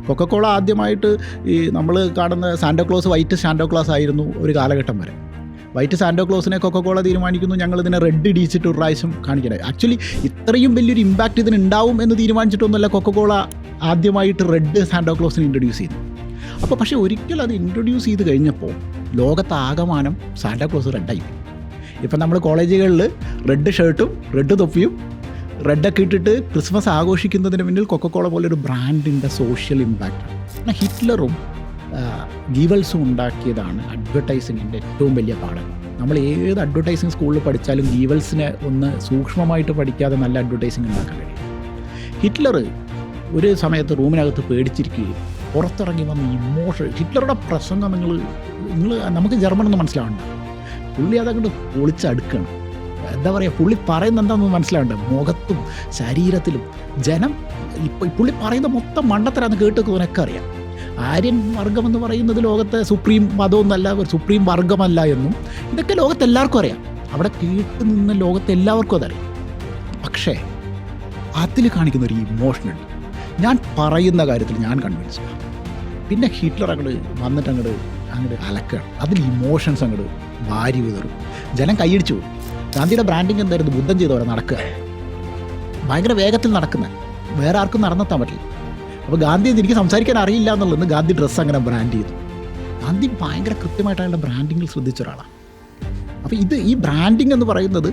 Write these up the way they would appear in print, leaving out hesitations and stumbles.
Coca Cola ആദ്യമായിട്ട് ഈ നമ്മൾ കാണുന്ന സാന്റാക്ലോസ് വൈറ്റ് സാന്റാക്ലോസ് ആയിരുന്നു ഒരു കാലഘട്ടം വരെ. വൈറ്റ് സാന്റാക്ലോസിനെ കൊക്കക്കോള തീരുമാനിക്കുന്നു, ഞങ്ങളിതിനെ റെഡ് ഇടിച്ചിട്ട് ഒരു പ്രാവശ്യം കാണിക്കണേ. ആക്ച്വലി ഇത്രയും വലിയൊരു ഇമ്പാക്റ്റ് ഇതിന് ഉണ്ടാവും എന്ന് തീരുമാനിച്ചിട്ടൊന്നുമല്ല കൊക്കക്കോള ആദ്യമായിട്ട് റെഡ് സാന്റാക്ലോസിനെ ഇൻട്രൊഡ്യൂസ് ചെയ്തു. അപ്പോൾ പക്ഷേ ഒരിക്കലും അത് ഇൻട്രൊഡ്യൂസ് ചെയ്ത് കഴിഞ്ഞപ്പോൾ ലോകത്താകമാനം സാന്റാക്ലോസ് റെഡായി. ഇപ്പം നമ്മൾ കോളേജുകളിൽ റെഡ് ഷർട്ടും റെഡ് തൊപ്പിയും റെഡൊക്കെ ഇട്ടിട്ട് ക്രിസ്മസ് ആഘോഷിക്കുന്നതിന് മുന്നിൽ കൊക്കക്കോള പോലൊരു ബ്രാൻഡിൻ്റെ സോഷ്യൽ ഇമ്പാക്റ്റ്. എന്നാൽ ഹിറ്റ്ലറും ഗീവൽസും ഉണ്ടാക്കിയതാണ് അഡ്വർടൈസിങ്ങിൻ്റെ ഏറ്റവും വലിയ പാഠം. നമ്മൾ ഏത് അഡ്വർടൈസിങ് സ്കൂളിൽ പഠിച്ചാലും ഗീവൽസിനെ ഒന്ന് സൂക്ഷ്മമായിട്ട് പഠിക്കാതെ നല്ല അഡ്വർടൈസിങ് ഉണ്ടാക്കാൻ കഴിയും. ഹിറ്റ്ലർ ഒരു സമയത്ത് റൂമിനകത്ത് പേടിച്ചിരിക്കുകയും പുറത്തിറങ്ങി വന്ന ഇമോഷൻ, ഹിറ്റ്ലറുടെ പ്രസംഗം നിങ്ങൾ നമുക്ക് ജർമ്മനൊന്നും മനസ്സിലാവണ്ട, പുള്ളി അതങ്ങോട്ട് പൊളിച്ചടുക്കണം. എന്താ പറയുക, പുള്ളി പറയുന്നത് എന്താണെന്ന് മനസ്സിലാവണ്ട, മുഖത്തും ശരീരത്തിലും ജനം പുള്ളി പറയുന്ന മൊത്തം മണ്ടത്തരാന്ന് കേട്ടൊക്കെ അറിയാം. ആര്യൻ വർഗമെന്ന് പറയുന്നത് ലോകത്തെ സുപ്രീം മതമൊന്നല്ല, സുപ്രീം വർഗമല്ല എന്നും ഇതൊക്കെ ലോകത്ത് എല്ലാവർക്കും അറിയാം. അവിടെ കേട്ട് നിന്ന് ലോകത്ത് എല്ലാവർക്കും അതറിയാം. പക്ഷേ അതിൽ കാണിക്കുന്ന ഒരു ഇമോഷണൽ, ഞാൻ പറയുന്ന കാര്യത്തിൽ ഞാൻ കൺവിൻസ്. പിന്നെ ഹിറ്റ്ലർ അങ്ങോട്ട് അലക്കുകയാണ്. അതിൽ ഇമോഷൻസ് അങ്ങോട്ട് വാരി വിതറും, ജനം കൈയടിച്ചു പോകും. ഗാന്ധിയുടെ ബ്രാൻഡിങ് എന്തായിരുന്നു? ബുദ്ധൻ ചെയ്തവരെ നടക്കുക, ഭയങ്കര വേഗത്തിൽ നടക്കുന്ന, വേറെ ആർക്കും നടന്നെത്താൻ പറ്റില്ല. അപ്പോൾ ഗാന്ധി എനിക്ക് സംസാരിക്കാൻ അറിയില്ല എന്നുള്ളത് ഗാന്ധി ഡ്രസ്സ് അങ്ങനെ ബ്രാൻഡ് ചെയ്തു. ഗാന്ധി ഭയങ്കര കൃത്യമായിട്ട് അയാളുടെ ബ്രാൻഡിങ്ങിൽ ശ്രദ്ധിച്ച ഒരാളാണ്. അപ്പോൾ ഈ ബ്രാൻഡിങ് എന്ന് പറയുന്നത്,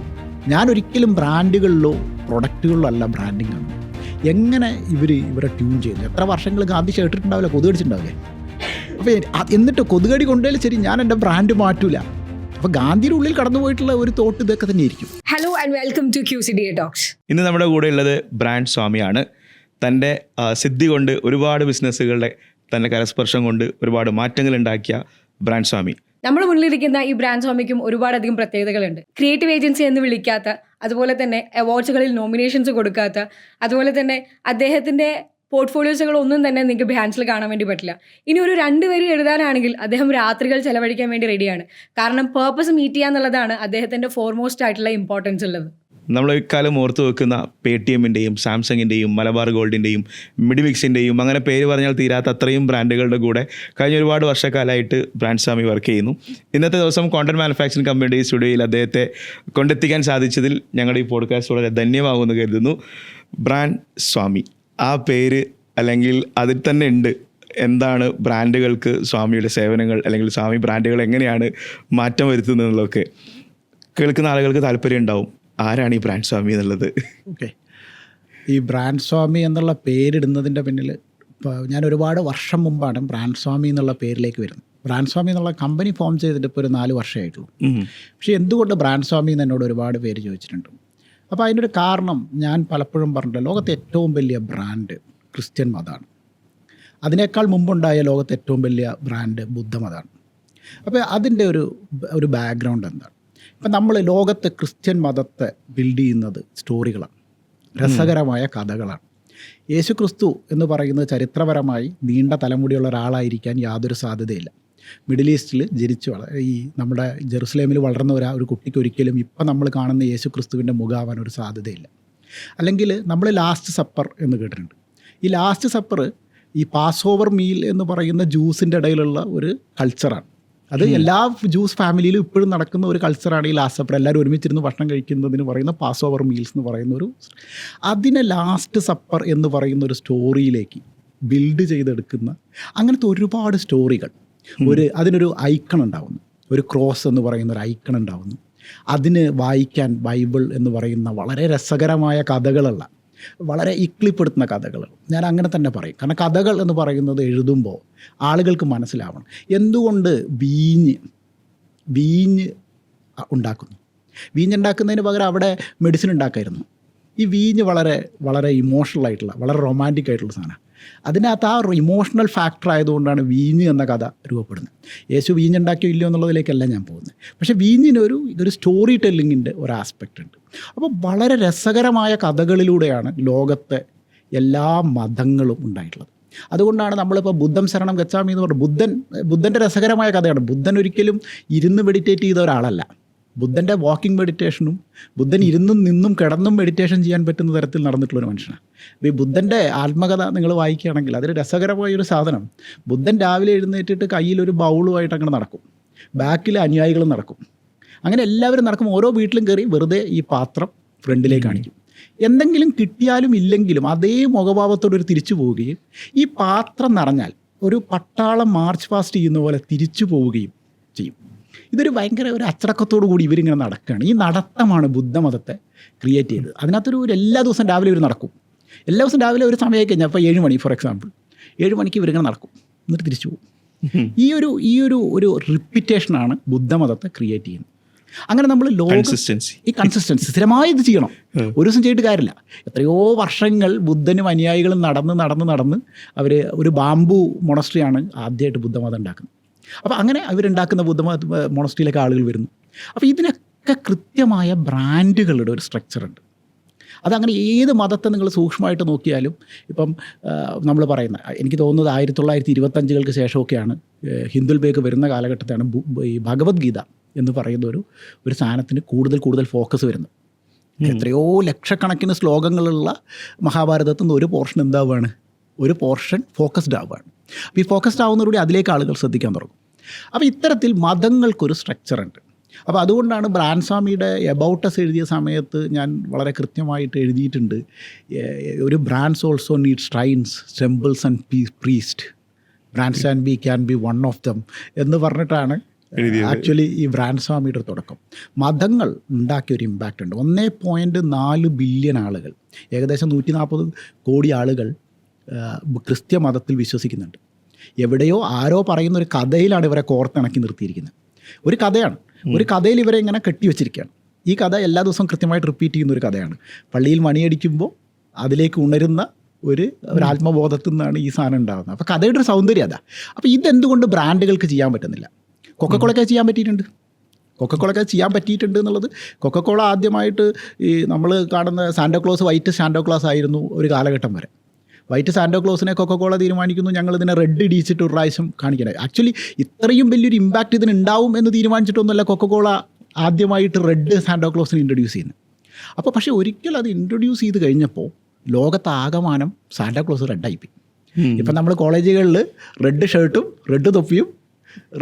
ഞാൻ ഒരിക്കലും ബ്രാൻഡുകളിലോ പ്രൊഡക്റ്റുകളിലോ അല്ല ബ്രാൻഡിങ് ആണ്. എങ്ങനെ ഇവരെ ട്യൂൺ ചെയ്യുന്നു. എത്ര വർഷങ്ങൾ ഗാന്ധി ഷർട്ടിട്ടുണ്ടാവില്ല, കൊതുകടിച്ചിട്ടുണ്ടാവില്ലേ? അപ്പോൾ എന്നിട്ട് കൊതുകടി കൊണ്ടുപോയാലും ശരി, ഞാൻ എൻ്റെ ബ്രാൻഡ് മാറ്റൂല. അപ്പോൾ ഗാന്ധിയുടെ ഉള്ളിൽ കടന്നു പോയിട്ടുള്ള ഒരു തോട്ട് ഇതൊക്കെ തന്നെ ആയിരിക്കും. Hello and welcome to QCDA talks. ഇന്ന് നമ്മുടെ കൂടെ ഉള്ളത് ബ്രാൻഡ് സ്വാമിയാണ്. തൻ്റെ സിദ്ധി കൊണ്ട് ഒരുപാട് ബിസിനസ്സുകളുടെ തൻ്റെ കരസ്പർശം കൊണ്ട് ഒരുപാട് മാറ്റങ്ങൾ ഉണ്ടാക്കിയ ബ്രാൻഡ് സ്വാമി. നമ്മുടെ മുന്നിലിരിക്കുന്ന ഈ ബ്രാൻഡ് സ്വാമിക്കും ഒരുപാടധികം പ്രത്യേകതകളുണ്ട്. ക്രിയേറ്റീവ് ഏജൻസി എന്ന് വിളിക്കാത്ത, അതുപോലെ തന്നെ അവാർഡ്സുകളിൽ നോമിനേഷൻസ് കൊടുക്കാത്ത, അതുപോലെ തന്നെ അദ്ദേഹത്തിൻ്റെ പോർട്ട്ഫോളിയോസുകളൊന്നും തന്നെ നിങ്ങൾക്ക് ബിഹാൻസിൽ കാണാൻ വേണ്ടി പറ്റില്ല. ഇനി ഒരു 2 വരി എഴുതാനാണെങ്കിൽ അദ്ദേഹം രാത്രികൾ ചെലവഴിക്കാൻ വേണ്ടി റെഡിയാണ്. കാരണം പേർപ്പസ് മീറ്റ് ചെയ്യുക എന്നുള്ളതാണ് അദ്ദേഹത്തിൻ്റെ ഫോർമോസ്റ്റ് ആയിട്ടുള്ള ഇമ്പോർട്ടൻസ് ഉള്ളത്. നമ്മൾ ഇക്കാലം ഓർത്ത് വെക്കുന്ന പേടിഎമ്മിൻ്റെയും സാംസങ്ങിൻ്റെയും മലബാർ ഗോൾഡിൻ്റെയും മിഡിവിക്സിൻ്റെയും അങ്ങനെ പേര് പറഞ്ഞാൽ തീരാത്ത അത്രയും ബ്രാൻഡുകളുടെ കൂടെ കഴിഞ്ഞ ഒരുപാട് വർഷക്കാലമായിട്ട് ബ്രാൻഡ് സ്വാമി വർക്ക് ചെയ്യുന്നു. ഇന്നത്തെ ദിവസം കോണ്ടന്റ് മാനുഫാക്ചറിംഗ് കമ്പനിയുടെ സ്റ്റുഡിയോയിൽ അദ്ദേഹത്തെ കൊണ്ടെത്തിക്കാൻ സാധിച്ചതിൽ ഞങ്ങളുടെ ഈ പോഡ്കാസ്റ്റ് വളരെ ധന്യമാകുമെന്ന് കരുതുന്നു. ബ്രാൻഡ് സ്വാമി, ആ പേര് അല്ലെങ്കിൽ അതിൽ തന്നെ ഉണ്ട്. എന്താണ് ബ്രാൻഡുകൾക്ക് സ്വാമിയുടെ സേവനങ്ങൾ, അല്ലെങ്കിൽ സ്വാമി ബ്രാൻഡുകൾ എങ്ങനെയാണ് മാറ്റം വരുത്തുന്നത് എന്നുള്ളതൊക്കെ കേൾക്കുന്ന ആളുകൾക്ക് താല്പര്യം ഉണ്ടാവും. ആരാണ് ഈ ബ്രാൻഡ് സ്വാമി എന്നുള്ളത്? ഓക്കെ, ഈ ബ്രാൻഡ് സ്വാമി എന്നുള്ള പേരിടുന്നതിൻ്റെ പിന്നിൽ ഞാൻ ഒരുപാട് വർഷം മുമ്പാണ് ബ്രാൻഡ് സ്വാമി എന്നുള്ള പേരിലേക്ക് വരുന്നത്. ബ്രാൻഡ് സ്വാമി എന്നുള്ള കമ്പനി ഫോം ചെയ്തിട്ട് ഇപ്പോൾ ഒരു 4 വർഷമായിട്ടുള്ളൂ. പക്ഷേ എന്തുകൊണ്ട് ബ്രാൻഡ് സ്വാമി എന്ന് എന്നോട് ഒരുപാട് പേര് ചോദിച്ചിട്ടുണ്ട്. അപ്പോൾ അതിൻ്റെ ഒരു കാരണം ഞാൻ പലപ്പോഴും പറഞ്ഞിട്ടുണ്ട്. ലോകത്തെ ഏറ്റവും വലിയ ബ്രാൻഡ് ക്രിസ്ത്യൻ മതമാണ്. അതിനേക്കാൾ മുമ്പുണ്ടായ ലോകത്തെ ഏറ്റവും വലിയ ബ്രാൻഡ് ബുദ്ധമതമാണ്. അപ്പോൾ അതിൻ്റെ ഒരു ബാക്ക്ഗ്രൗണ്ട് എന്താണ്? ഇപ്പം നമ്മൾ ലോകത്തെ ക്രിസ്ത്യൻ മതത്തെ ബിൽഡ് ചെയ്യുന്നത് സ്റ്റോറികളാണ്, രസകരമായ കഥകളാണ്. യേശു ക്രിസ്തു എന്ന് പറയുന്നത് ചരിത്രപരമായി നീണ്ട തലമുടിയുള്ള ഒരാളായിരിക്കാൻ യാതൊരു സാധ്യതയില്ല. മിഡിൽ ഈസ്റ്റിൽ ജനിച്ചു ഈ നമ്മുടെ ജെറുസലേമിൽ വളർന്ന ഒരു കുട്ടിക്ക് ഒരിക്കലും ഇപ്പം നമ്മൾ കാണുന്ന യേശു ക്രിസ്തുവിൻ്റെ മുഖാവാൻ ഒരു സാധ്യതയില്ല. അല്ലെങ്കിൽ നമ്മൾ ലാസ്റ്റ് സപ്പർ എന്ന് കേട്ടിട്ടുണ്ട്. ഈ ലാസ്റ്റ് സപ്പർ ഈ പാസ് ഓവർ മീൽ എന്ന് പറയുന്ന ജ്യൂസിൻ്റെ ഇടയിലുള്ള ഒരു കൾച്ചറാണ്. അത് എല്ലാ ജ്യൂസ് ഫാമിലിയിലും ഇപ്പോഴും നടക്കുന്ന ഒരു കൾച്ചറാണ് ഈ ലാസ്റ്റ് സപ്പർ. എല്ലാവരും ഒരുമിച്ചിരുന്ന് ഭക്ഷണം കഴിക്കുന്നതിന് പറയുന്ന പാസ് ഓവർ മീൽസ് എന്ന് പറയുന്ന അതിനെ ലാസ്റ്റ് സപ്പർ എന്ന് പറയുന്ന ഒരു സ്റ്റോറിയിലേക്ക് ബിൽഡ് ചെയ്തെടുക്കുന്ന അങ്ങനത്തെ ഒരുപാട് സ്റ്റോറികൾ. അതിനൊരു ഐക്കൺ ഉണ്ടാവുന്നു, ഒരു ക്രോസ് എന്ന് പറയുന്ന ഒരു ഐക്കൺ ഉണ്ടാവുന്നു. അതിന് വായിക്കാൻ ബൈബിൾ എന്ന് പറയുന്ന വളരെ രസകരമായ കഥകളുള്ള, വളരെ ഇക്ലിപ്പെടുത്തുന്ന കഥകൾ, ഞാൻ അങ്ങനെ തന്നെ പറയും. കാരണം കഥകൾ എന്ന് പറയുന്നത് എഴുതുമ്പോൾ ആളുകൾക്ക് മനസ്സിലാവണം എന്തുകൊണ്ട് വീഞ്ഞ് ഉണ്ടാക്കുന്നു. വീഞ്ഞുണ്ടാക്കുന്നതിന് പകരം അവിടെ മെഡിസിൻ ഉണ്ടാക്കായിരുന്നു. ഈ വീഞ്ഞ് വളരെ വളരെ ഇമോഷണൽ ആയിട്ടുള്ള, വളരെ റൊമാൻറ്റിക് ആയിട്ടുള്ള സാധനമാണ്. അതിനകത്ത് ആ ഇമോഷണൽ ഫാക്ടർ ആയതുകൊണ്ടാണ് വീഞ്ഞ് എന്ന കഥ രൂപപ്പെടുന്നത്. യേശു വീഞ്ഞുണ്ടാക്കിയോ ഇല്ലയോ എന്നുള്ളതിലേക്കല്ല ഞാൻ പോകുന്നത്. പക്ഷേ ഇതൊരു സ്റ്റോറി ടെല്ലിങ്ങിൻ്റെ ഒരു ആസ്പെക്റ്റ് ഉണ്ട്. അപ്പോൾ വളരെ രസകരമായ കഥകളിലൂടെയാണ് ലോകത്തെ എല്ലാ മതങ്ങളും ഉണ്ടായിട്ടുള്ളത്. അതുകൊണ്ടാണ് നമ്മളിപ്പോൾ ബുദ്ധം ശരണം ഗച്ഛാമി എന്ന് പറഞ്ഞാൽ ബുദ്ധൻ്റെ രസകരമായ കഥയാണ്. ബുദ്ധൻ ഒരിക്കലും ഇരുന്ന് മെഡിറ്റേറ്റ് ചെയ്ത ഒരാളല്ല. ബുദ്ധൻ്റെ വാക്കിംഗ് മെഡിറ്റേഷനും ബുദ്ധൻ ഇരുന്നും നിന്നും കിടന്നും മെഡിറ്റേഷൻ ചെയ്യാൻ പറ്റുന്ന തരത്തിൽ നടന്നിട്ടുള്ളൊരു മനുഷ്യനാണ്. അപ്പോൾ ഈ ബുദ്ധൻ്റെ ആത്മകഥ നിങ്ങൾ വായിക്കുകയാണെങ്കിൽ അതിൽ രസകരമായൊരു സാധനം, ബുദ്ധൻ രാവിലെ എഴുന്നേറ്റിട്ട് കയ്യിലൊരു ബൗളുമായിട്ട് അങ്ങനെ നടക്കും, ബാക്കിൽ അനുയായികളും നടക്കും. അങ്ങനെ എല്ലാവരും നടക്കും. ഓരോ വീട്ടിലും കയറി വെറുതെ ഈ പാത്രം ഫ്രണ്ടിലേക്ക് കാണിക്കും. എന്തെങ്കിലും കിട്ടിയാലും ഇല്ലെങ്കിലും അതേ മുഖഭാവത്തോടൊരു തിരിച്ചു പോവുകയും ഈ പാത്രം നിറഞ്ഞാൽ ഒരു പട്ടാളം മാർച്ച് പാസ്റ്റ് ചെയ്യുന്ന പോലെ തിരിച്ചു പോവുകയും ചെയ്യും. ഇതൊരു ഭയങ്കര ഒരു അച്ചടക്കത്തോടു കൂടി ഇവരിങ്ങനെ നടക്കുകയാണ്. ഈ നടത്തമാണ് ബുദ്ധമതത്തെ ക്രിയേറ്റ് ചെയ്തത്. അതിനകത്തൊരു എല്ലാ ദിവസം രാവിലെ ഇവർ നടക്കും. എല്ലാ ദിവസം രാവിലെ ഒരു സമയം കഴിഞ്ഞാൽ ഇപ്പോൾ 7 മണി ഫോർ എക്സാമ്പിൾ, 7 മണിക്ക് ഇവരിങ്ങനെ നടക്കും, എന്നിട്ട് തിരിച്ചു പോകും. ഈ ഒരു റിപ്പീറ്റേഷനാണ് ബുദ്ധമതത്തെ ക്രിയേറ്റ് ചെയ്യുന്നത്. അങ്ങനെ നമ്മൾ ഈ കൺസിസ്റ്റൻസി സ്ഥിരമായി ഇത് ചെയ്യണം. ഒരു ദിവസം ചെയ്തിട്ട് കാര്യമില്ല. എത്രയോ വർഷങ്ങൾ ബുദ്ധനും അനുയായികളും നടന്ന് അവർ ഒരു ബാംബു മൊണസ്ട്രിയാണ് ആദ്യമായിട്ട് ബുദ്ധമതം ഉണ്ടാക്കുന്നത്. അപ്പോൾ അങ്ങനെ അവരുണ്ടാക്കുന്ന ബുദ്ധമത മൊണസ്ട്രിയിലേക്ക് ആളുകൾ വരുന്നു. അപ്പോൾ ഇതിനൊക്കെ കൃത്യമായ ബ്രാൻഡുകളുടെ ഒരു സ്ട്രക്ചറുണ്ട്. അതങ്ങനെ ഏത് മതത്തെ നിങ്ങൾ സൂക്ഷ്മമായിട്ട് നോക്കിയാലും ഇപ്പം നമ്മൾ പറയുന്ന, എനിക്ക് തോന്നുന്നത് 1925 ശേഷമൊക്കെയാണ് ഹിന്ദുൽബേക്ക് വരുന്ന കാലഘട്ടത്താണ് ഈ ഭഗവത്ഗീത എന്ന് പറയുന്ന ഒരു സാധനത്തിന് കൂടുതൽ ഫോക്കസ് വരുന്നത്. എത്രയോ ലക്ഷക്കണക്കിന് ശ്ലോകങ്ങളുള്ള മഹാഭാരതത്തിൽ നിന്ന് ഒരു പോർഷൻ എന്താവുകയാണ്, ഒരു പോർഷൻ ഫോക്കസ്ഡ് ആവുകയാണ്. അപ്പോൾ ഈ ഫോക്കസ്ഡ് ആവുന്നതോടുകൂടി അതിലേക്ക് ആളുകൾ ശ്രദ്ധിക്കാൻ തുടങ്ങും. അപ്പോൾ ഇത്തരത്തിൽ മതങ്ങൾക്കൊരു സ്ട്രക്ചറുണ്ട്. അപ്പോൾ അതുകൊണ്ടാണ് ബ്രാൻസ്വാമിയുടെ എബൌട്ട് അസ് എഴുതിയ സമയത്ത് ഞാൻ വളരെ കൃത്യമായിട്ട് എഴുതിയിട്ടുണ്ട്, ഒരു brands also need shrines, temples and priest, brands and we can be one of them എന്ന് പറഞ്ഞിട്ടാണ് ആക്ച്വലി ഈ ബ്രാൻസ്വാമിയുടെ തുടക്കം. മതങ്ങൾ ഉണ്ടാക്കിയൊരു ഇമ്പാക്റ്റ് ഉണ്ട്. 1.4 ബില്യൺ ആളുകൾ, ഏകദേശം 140 കോടി ആളുകൾ ക്രിസ്ത്യ മതത്തിൽ വിശ്വസിക്കുന്നുണ്ട്. എവിടെയോ ആരോ പറയുന്ന ഒരു കഥയിലാണ് ഇവരെ കോർത്തിണക്കി നിർത്തിയിരിക്കുന്നത്. ഒരു കഥയാണ്, ഒരു കഥയിൽ ഇവരെ ഇങ്ങനെ കെട്ടിവെച്ചിരിക്കുകയാണ്. ഈ കഥ എല്ലാ ദിവസവും കൃത്യമായിട്ട് റിപ്പീറ്റ് ചെയ്യുന്ന ഒരു കഥയാണ്. പള്ളിയിൽ മണിയടിക്കുമ്പോൾ അതിലേക്ക് ഉണരുന്ന ഒരു ആത്മബോധത്തിൽ നിന്നാണ് ഈ സാധനം ഉണ്ടാകുന്നത്. അപ്പോൾ കഥയുടെ ഒരു സൗന്ദര്യം അതാ. അപ്പോൾ ഇതെന്തുകൊണ്ട് ബ്രാൻഡുകൾക്ക് ചെയ്യാൻ പറ്റുന്നില്ല? കൊക്കക്കോളയ്ക്ക് ചെയ്യാൻ പറ്റിയിട്ടുണ്ട് എന്നുള്ളത്, കൊക്കക്കോള ആദ്യമായിട്ട് ഈ നമ്മൾ കാണുന്ന സാന്റാക്ലോസ് വൈറ്റ് സാന്റാക്ലോസ് ആയിരുന്നു ഒരു കാലഘട്ടം വരെ. വൈറ്റ് സാന്റാക്ലോസിനെ കൊക്കക്കോള തീരുമാനിക്കുന്നു, ഞങ്ങളിതിനെ റെഡ് ഇടിച്ചിട്ട് ഒരു പ്രാവശ്യം കാണിക്കണേ. ആക്ച്വലി ഇത്രയും വലിയൊരു ഇമ്പാക്റ്റ് ഇതിനുണ്ടാവും എന്ന് തീരുമാനിച്ചിട്ടൊന്നുമല്ല കൊക്കക്കോള ആദ്യമായിട്ട് റെഡ് സാന്റാക്ലോസിനെ ഇൻട്രൊഡ്യൂസ് ചെയ്യുന്നത്. അപ്പോൾ പക്ഷേ ഒരിക്കൽ അത് ഇൻട്രൊഡ്യൂസ് ചെയ്ത് കഴിഞ്ഞപ്പോൾ ലോകത്താകമാനം സാന്റാക്ലോസ് റെഡായിപ്പോയി. ഇപ്പം നമ്മൾ കോളേജുകളിൽ റെഡ് ഷർട്ടും റെഡ് തൊപ്പിയും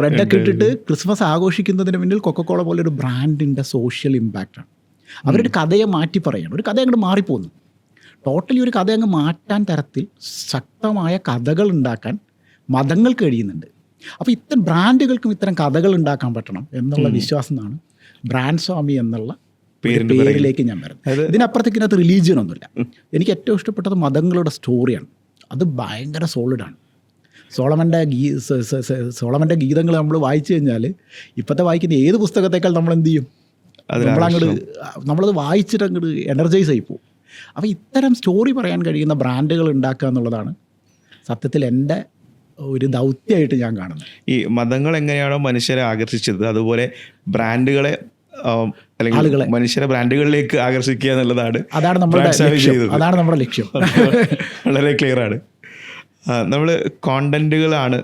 റെഡൊക്കെ ഇട്ടിട്ട് ക്രിസ്മസ് ആഘോഷിക്കുന്നതിന് പിന്നിൽ കൊക്കക്കോള പോലെ ഒരു ബ്രാൻഡിൻ്റെ സോഷ്യൽ ഇമ്പാക്റ്റാണ്. അവരൊരു കഥയെ മാറ്റി പറയുകയാണ്. ഒരു കഥ അങ്ങോട്ട് മാറിപ്പോകുന്നു. ടോട്ടലി ഒരു കഥ അങ്ങ് മാറ്റാൻ തരത്തിൽ ശക്തമായ കഥകൾ ഉണ്ടാക്കാൻ മതങ്ങൾക്ക് കഴിയുന്നുണ്ട്. അപ്പോൾ ഇത്തരം ബ്രാൻഡുകൾക്കും ഇത്തരം കഥകൾ ഉണ്ടാക്കാൻ പറ്റണം എന്നുള്ള വിശ്വാസം എന്നാണ് ബ്രാൻസ്വാമി എന്നുള്ള പേരിലേക്ക് ഞാൻ വരുന്നത്. ഇതിനപ്പുറത്തേക്ക് ഇതിനകത്ത് റിലീജിയനൊന്നുമില്ല. എനിക്ക് ഏറ്റവും ഇഷ്ടപ്പെട്ടത് മതങ്ങളുടെ സ്റ്റോറിയാണ്. അത് ഭയങ്കര സോളിഡാണ്. സോളമൻ്റെ ഗീതങ്ങൾ നമ്മൾ വായിച്ചു കഴിഞ്ഞാൽ ഇപ്പോഴത്തെ വായിക്കുന്ന ഏത് പുസ്തകത്തേക്കാൾ നമ്മൾ എന്ത് ചെയ്യും, നമ്മളത് വായിച്ചിട്ട് അങ്ങോട്ട് എനർജൈസ് ആയി പോകും. അപ്പോൾ ഇത്തരം സ്റ്റോറി പറയാൻ കഴിയുന്ന ബ്രാൻഡുകൾ ഉണ്ടാക്കുക എന്നുള്ളതാണ് സത്യത്തിൽ എൻ്റെ ഒരു ദൗത്യമായിട്ട് ഞാൻ കാണുന്നത്. ഈ മതങ്ങൾ എങ്ങനെയാണോ മനുഷ്യരെ ആകർഷിച്ചത്, അതുപോലെ ബ്രാൻഡുകളെ അല്ലെങ്കിൽ മനുഷ്യരെ ബ്രാൻഡുകളിലേക്ക് ആകർഷിക്കുക എന്നുള്ളതാണ്. അതാണ് നമ്മുടെ ലക്ഷ്യം. വളരെ ക്ലിയർ ആണ്. നമ്മൾ കോണ്ടന്റുകളാണ്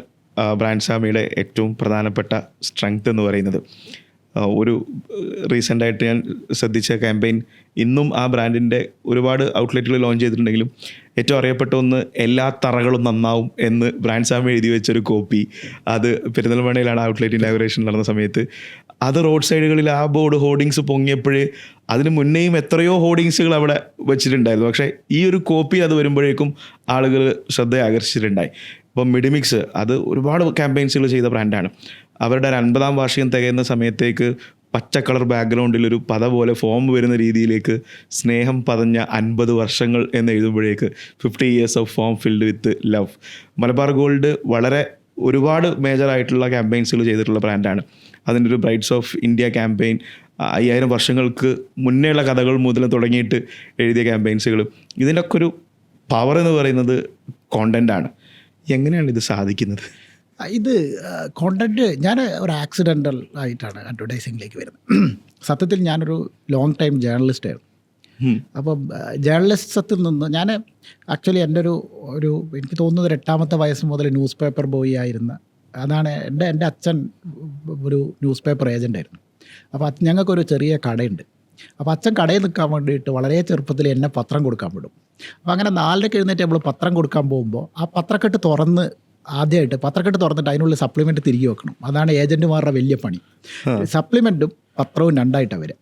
ബ്രാൻസ്വാമിയുടെ ഏറ്റവും പ്രധാനപ്പെട്ട സ്ട്രെങ്ത് എന്ന് പറയുന്നത്. ഒരു റീസെൻ്റായിട്ട് ഞാൻ ശ്രദ്ധിച്ച ക്യാമ്പയിൻ, ഇന്നും ആ ബ്രാൻഡിൻ്റെ ഒരുപാട് ഔട്ട്ലെറ്റുകൾ ലോഞ്ച് ചെയ്തിട്ടുണ്ടെങ്കിലും ഏറ്റവും അറിയപ്പെട്ട ഒന്ന്, എല്ലാ തറകളും നന്നാവും എന്ന് ബ്രാൻസ്വാമി എഴുതി വെച്ചൊരു കോപ്പി. അത് പെരിന്തൽമണ്ണയിലാണ് ഔട്ട്ലെറ്റ് ഇനാഗുറേഷൻ നടന്ന സമയത്ത്. അത് റോഡ് സൈഡുകളിൽ ആ ബോർഡ് ഹോർഡിങ്സ് പൊങ്ങിയപ്പോൾ അതിന് മുന്നേയും എത്രയോ ഹോർഡിങ്സുകൾ അവിടെ വെച്ചിട്ടുണ്ടായിരുന്നു. പക്ഷേ ഈ ഒരു കോപ്പി അത് വരുമ്പോഴേക്കും ആളുകൾ ശ്രദ്ധ ആകർഷിച്ചിട്ടുണ്ടായി. ഇപ്പം മിഡിമിക്സ്, അത് ഒരുപാട് ക്യാമ്പയിൻസുകൾ ചെയ്ത ബ്രാൻഡാണ്. അവരുടെ 50ാം വാർഷികം തികയുന്ന സമയത്തേക്ക് പച്ച കളർ ബാക്ക്ഗ്രൗണ്ടിലൊരു പത പോലെ ഫോം വരുന്ന രീതിയിലേക്ക് സ്നേഹം പതഞ്ഞ 50 വർഷങ്ങൾ എന്ന് എഴുതുമ്പോഴേക്ക് 50 years of form filled with love. Malabar gold വളരെ ഒരുപാട് മേജറായിട്ടുള്ള ക്യാമ്പയിൻസുകൾ ചെയ്തിട്ടുള്ള ബ്രാൻഡാണ്. അതിൻ്റെ ഒരു ബ്രൈറ്റ്സ് ഓഫ് ഇന്ത്യ ക്യാമ്പയിൻ 5000 വർഷങ്ങൾക്ക് മുന്നേയുള്ള കഥകൾ മുതൽ തുടങ്ങിയിട്ട് എഴുതിയ ക്യാമ്പയിൻസുകൾ. ഇതിൻ്റെയൊക്കെ ഒരു പവർ എന്ന് പറയുന്നത് കോണ്ടൻ്റാണ്. എങ്ങനെയാണ് ഇത് സാധിക്കുന്നത്? ഇത് കോണ്ടൻറ്റ്, ഞാൻ ഒരു ആക്സിഡൻ്റൽ ആയിട്ടാണ് അഡ്വർടൈസിങ്ങിലേക്ക് വരുന്നത്. സത്യത്തിൽ ഞാനൊരു ലോങ് ടൈം ജേർണലിസ്റ്റ് ആയിരുന്നു. അപ്പം ജേർണലിസത്തിൽ നിന്ന് ഞാൻ ആക്ച്വലി എൻ്റെ ഒരു എനിക്ക് തോന്നുന്നത് 8ാമത്തെ വയസ്സ് മുതൽ ന്യൂസ് പേപ്പർ ബോയ് ആയിരുന്ന, അതാണ് എൻ്റെ അച്ഛൻ ഒരു ന്യൂസ് പേപ്പർ ഏജൻ്റായിരുന്നു. അപ്പോൾ ഞങ്ങൾക്കൊരു ചെറിയ കടയുണ്ട്. അപ്പോൾ അച്ഛൻ കടയിൽ നിൽക്കാൻ വേണ്ടിയിട്ട് വളരെ ചെറുപ്പത്തിൽ എന്നെ പത്രം കൊടുക്കാൻ വിടും. അപ്പോൾ അങ്ങനെ 4:00 എഴുന്നേറ്റ് നമ്മൾ പത്രം കൊടുക്കാൻ പോകുമ്പോൾ ആ പത്രക്കെട്ട് തുറന്ന് ആദ്യമായിട്ട് പത്രക്കെട്ട് തുറന്നിട്ട് അതിനുള്ളിൽ സപ്ലിമെൻറ്റ് തിരികെ വെക്കണം. അതാണ് ഏജൻറ്റുമാരുടെ വലിയ പണി. സപ്ലിമെൻറ്റും പത്രവും രണ്ടായിട്ടാണ് വരിക.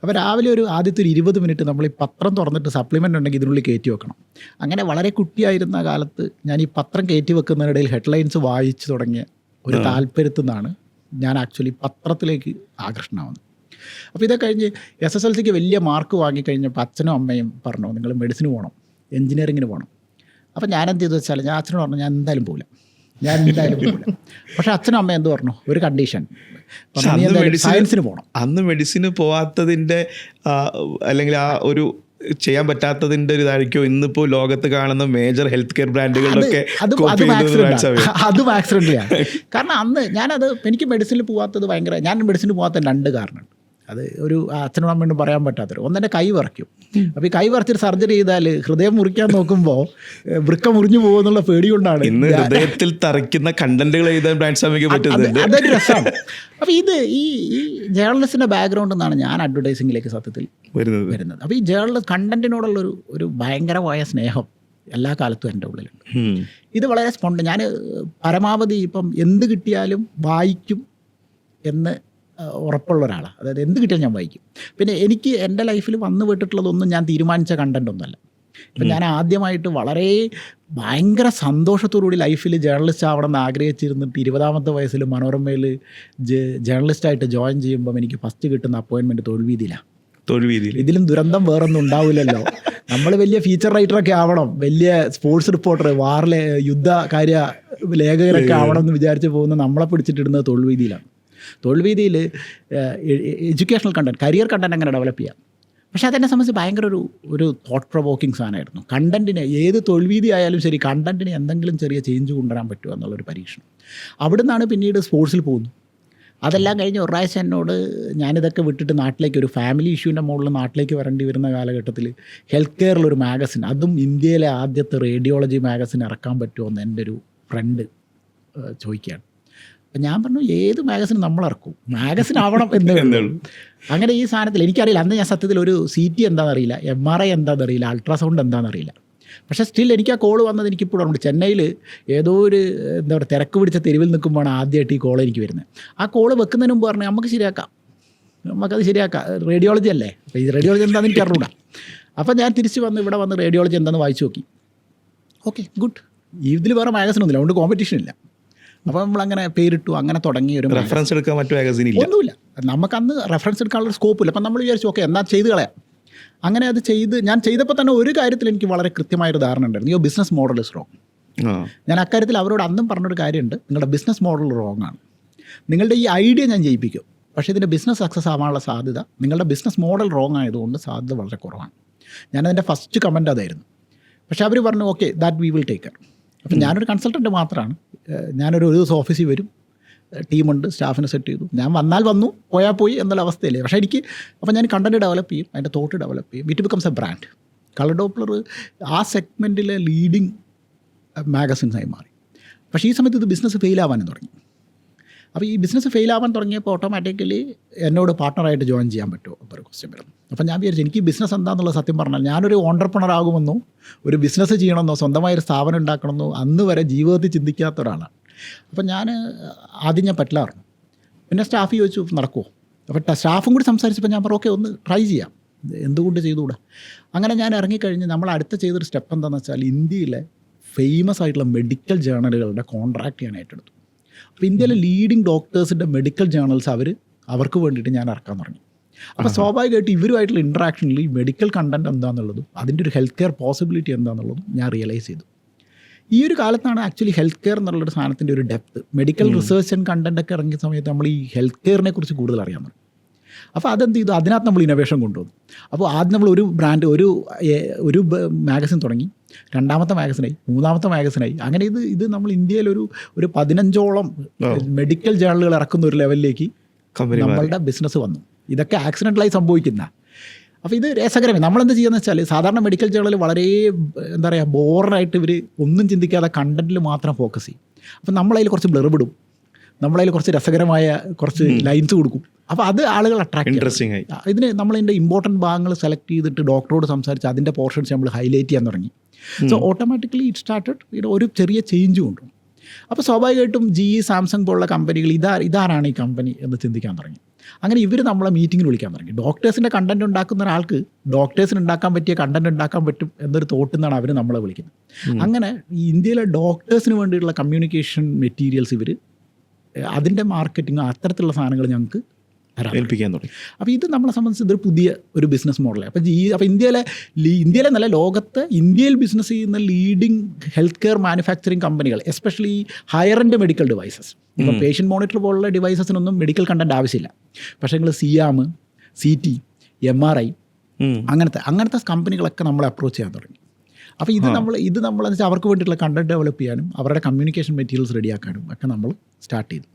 അപ്പോൾ രാവിലെ ആദ്യത്തെ ഒരു 20 മിനിറ്റ് നമ്മൾ ഈ പത്രം തുറന്നിട്ട് സപ്ലിമെൻ്റ് ഉണ്ടെങ്കിൽ ഇതിനുള്ളിൽ കയറ്റി വെക്കണം. അങ്ങനെ വളരെ കുട്ടിയായിരുന്ന കാലത്ത് ഞാൻ ഈ പത്രം കയറ്റി വെക്കുന്നതിനിടയിൽ ഹെഡ്ലൈൻസ് വായിച്ചു തുടങ്ങിയ ഒരു താല്പര്യത്തിൽ നിന്നാണ് ഞാൻ ആക്ച്വലി പത്രത്തിലേക്ക് ആകർഷണമാവുന്നത്. അപ്പോൾ ഇതൊക്കെ കഴിഞ്ഞ് SSLCക്ക് വലിയ മാർക്ക് വാങ്ങിക്കഴിഞ്ഞപ്പോൾ അച്ഛനും അമ്മയും പറഞ്ഞു നിങ്ങൾ മെഡിസിന് പോകണം, എഞ്ചിനീയറിങ്ങിന് പോകണം. അപ്പോൾ ഞാൻ എന്ത് ചെയ്തു വെച്ചാൽ ഞാൻ അച്ഛനോട് പറഞ്ഞു ഞാൻ എന്തായാലും പോകില്ല. പക്ഷേ അച്ഛനും അമ്മ എന്ത് പറഞ്ഞു, ഒരു കണ്ടീഷൻ, സയൻസിന് പോകണം. അന്ന് മെഡിസിന് പോവാത്തതിൻ്റെ അല്ലെങ്കിൽ ആ ഒരു ചെയ്യാൻ പറ്റാത്തതിൻ്റെ ഒരു ഇതായിരിക്കും ഇന്നിപ്പോൾ ലോകത്ത് കാണുന്ന മേജർ ഹെൽത്ത് കെയർ ബ്രാൻഡുകളൊക്കെ അതും ആക്സിഡൻ്റലാണ്. കാരണം അന്ന് എനിക്ക് മെഡിസിനിൽ പോകാത്തത് ഞാൻ മെഡിസിന് പോകാത്ത 2 കാരണമുണ്ട്. അത് ഒരു അച്ഛനും അമ്മയോടും പറയാൻ പറ്റാത്തൊരു ഒന്നെൻ്റെ കൈ വിറയ്ക്കും. അപ്പോൾ ഈ കൈ വിറച്ചിട്ട് സർജറി ചെയ്താൽ ഹൃദയം മുറിക്കാൻ നോക്കുമ്പോൾ വൃക്ക മുറിഞ്ഞു പോകുമെന്നുള്ള പേടി കൊണ്ടാണ് ഇന്ന് ഹൃദയത്തിൽ തറയ്ക്കുന്ന കണ്ടന്റുകൾ എഴുതാൻ ബ്രാൻഡ് സ്വാമിക്ക് പറ്റുന്നത്. അതൊരു രസമാണ്. അപ്പോൾ ഈ ജേർണലിസ്റ്റിൻ്റെ ബാക്ക്ഗ്രൗണ്ടിൽ നിന്നാണ് ഞാൻ അഡ്വർടൈസിങ്ങിലേക്ക് സത്യത്തിൽ വരുന്നത്. അപ്പോൾ ഈ കണ്ടന്റിനോടുള്ള ഒരു ഭയങ്കരമായ സ്നേഹം എല്ലാ കാലത്തും എൻ്റെ ഉള്ളിലുണ്ട്. ഇത് വളരെ ഞാൻ പരമാവധി ഇപ്പം എന്ത് കിട്ടിയാലും വായിക്കും എന്ന് ഉറപ്പുള്ള ഒരാളാണ്. അതായത് എന്ത് കിട്ടിയാൽ ഞാൻ വായിക്കും. പിന്നെ എനിക്ക് എൻ്റെ ലൈഫിൽ വന്നു വിട്ടിട്ടുള്ളതൊന്നും ഞാൻ തീരുമാനിച്ച കണ്ടൻ്റ് ഒന്നുമല്ല. ഇപ്പം ഞാൻ ആദ്യമായിട്ട് വളരെ ഭയങ്കര സന്തോഷത്തോടുകൂടി ലൈഫിൽ ജേർണലിസ്റ്റ് ആവണം എന്ന് ആഗ്രഹിച്ചിരുന്നിട്ട് 20ാമത്തെ വയസ്സിൽ മനോരമയിൽ ജേർണലിസ്റ്റായിട്ട് ജോയിൻ ചെയ്യുമ്പം എനിക്ക് ഫസ്റ്റ് കിട്ടുന്ന അപ്പോയിൻമെൻറ്റ് തൊഴിൽവീതിയിലാണ്. ഇതിലും ദുരന്തം വേറൊന്നും ഉണ്ടാവില്ലല്ലോ. നമ്മൾ വലിയ ഫീച്ചർ റൈറ്ററൊക്കെ ആവണം, വലിയ സ്പോർട്സ് റിപ്പോർട്ടർ, വാറിലെ യുദ്ധകാര്യ ലേഖകരൊക്കെ ആവണം എന്ന് വിചാരിച്ച് പോകുന്ന നമ്മളെ പിടിച്ചിട്ടിടുന്നത് തൊഴിൽവീതിയിലാണ്. തൊഴിൽവീതിയിൽ എഡ്യൂക്കേഷണൽ കണ്ടൻറ്റ്, കരിയർ കണ്ടൻറ്റ് എങ്ങനെ ഡെവലപ്പ് ചെയ്യാം. പക്ഷേ അതെന്നെ സംബന്ധിച്ച് ഭയങ്കര ഒരു തോട്ട് പ്രൊവോക്കിംഗ് സാധനമായിരുന്നു. കണ്ടൻറ്റിന് ഏത് തൊഴിൽവീതി ആയാലും ശരി കണ്ടൻറ്റിന് എന്തെങ്കിലും ചെറിയ ചേഞ്ച് കൊണ്ടുവരാൻ പറ്റുമോ എന്നുള്ളൊരു പരീക്ഷണം. അവിടെ നിന്നാണ് പിന്നീട് സ്പോർട്സിൽ പോകുന്നു. അതെല്ലാം കഴിഞ്ഞ് ഒരു പ്രാവശ്യം എന്നോട് ഞാനിതൊക്കെ വിട്ടിട്ട് നാട്ടിലേക്ക് ഒരു ഫാമിലി ഇഷ്യൂവിൻ്റെ മുകളിൽ നാട്ടിലേക്ക് വരേണ്ടി വരുന്ന കാലഘട്ടത്തിൽ ഹെൽത്ത് കെയറിലൊരു മാഗസിൻ, അതും ഇന്ത്യയിലെ ആദ്യത്തെ റേഡിയോളജി മാഗസിൻ ഇറക്കാൻ പറ്റുമോ എന്ന് എൻ്റെ ഒരു ഫ്രണ്ട് ചോദിക്കുകയാണ്. അപ്പം ഞാൻ പറഞ്ഞു ഏത് മാഗസിൻ നമ്മളിറക്കും, മാഗസിൻ ആവണം എന്നേ ഉള്ളൂ. അങ്ങനെ ഈ സാധനത്തിൽ എനിക്കറിയില്ല, അന്ന് ഞാൻ സത്യത്തിൽ ഒരു CT എന്താണെന്നറിയില്ല, MRI എന്താണെന്നറിയില്ല, അൾട്രാസൗണ്ട് എന്താണെന്നറിയില്ല. പക്ഷേ സ്റ്റിൽ എനിക്ക് ആ കോൾ വന്നത് എനിക്കിപ്പോഴും ഉണ്ട്. ചെന്നൈയിൽ ഏതോ ഒരു തിരക്ക് പിടിച്ച തെരുവിൽ നിൽക്കുമ്പോഴാണ് ആദ്യമായിട്ട് ഈ കോൾ എനിക്ക് വരുന്നത്. ആ കോൾ വെക്കുന്നതിന് മുമ്പ് പറഞ്ഞു നമുക്കത് ശരിയാക്കാം, റേഡിയോളജി അല്ലേ, അപ്പോൾ ഈ റേഡിയോളജി എന്താണെന്ന് എനിക്ക് അറിഞ്ഞൂടാ. അപ്പോൾ ഞാൻ തിരിച്ച് വന്ന് ഇവിടെ വന്ന് റേഡിയോളജി എന്താണെന്ന് വായിച്ചു നോക്കി. ഓക്കെ ഗുഡ്, ഇതിൽ വേറെ മാഗസിനൊന്നുമില്ല, അതുകൊണ്ട് കോമ്പറ്റീഷൻ ഇല്ല. അപ്പോൾ നമ്മളങ്ങനെ പേരിട്ടു, അങ്ങനെ തുടങ്ങി. ഒരു റെഫറൻസ് എടുക്കാൻ മറ്റു മാഗസിനില്ല, ഒന്നുമില്ല, നമുക്കന്ന് റെഫറൻസ് എടുക്കാനുള്ള സ്കോപ്പില്ല. അപ്പം നമ്മൾ വിചാരിച്ചു ഓക്കെ എന്നാൽ ചെയ്ത് കളയാം. അങ്ങനെ അത് ഞാൻ ചെയ്തപ്പോൾ തന്നെ ഒരു കാര്യത്തിൽ എനിക്ക് വളരെ കൃത്യമായൊരു ധാരണ ഉണ്ടായിരുന്നു, യോ ബിസിനസ് മോഡൽ ഇസ് റോങ്. ഞാൻ അക്കാര്യത്തിൽ അവരോട് അന്നും പറഞ്ഞൊരു കാര്യമുണ്ട്, നിങ്ങളുടെ ബിസിനസ് മോഡൽ റോങ് ആണ്. നിങ്ങളുടെ ഈ ഐഡിയ ഞാൻ ജയിപ്പിക്കും, പക്ഷേ ഇതിൻ്റെ ബിസിനസ് സക്സസ് ആവാനുള്ള സാധ്യത, നിങ്ങളുടെ ബിസിനസ് മോഡൽ റോങ് ആയതുകൊണ്ട് സാധ്യത വളരെ കുറവാണ്. ഞാനതിൻ്റെ ഫസ്റ്റ് കമൻറ്റ് അതായിരുന്നു. പക്ഷേ അവർ പറഞ്ഞു okay that we will take care. അപ്പം ഞാനൊരു കൺസൾട്ടൻറ്റ് മാത്രമാണ്. ഞാനൊരു ദിവസം ഓഫീസിൽ വരും, ടീമുണ്ട്, സ്റ്റാഫിനെ സെറ്റ് ചെയ്തു, ഞാൻ വന്നാൽ വന്നു, പോയാൽ പോയി എന്നുള്ള അവസ്ഥയില്ലേ. പക്ഷേ അപ്പോൾ ഞാൻ കണ്ടൻറ്റ് ഡെവലപ്പ് ചെയ്യും, അതിൻ്റെ തോട്ട് ഡെവലപ്പ് ചെയ്യും. It becomes A brand. Colour Doppler ആ സെഗ്മെൻറ്റിലെ ലീഡിങ് മാഗസിൻസായി മാറി. പക്ഷേ ഈ സമയത്ത് ഇത് ബിസിനസ് ഫെയിലാവാനും തുടങ്ങി. അപ്പോൾ ഈ ബിസിനസ് ഫെയിലാവാൻ തുടങ്ങിയപ്പോൾ ഓട്ടോമാറ്റിക്കലി എന്നോട് പാർട്ട്ണറായിട്ട് ജോയിൻ ചെയ്യാൻ പറ്റുമോ എന്നൊരു ക്വസ്റ്റ്യൻ വരുന്നു. അപ്പോൾ ഞാൻ വിചാരിച്ചു എനിക്ക് ബിസിനസ് എന്താണെന്നുള്ള സത്യം പറഞ്ഞാൽ ഞാനൊരു ഓൺട്രപ്രണർ ആകുമെന്നോ ഒരു ബിസിനസ് ചെയ്യണമെന്നോ സ്വന്തമായൊരു സ്ഥാപനം ഉണ്ടാക്കണമെന്നോ അന്ന് വരെ ജീവിതത്തിൽ ചിന്തിക്കാത്ത ഒരാളാണ്. അപ്പം ആദ്യം ഞാൻ പറ്റില്ലായിരുന്നു. പിന്നെ സ്റ്റാഫ് ചോദിച്ചു നടക്കുമോ. അപ്പോൾ സ്റ്റാഫും കൂടി സംസാരിച്ചപ്പോൾ ഞാൻ പറഞ്ഞു ഓക്കെ ഒന്ന് ട്രൈ ചെയ്യാം, എന്തുകൊണ്ട് ചെയ്തുകൂടാ. അങ്ങനെ ഞാൻ ഇറങ്ങിക്കഴിഞ്ഞ് നമ്മൾ അടുത്ത ചെയ്തൊരു സ്റ്റെപ്പ് എന്താണെന്ന് വെച്ചാൽ ഇന്ത്യയിലെ ഫേമസ് ആയിട്ടുള്ള മെഡിക്കൽ ജേർണലുകളുടെ കോൺട്രാക്ട് ഞാൻ ഏറ്റെടുത്തു. അപ്പോൾ ഇന്ത്യയിലെ ലീഡിങ് ഡോക്ടേഴ്സിൻ്റെ മെഡിക്കൽ ജേർണൽസ് അവർക്ക് വേണ്ടിയിട്ട് ഞാൻ ഇറക്കാൻ തുടങ്ങി. അപ്പോൾ സ്വാഭാവികമായിട്ട് ഇവരുമായിട്ടുള്ള ഇൻട്രാക്ഷനിൽ ഈ മെഡിക്കൽ കണ്ടൻറ്റ് എന്താണെന്നുള്ളതും അതിൻ്റെ ഒരു ഹെൽത്ത് കെയർ പോസിബിലിറ്റി എന്താണെന്നുള്ളതും ഞാൻ റിയലൈസ് ചെയ്തു. ഈ ഒരു കാലത്താണ് ആക്ച്വലി ഹെൽത്ത് കെയർ എന്നുള്ളൊരു സാധനത്തിൻ്റെ ഒരു depth, medical research and content ഒക്കെ ഇറങ്ങിയ സമയത്ത് നമ്മൾ ഈ ഹെൽത്ത് കെയറിനെ കുറിച്ച് കൂടുതൽ അറിയാൻ തുടങ്ങി. അപ്പോൾ അതെന്ത് ചെയ്തു, അതിനകത്ത് നമ്മൾ ഇന്നോവേഷൻ കൊണ്ടുവന്നു. അപ്പോൾ ആദ്യം നമ്മൾ ഒരു ബ്രാൻഡ് ഒരു മാഗസിൻ തുടങ്ങി, രണ്ടാമത്തെ മാഗസിനായി, മൂന്നാമത്തെ മാഗസിനായി. അങ്ങനെ ഇത് നമ്മൾ ഇന്ത്യയിലൊരു 15ഓളം മെഡിക്കൽ ജേർണലുകൾ ഇറക്കുന്ന ഒരു ലെവലിലേക്ക് നമ്മളുടെ ബിസിനസ് വന്നു. ഇതൊക്കെ ആക്സിഡൻ്റലായി സംഭവിക്കുന്ന. അപ്പോൾ ഇത് രസകരമേ. നമ്മളെന്ത് ചെയ്യുന്നത് വെച്ചാൽ സാധാരണ മെഡിക്കൽ ജേർണൽ വളരെ എന്താ പറയുക ബോറായിട്ട് ഇവർ ഒന്നും ചിന്തിക്കാതെ കണ്ടൻറ്റിൽ മാത്രം ഫോക്കസ് ചെയ്യും. അപ്പോൾ നമ്മളതിൽ കുറച്ച് ബ്ലർബിടും, നമ്മളതിൽ കുറച്ച് രസകരമായ കുറച്ച് ലൈൻസ് കൊടുക്കും. അപ്പോൾ അത് ആളുകൾ അട്രാക്ട് ഇൻട്രസ്റ്റിംഗ് ആയി. ഇതിന് നമ്മളതിൻ്റെ ഇമ്പോർട്ടൻറ്റ് ഭാഗങ്ങൾ സെലക്ട് ചെയ്തിട്ട് ഡോക്ടറോട് സംസാരിച്ച് അതിൻ്റെ പോർഷൻസ് നമ്മൾ ഹൈലൈറ്റ് ചെയ്യാൻ തുടങ്ങി. സോ ഓട്ടോമാറ്റിക്കലി ഇറ്റ് സ്റ്റാർട്ടഡ് ഒരു ചെറിയ ചേഞ്ചും ഉണ്ട്. അപ്പോൾ സ്വാഭാവികമായിട്ടും GE, സാംസങ് പോലുള്ള കമ്പനികൾ ഇതാരാണ് ഈ കമ്പനി എന്ന് ചിന്തിക്കാൻ തുടങ്ങി. അങ്ങനെ ഇവർ നമ്മളെ മീറ്റിങ്ങിന് വിളിക്കാൻ തുടങ്ങി. ഡോക്ടേഴ്സിൻ്റെ കണ്ടൻറ് ഉണ്ടാക്കുന്ന ഒരാൾക്ക് ഡോക്ടേഴ്സിന് ഉണ്ടാക്കാൻ പറ്റിയ കണ്ടൻറ് ഉണ്ടാക്കാൻ പറ്റും എന്നൊരു തോട്ടിൽ നിന്നാണ് അവർ നമ്മളെ വിളിക്കുന്നത്. അങ്ങനെ ഈ ഇന്ത്യയിലെ ഡോക്ടേഴ്സിന് വേണ്ടിയിട്ടുള്ള കമ്മ്യൂണിക്കേഷൻ മെറ്റീരിയൽസ് ഇവർ അതിൻ്റെ മാർക്കറ്റിംഗ് അത്തരത്തിലുള്ള സാധനങ്ങൾ ഞങ്ങൾക്ക് ഏൽപ്പിക്കാൻ തുടങ്ങി. അപ്പോൾ ഇത് നമ്മളെ സംബന്ധിച്ച് ഇതൊരു പുതിയ ഒരു ബിസിനസ് മോഡലാണ്. അപ്പോൾ ഇന്ത്യയിലെ നല്ല ലോകത്ത് ഇന്ത്യയിൽ ബിസിനസ് ചെയ്യുന്ന ലീഡിങ് ഹെൽത്ത് കെയർ മാനുഫാക്ചറിങ് കമ്പനികൾ, especially higher end medical devices, ഇപ്പോൾ പേഷ്യൻ്റ് മോണിറ്റർ പോലുള്ള ഡിവൈസസിനൊന്നും മെഡിക്കൽ കണ്ടൻറ് ആവശ്യമില്ല. പക്ഷേ നിങ്ങൾ സിയാം, CT, MRI അങ്ങനത്തെ കമ്പനികളൊക്കെ നമ്മളെ അപ്രോച്ച് ചെയ്യാൻ തുടങ്ങി. അപ്പോൾ ഇത് നമ്മളെന്ന് വെച്ചാൽ അവർക്ക് വേണ്ടിയിട്ടുള്ള കണ്ടൻറ് ഡെവലപ്പ് ചെയ്യാനും അവരുടെ കമ്മ്യൂണിക്കേഷൻ മെറ്റീരിയൽസ് റെഡിയാക്കാനും ഒക്കെ നമ്മൾ സ്റ്റാർട്ട് ചെയ്തു.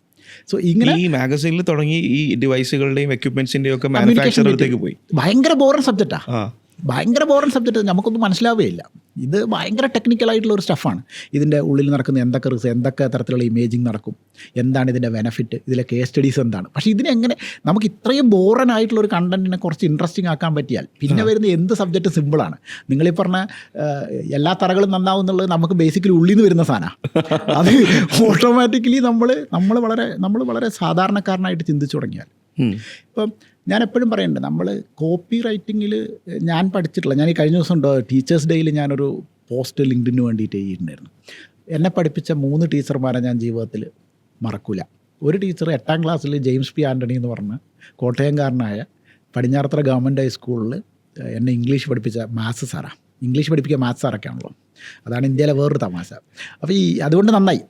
സോ ഇങ്ങനെ ഈ മാഗസീനിൽ തുടങ്ങി ഈ ഡിവൈസുകളുടെയും എക്യുപ്മെന്റ്സിന്റെയും ഒക്കെ മാനുഫാക്ചറിലേക്ക് പോയി. ഭയങ്കര ബോറിംഗ് സബ്ജക്റ്റ് നമുക്കൊന്നും മനസ്സിലാവുകയില്ല. ഇത് ഭയങ്കര ടെക്നിക്കലായിട്ടുള്ള ഒരു സ്റ്റഫാണ്. ഇതിൻ്റെ ഉള്ളിൽ നടക്കുന്ന എന്തൊക്കെ തരത്തിലുള്ള ഇമേജിങ് നടക്കും, എന്താണ് ഇതിൻ്റെ ബെനഫിറ്റ്, ഇതിലെ കേസ് സ്റ്റഡീസ് എന്താണ്. പക്ഷേ ഇതിനെങ്ങനെ നമുക്ക് ഇത്രയും ബോറനായിട്ടുള്ള ഒരു കണ്ടന്റിനെ കുറച്ച് ഇൻട്രസ്റ്റിംഗ് ആക്കാൻ പറ്റിയാൽ പിന്നെ വരുന്ന എന്ത് സബ്ജക്റ്റ് സിമ്പിളാണ്. നിങ്ങളീ പറഞ്ഞ എല്ലാ തറകളും നന്നാവും എന്നുള്ളത് നമുക്ക് ബേസിക്കലി ഉള്ളിൽ നിന്ന് വരുന്ന സാധനമാണ്. അത് ഓട്ടോമാറ്റിക്കലി നമ്മൾ വളരെ സാധാരണക്കാരനായിട്ട് ചിന്തിച്ചു തുടങ്ങിയാൽ ഇപ്പം ഞാൻ എപ്പോഴും പറയുന്നുണ്ട്, നമ്മൾ കോപ്പി റൈറ്റിങ്ങിൽ ഞാൻ പഠിച്ചിട്ടില്ല. ഞാൻ ഈ കഴിഞ്ഞ ദിവസം ടീച്ചേഴ്സ് ഡേയിൽ ഞാനൊരു പോസ്റ്റ് ലിങ്ക്ഡിന് വേണ്ടിയിട്ട് ചെയ്തിട്ടുണ്ടായിരുന്നു. എന്നെ പഠിപ്പിച്ച 3 ടീച്ചർമാരെ ഞാൻ ജീവിതത്തിൽ മറക്കില്ല. ഒരു ടീച്ചർ 8ാം ക്ലാസ്സിൽ ജെയിംസ് P. ആൻ്റണി എന്ന് പറഞ്ഞ കോട്ടയംകാരനായ പടിഞ്ഞാറത്തറ ഗവൺമെൻറ് ഹൈസ്കൂളിൽ എന്നെ ഇംഗ്ലീഷ് പഠിപ്പിച്ച മാത്സ് സാറാണ്. ഇംഗ്ലീഷ് പഠിപ്പിക്കുക മാത്സ് സാറൊക്കെ ആണല്ലോ. അതാണ് ഇന്ത്യയിലെ വേറൊരു തമാശ. അപ്പോൾ അതുകൊണ്ട് നന്നായി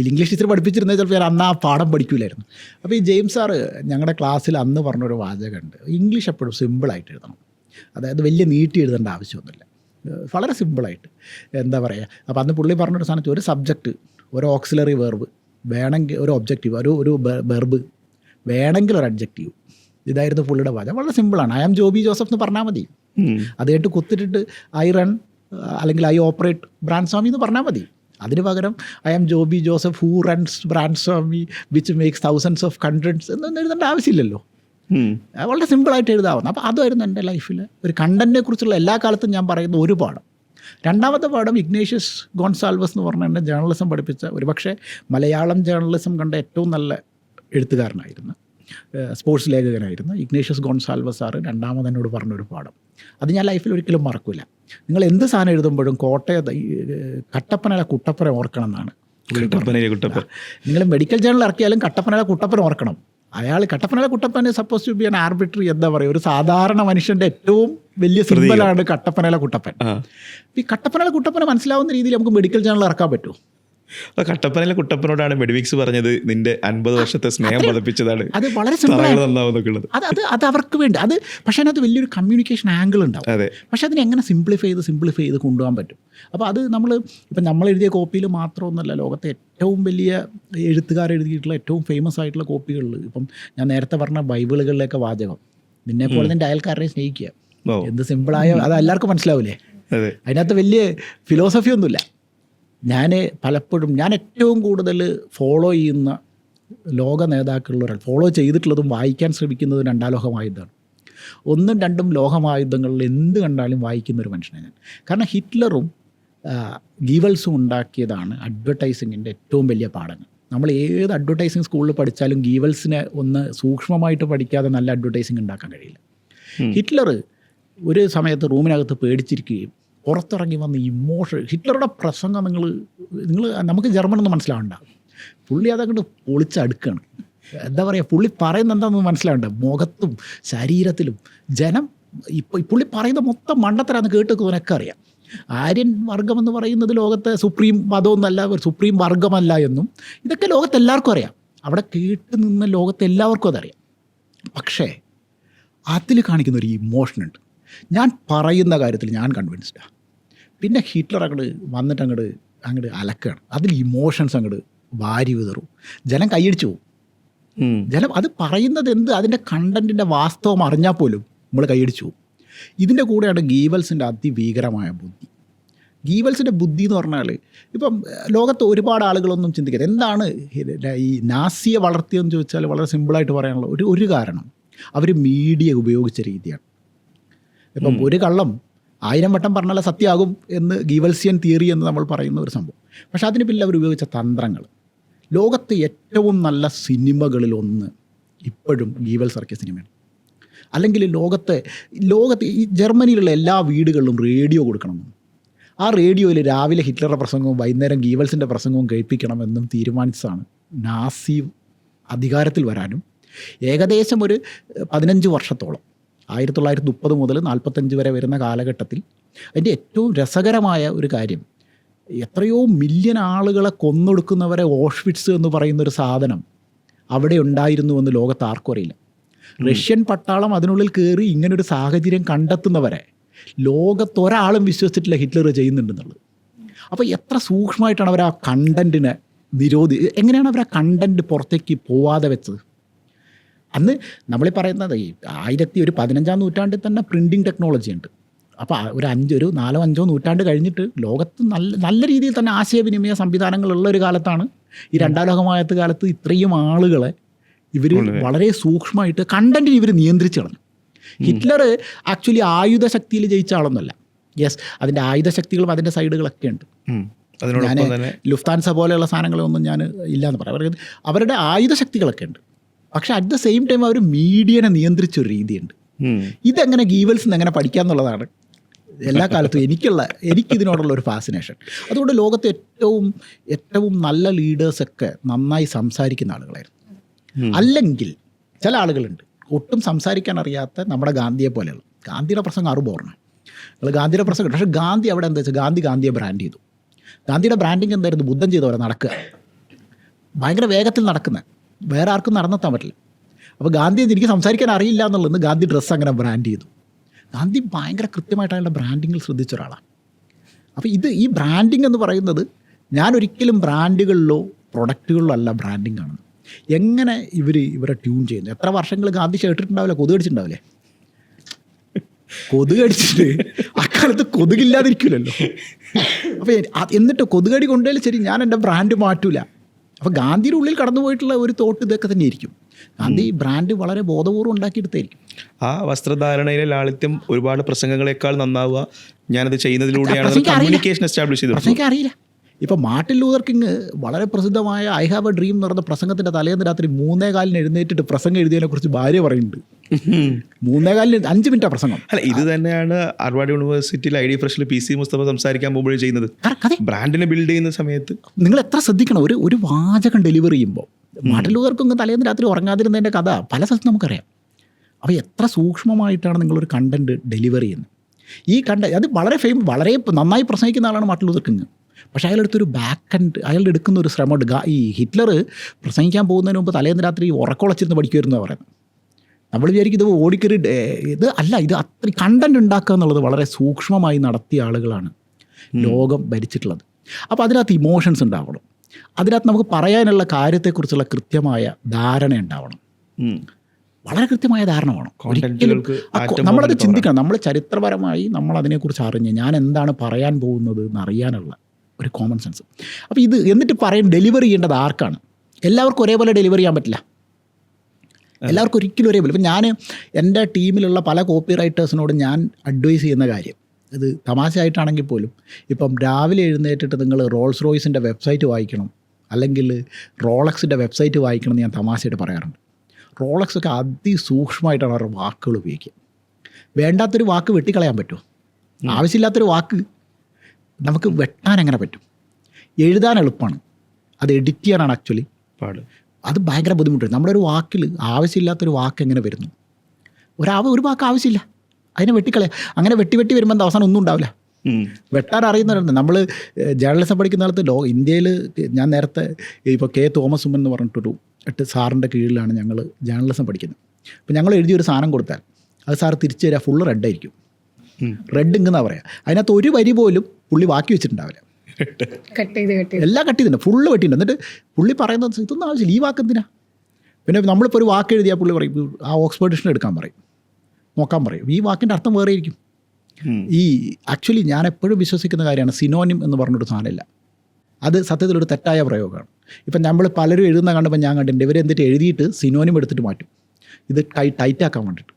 ഇംഗ്ലീഷ് ടീച്ചർ പഠിപ്പിച്ചിരുന്നത് ചിലപ്പോൾ ഞാൻ അന്ന് ആ പാഠം പഠിക്കില്ലായിരുന്നു. അപ്പോൾ ഈ ജെയിംസ് സാറ് ഞങ്ങളുടെ ക്ലാസ്സിൽ അന്ന് പറഞ്ഞൊരു വാചകമുണ്ട്, ഇംഗ്ലീഷ് എപ്പോഴും സിമ്പിളായിട്ട് എഴുതണം. അതായത് വലിയ നീട്ടി എഴുതേണ്ട ആവശ്യമൊന്നുമില്ല, വളരെ സിമ്പിളായിട്ട്. എന്താ പറയുക, അപ്പോൾ അന്ന് പുള്ളി പറഞ്ഞൊരു സ്ഥാനത്ത് ഒരു സബ്ജക്റ്റ്, ഒരു ഓക്സിലറി വെർബ്, വേണമെങ്കിൽ ഒരു ഒബ്ജക്റ്റീവ്, ഒരു വെർബ്, വേണമെങ്കിൽ ഒരു അഡ്ജക്റ്റീവ്. ഇതായിരുന്നു പുള്ളിയുടെ വാചകം. വളരെ സിമ്പിളാണ്. I am ജോബി ജോസഫ് എന്ന് പറഞ്ഞാൽ മതി. അത് കേട്ട് കുത്തിട്ടിട്ട് I run അല്ലെങ്കിൽ I operate ബ്രാൻഡ് സ്വാമി എന്ന് പറഞ്ഞാൽ മതി. അതിന് പകരം I am Joby Joseph who runs brand Swami which makes thousands of contents എന്നൊന്നും എഴുതേണ്ട ആവശ്യമില്ലല്ലോ. വളരെ സിമ്പിളായിട്ട് എഴുതാവുന്ന. അപ്പോൾ അതുമായിരുന്നു എൻ്റെ ലൈഫിൽ ഒരു കണ്ടൻറ്റിനെ കുറിച്ചുള്ള എല്ലാ കാലത്തും ഞാൻ പറയുന്ന ഒരു പാഠം. രണ്ടാമത്തെ പാഠം ഇഗ്നേഷ്യസ് ഗോൺസാൽവസ് എന്ന് പറഞ്ഞ എൻ്റെ ജേർണലിസം പഠിപ്പിച്ച, ഒരുപക്ഷെ മലയാളം ജേർണലിസം കണ്ട ഏറ്റവും നല്ല എഴുത്തുകാരനായിരുന്നു, സ്പോർട്സ് ലേഖകനായിരുന്നു ഇഗ്നേഷ്യസ് ഗോൺസാൽവസ് സാറ് രണ്ടാമത് എന്നോട് പറഞ്ഞൊരു പാഠം. അത് ഞാൻ ലൈഫിൽ ഒരിക്കലും മറക്കില്ല. നിങ്ങൾ എന്ത് സാധനം എഴുതുമ്പോഴും കട്ടപ്പനയിലെ കുട്ടപ്പന ഓർക്കണം എന്നാണ്. നിങ്ങൾ മെഡിക്കൽ ജേർണൽ ഇറക്കിയാലും കട്ടപ്പനയിലെ കുട്ടപ്പന ഓർക്കണം. കട്ടപ്പനയിലെ കുട്ടപ്പന suppose to be an arbitrary, എന്താ പറയുക, ഒരു സാധാരണ മനുഷ്യൻ്റെ ഏറ്റവും വലിയ സിമ്പലാണ് കട്ടപ്പനയിലെ കുട്ടപ്പൻ. ഈ കട്ടപ്പനയിലെ കുട്ടപ്പന മനസ്സിലാവുന്ന രീതിയിൽ നമുക്ക് മെഡിക്കൽ ജേർണൽ ഇറക്കാൻ പറ്റുമോ? കട്ടപ്പനയിലെ കുട്ടപ്പനോടാണ് മെഡിവിക്സ് പറഞ്ഞത് നിന്റെ 50 വർഷത്തെ സ്നേഹം പതിപ്പിച്ചതാണ്. അത് വളരെ അത് അവർക്ക് വേണ്ടി അത്. പക്ഷേ അതിനകത്ത് വലിയൊരു കമ്മ്യൂണിക്കേഷൻ ആംഗിൾ ഉണ്ടാവും. പക്ഷേ അതിനെ എങ്ങനെ സിംപ്ലിഫൈ ചെയ്ത് കൊണ്ടുപോകാൻ പറ്റും. അപ്പോൾ അത് നമ്മൾ എഴുതിയ കോപ്പിയിൽ മാത്രമൊന്നുമല്ല, ലോകത്തെ ഏറ്റവും വലിയ എഴുത്തുകാർ എഴുതിയിട്ടുള്ള ഏറ്റവും ഫേമസ് ആയിട്ടുള്ള കോപ്പികളിൽ ഇപ്പം ഞാൻ നേരത്തെ പറഞ്ഞ ബൈബിളുകളിലേക്ക് വാചകം, നിന്നെപ്പോലെ നിൻ്റെ അയൽക്കാരനെ സ്നേഹിക്കുക, എന്ത് സിമ്പിളായ അത് എല്ലാവർക്കും മനസ്സിലാവില്ലേ? അതിനകത്ത് വലിയ ഫിലോസഫി ഒന്നുമില്ല. ഞാൻ ഏറ്റവും കൂടുതൽ ഫോളോ ചെയ്യുന്ന ലോക നേതാക്കളിലൊരാൾ, ഫോളോ ചെയ്തിട്ടുള്ളതും വായിക്കാൻ ശ്രമിക്കുന്നതും 2 ലോകമായുധമാണ്. 1ഉം 2ഉം ലോകമായുധങ്ങളിൽ എന്ത് കണ്ടാലും വായിക്കുന്നൊരു മനുഷ്യനാണ് ഞാൻ. കാരണം ഹിറ്റ്ലറും ഗീവൽസും ഉണ്ടാക്കിയതാണ് അഡ്വർടൈസിങ്ങിൻ്റെ ഏറ്റവും വലിയ പാഠങ്ങൾ. നമ്മൾ ഏത് അഡ്വർടൈസിങ് സ്കൂളിൽ പഠിച്ചാലും ഗീവൽസിനെ ഒന്ന് സൂക്ഷ്മമായിട്ട് പഠിക്കാതെ നല്ല അഡ്വർടൈസിങ് ഉണ്ടാക്കാൻ കഴിയില്ല. ഹിറ്റ്ലർ ഒരു സമയത്ത് റൂമിനകത്ത് പേടിച്ചിരിക്കുകയും പുറത്തിറങ്ങി വന്ന ഹിറ്റ്ലറുടെ പ്രസംഗം നമുക്ക് ജർമ്മനൊന്നും മനസ്സിലാവണ്ട, പുള്ളി അതങ്ങോട്ട് പൊളിച്ചടുക്കാണ്. എന്താ പറയുക, പുള്ളി പറയുന്നത് എന്താണെന്ന് മനസ്സിലാവണ്ട, മുഖത്തും ശരീരത്തിലും ജനം പുള്ളി പറയുന്ന മൊത്തം മണ്ടത്തരാന്ന് കേട്ടുവെക്കുന്നവനൊക്കെ അറിയാം. ആര്യൻ വർഗമെന്ന് പറയുന്നത് ലോകത്തെ സുപ്രീം മതമൊന്നല്ല, സുപ്രീം വർഗമല്ല എന്നും ഇതൊക്കെ ലോകത്ത് എല്ലാവർക്കും അറിയാം. അവിടെ കേട്ട് നിന്ന ലോകത്ത് എല്ലാവർക്കും അതറിയാം. പക്ഷേ അതിൽ കാണിക്കുന്ന ഒരു ഇമോഷനുണ്ട്. ഞാൻ പറയുന്ന കാര്യത്തിൽ ഞാൻ കൺവിൻസ്ഡാണ്. പിന്നെ ഹിറ്റ്ലർ അങ്ങോട്ട് അലക്കാണ്. അതിൽ ഇമോഷൻസ് അങ്ങോട്ട് വാരി വിതറും. ജനം കൈയടിച്ചു പോകും. ജനം അത് പറയുന്നത് അതിൻ്റെ കണ്ടൻറ്റിൻ്റെ വാസ്തവം അറിഞ്ഞാൽ പോലും നമ്മൾ കൈയടിച്ചു പോകും. ഇതിൻ്റെ കൂടെയാണ് ഗീവൽസിൻ്റെ അതിഭീകരമായ ബുദ്ധി. ഗീവൽസിൻ്റെ ബുദ്ധി എന്ന് പറഞ്ഞാൽ ഇപ്പം ലോകത്ത് ഒരുപാട് ആളുകളൊന്നും ചിന്തിക്കരുത് എന്താണ് ഈ നാസിയെ വളർത്തിയെന്ന് ചോദിച്ചാൽ വളരെ സിമ്പിളായിട്ട് പറയാനുള്ള ഒരു കാരണം അവർ മീഡിയ ഉപയോഗിച്ച രീതിയാണ്. ഇപ്പം ഒരു കള്ളം 1000 വട്ടം പറഞ്ഞാൽ സത്യമാകും എന്ന് ഗീവൽസിയൻ തിയറി എന്ന് നമ്മൾ പറയുന്ന ഒരു സംഭവം. പക്ഷേ അതിന് പിന്നിൽ അവർ ഉപയോഗിച്ച തന്ത്രങ്ങൾ. ലോകത്തെ ഏറ്റവും നല്ല സിനിമകളിലൊന്ന് ഇപ്പോഴും ഗീവൽസ് ഇറക്കിയ സിനിമയാണ്. അല്ലെങ്കിൽ ലോകത്തെ ഈ ജർമ്മനിയിലുള്ള എല്ലാ വീടുകളിലും റേഡിയോ കൊടുക്കണമെന്നും ആ റേഡിയോയിൽ രാവിലെ ഹിറ്റ്ലറുടെ പ്രസംഗവും വൈകുന്നേരം ഗീവൽസിൻ്റെ പ്രസംഗവും കേൾപ്പിക്കണമെന്നും തീരുമാനിച്ചതാണ് നാസി അധികാരത്തിൽ വരാനും ഏകദേശം ഒരു 15 വർഷത്തോളം 1930 മുതൽ 45 വരെ വരുന്ന കാലഘട്ടത്തിൽ അതിൻ്റെ ഏറ്റവും രസകരമായ ഒരു കാര്യം എത്രയോ മില്യൺ ആളുകളെ കൊന്നൊടുക്കുന്നവരെ ഓഷ്വിറ്റ്സ് എന്ന് പറയുന്നൊരു സാധനം അവിടെ ഉണ്ടായിരുന്നുവെന്ന് ലോകത്ത് ആർക്കും അറിയില്ല. റഷ്യൻ പട്ടാളം അതിനുള്ളിൽ കയറി ഇങ്ങനൊരു സാഹചര്യം കണ്ടെത്തുന്നവരെ ലോകത്തൊരാളും വിശ്വസിച്ചിട്ടില്ല ഹിറ്റ്ലർ ചെയ്യുന്നുണ്ടെന്നുള്ളത്. അപ്പോൾ എത്ര സൂക്ഷ്മമായിട്ടാണ് അവർ ആ കണ്ടൻറ്റിനെ എങ്ങനെയാണ് അവർ ആ കണ്ടൻറ്റ് പുറത്തേക്ക് പോവാതെ വെച്ചത്? അന്ന് നമ്മളീ പറയുന്നത് ഈ 15ാം നൂറ്റാണ്ടിൽ തന്നെ പ്രിൻറ്റിങ് ടെക്നോളജി ഉണ്ട്. അപ്പോൾ ഒരു 4-5 നൂറ്റാണ്ട് കഴിഞ്ഞിട്ട് ലോകത്ത് നല്ല രീതിയിൽ തന്നെ ആശയവിനിമയ സംവിധാനങ്ങളുള്ള ഒരു കാലത്താണ് ഈ 2ാം ലോകമഹായുദ്ധ കാലത്ത് ഇത്രയും ആളുകളെ ഇവർ വളരെ സൂക്ഷ്മമായിട്ട് കണ്ടൻറ്റിന് ഇവർ നിയന്ത്രിച്ച് കളഞ്ഞു. ഹിറ്റ്ലർ ആക്ച്വലി ആയുധശക്തിയിൽ ജയിച്ച ആളൊന്നുമല്ല. യെസ്, അതിൻ്റെ ആയുധശക്തികളും അതിൻ്റെ സൈഡുകളൊക്കെ ഉണ്ട്. ഞാൻ ലുഫ്താൻസ പോലെയുള്ള സാധനങ്ങളൊന്നും ഞാൻ ഇല്ലയെന്ന് പറയാം. അവരുടെ ആയുധശക്തികളൊക്കെ ഉണ്ട്. പക്ഷേ അറ്റ് ദ സെയിം ടൈം അവർ മീഡിയനെ നിയന്ത്രിച്ചൊരു രീതിയുണ്ട്. ഇതെങ്ങനെ ഗീവൽസ് നിന്ന് എങ്ങനെ പഠിക്കാമെന്നുള്ളതാണ് എല്ലാ കാലത്തും എനിക്കിതിനോടുള്ള ഒരു ഫാസിനേഷൻ. അതുകൊണ്ട് ലോകത്തെ ഏറ്റവും നല്ല ലീഡേഴ്സൊക്കെ നന്നായി സംസാരിക്കുന്ന ആളുകളായിരുന്നു. അല്ലെങ്കിൽ ചില ആളുകളുണ്ട് ഒട്ടും സംസാരിക്കാൻ അറിയാത്ത നമ്മുടെ ഗാന്ധിയെ പോലെയുള്ള. ഗാന്ധിയുടെ പ്രസംഗം അറുബോർണാണ്. നിങ്ങൾ ഗാന്ധിയുടെ പ്രസംഗം. പക്ഷേ ഗാന്ധി അവിടെ എന്താ വെച്ചാൽ ഗാന്ധിയെ ബ്രാൻഡ് ചെയ്തു. ഗാന്ധിയുടെ ബ്രാൻഡിങ് എന്തായിരുന്നു? ബുദ്ധൻ ചെയ്തവരെ നടക്കുക, ഭയങ്കര വേഗത്തിൽ നടക്കുന്നത്, വേറെ ആർക്കും നടന്നെത്താൻ പറ്റില്ല. അപ്പോൾ ഗാന്ധി എനിക്ക് സംസാരിക്കാൻ അറിയില്ല എന്നുള്ളത് ഗാന്ധി ഡ്രസ്സ് അങ്ങനെ ബ്രാൻഡ് ചെയ്തു. ഗാന്ധി ഭയങ്കര കൃത്യമായിട്ട് അയാളുടെ ബ്രാൻഡിങ്ങിൽ ശ്രദ്ധിച്ച ഒരാളാണ്. അപ്പോൾ ഈ ബ്രാൻഡിങ് എന്ന് പറയുന്നത് ഞാൻ ഒരിക്കലും ബ്രാൻഡുകളിലോ പ്രൊഡക്റ്റുകളിലോ അല്ല ബ്രാൻഡിങ് കാണുന്നത്. എങ്ങനെ ഇവരെ ട്യൂൺ ചെയ്യുന്നു. എത്ര വർഷങ്ങൾ ഗാന്ധി ഷർട്ടിട്ടുണ്ടാവില്ല, കൊതുക് അടിച്ചിട്ടുണ്ടാവില്ലേ? കൊതുക് അടിച്ചിട്ട് അക്കാലത്ത് കൊതുകില്ലാതിരിക്കില്ലല്ലോ. അപ്പോൾ എന്നിട്ട് കൊതുകടി കൊണ്ടുപോയാലും ശരി, ഞാൻ എൻ്റെ ബ്രാൻഡ് മാറ്റൂല. അപ്പോൾ ഗാന്ധിയുടെ ഉള്ളിൽ കടന്നു പോയിട്ടുള്ള ഒരു തോട്ട് ഇതൊക്കെ തന്നെ ആയിരിക്കും. ഗാന്ധി ബ്രാൻഡ് വളരെ ബോധപൂർവ്വം ഉണ്ടാക്കിയെടുത്തായിരിക്കും. ആ വസ്ത്രധാരണയിലെ ലാളിത്യം ഒരുപാട് പ്രസംഗങ്ങളെക്കാൾ നന്നാവുക ഞാനത് ചെയ്യുന്നതിലൂടെയാണ് കമ്മ്യൂണിക്കേഷൻ എസ്റ്റാബ്ലിഷ് ചെയ്തത്. പ്രസംഗിക്കാൻ അറിയില്ല. ഇപ്പോൾ മാർട്ടിൻ ലൂതർ കിങ് വളരെ പ്രസിദ്ധമായ ഐ ഹാവ് എ ഡ്രീം എന്ന് പറയുന്ന പ്രസംഗത്തിൻ്റെ തലേന്ന് രാത്രി 3:15 എഴുന്നേറ്റിട്ട് പ്രസംഗം എഴുതിയതിനെക്കുറിച്ച് ഭാര്യ പറയുന്നുണ്ട്. 3:15 5 മിനിറ്റാണ് പ്രസംഗം. അല്ല, ഇത് തന്നെയാണ് ഹാർവാർഡ് യൂണിവേഴ്സിറ്റിയിൽ ID ഫ്രഷിൽ PC മുസ്തഫ സംസാരിക്കാൻ പോകുമ്പോഴേ ചെയ്യുന്നത്. ബ്രാൻഡിനെ ബിൽഡ് ചെയ്യുന്ന സമയത്ത് നിങ്ങൾ എത്ര ശ്രദ്ധിക്കണം. ഒരു വാചകം ഡെലിവറി ചെയ്യുമ്പോൾ മാർട്ടിൻ ലൂതർ കിങ് തലേന്ന് രാത്രി ഉറങ്ങാതിരുന്നതിൻ്റെ കഥ പല സ്ഥലത്തും നമുക്കറിയാം. അപ്പോൾ എത്ര സൂക്ഷ്മമായിട്ടാണ് നിങ്ങളൊരു കണ്ടൻറ്റ് ഡെലിവറി ചെയ്യുന്നത്. ഈ അത് വളരെ നന്നായി പ്രസംഗിക്കുന്ന ആളാണ് മാർട്ടിൻ ലൂതർ കിങ്. പക്ഷേ അയാളെടുത്തൊരു അയാളുടെ എടുക്കുന്ന ഒരു ശ്രമമുണ്ട്. ഈ ഹിറ്റ്ലർ പ്രസംഗിക്കാൻ പോകുന്നതിന് മുമ്പ് തലേന്ന് രാത്രി ഉറക്കമുളച്ചിരുന്ന് പഠിക്കുമായിരുന്നു പറയുന്നത്. നമ്മൾ വിചാരിക്കും ഇത് ഓടിക്കറി ഇത് അല്ല. ഇത് അത്ര കണ്ടൻറ് ഉണ്ടാക്കുക എന്നുള്ളത് വളരെ സൂക്ഷ്മമായി നടത്തിയ ആളുകളാണ് ലോകം ഭരിച്ചിട്ടുള്ളത്. അപ്പോൾ അതിനകത്ത് ഇമോഷൻസ് ഉണ്ടാവണം. അതിനകത്ത് നമുക്ക് പറയാനുള്ള കാര്യത്തെക്കുറിച്ചുള്ള കൃത്യമായ ധാരണ ഉണ്ടാവണം. വളരെ കൃത്യമായ ധാരണ വേണം. ഒരിക്കലും നമ്മളത് ചിന്തിക്കണം. നമ്മൾ ചരിത്രപരമായി നമ്മൾ അതിനെക്കുറിച്ച് അറിഞ്ഞ് ഞാൻ എന്താണ് പറയാൻ പോകുന്നത് എന്നറിയാനുള്ള ഒരു കോമൺ സെൻസ്. അപ്പോൾ ഇത് എന്നിട്ട് ഡെലിവറി ചെയ്യേണ്ടത് ആർക്കാണ്? എല്ലാവർക്കും ഒരേപോലെ ഡെലിവറി ചെയ്യാൻ പറ്റില്ല. എല്ലാവർക്കും ഒരിക്കലും ഒരേപോലെ. ഇപ്പം ഞാൻ എൻ്റെ ടീമിലുള്ള പല കോപ്പി റൈറ്റേഴ്സിനോട് ഞാൻ അഡ്വൈസ് ചെയ്യുന്ന കാര്യം, ഇത് തമാശയായിട്ടാണെങ്കിൽ പോലും, ഇപ്പം രാവിലെ എഴുന്നേറ്റിട്ട് നിങ്ങൾ റോൾസ് റോയ്സിൻ്റെ വെബ്സൈറ്റ് വായിക്കണം, അല്ലെങ്കിൽ റോളക്സിൻ്റെ വെബ്സൈറ്റ് വായിക്കണം എന്ന് ഞാൻ തമാശയായിട്ട് പറയാറുണ്ട്. റോളക്സൊക്കെ അതിസൂക്ഷ്മമായിട്ടാണ് അവരുടെ വാക്കുകൾ ഉപയോഗിക്കുക. വേണ്ടാത്തൊരു വാക്ക് വെട്ടിക്കളയാൻ പറ്റുമോ? ആവശ്യമില്ലാത്തൊരു വാക്ക് നമുക്ക് വെട്ടാൻ എങ്ങനെ പറ്റും? എഴുതാൻ എളുപ്പമാണ്, അത് എഡിറ്റ് ചെയ്യാനാണ് ആക്ച്വലി പാട്. അത് ഭയങ്കര ബുദ്ധിമുട്ടാണ്. നമ്മുടെ ഒരു വാക്കിൽ ആവശ്യമില്ലാത്തൊരു വാക്ക് എങ്ങനെ വരുന്നു? ഒരു വാക്ക് ആവശ്യമില്ല, അതിനെ വെട്ടിക്കളയാം. അങ്ങനെ വെട്ടി വരുമ്പോൾ എന്താ അവസാനം ഒന്നും ഉണ്ടാവില്ല. വെട്ടാൻ അറിയുന്നവരുണ്ട്. നമ്മൾ ജേർണലിസം പഠിക്കുന്ന കാലത്ത് ഇന്ത്യയിൽ ഞാൻ നേരത്തെ ഇപ്പോൾ K. തോമസ് ഉമ്മൻ എന്ന് പറഞ്ഞിട്ടൊരു 8 സാറിൻ്റെ കീഴിലാണ് ഞങ്ങൾ ജേർണലിസം പഠിക്കുന്നത്. അപ്പോൾ ഞങ്ങൾ എഴുതിയൊരു സാധനം കൊടുത്താൽ അത് സാർ തിരിച്ചു തരാം, ഫുള്ള് റെഡായിരിക്കും. റെഡ് ഇങ്ങെന്നാണ് പറയുക. അതിനകത്ത് ഒരു വരി പോലും പുള്ളി ബാക്കി വെച്ചിട്ടുണ്ടാവില്ല. എല്ലാം കട്ട് ചെയ്തിട്ടുണ്ട്, ഫുള്ള് വെട്ടിയിട്ടുണ്ട്. എന്നിട്ട് പുള്ളി പറയുന്നത് ഇതൊന്നും ആവശ്യമില്ല, ഈ വാക്ക് എന്തിനാ? പിന്നെ നമ്മളിപ്പോൾ ഒരു വാക്ക് എഴുതിയാൽ പുള്ളി പറയും ആ ഓക്സ്ഫോർഡ് ഡിക്ഷണറി എടുക്കാൻ പറയും, നോക്കാൻ പറയും. ഈ വാക്കിൻ്റെ അർത്ഥം വേറെ ആയിരിക്കും. ഈ ആക്ച്വലി ഞാൻ എപ്പോഴും വിശ്വസിക്കുന്ന കാര്യമാണ് സിനോനിം എന്ന് പറഞ്ഞൊരു സാധനമില്ല. അത് സത്യത്തിലൊരു തെറ്റായ പ്രയോഗമാണ്. ഇപ്പം നമ്മൾ പലരും എഴുതുന്ന കണ്ടപ്പോൾ ഞാൻ കണ്ടിട്ടുണ്ട് ഇവരെന്തിട്ട് എഴുതിയിട്ട് സിനോനിം എടുത്തിട്ട് മാറ്റും, ഇത് ടൈറ്റാക്കാൻ വേണ്ടിയിട്ട്.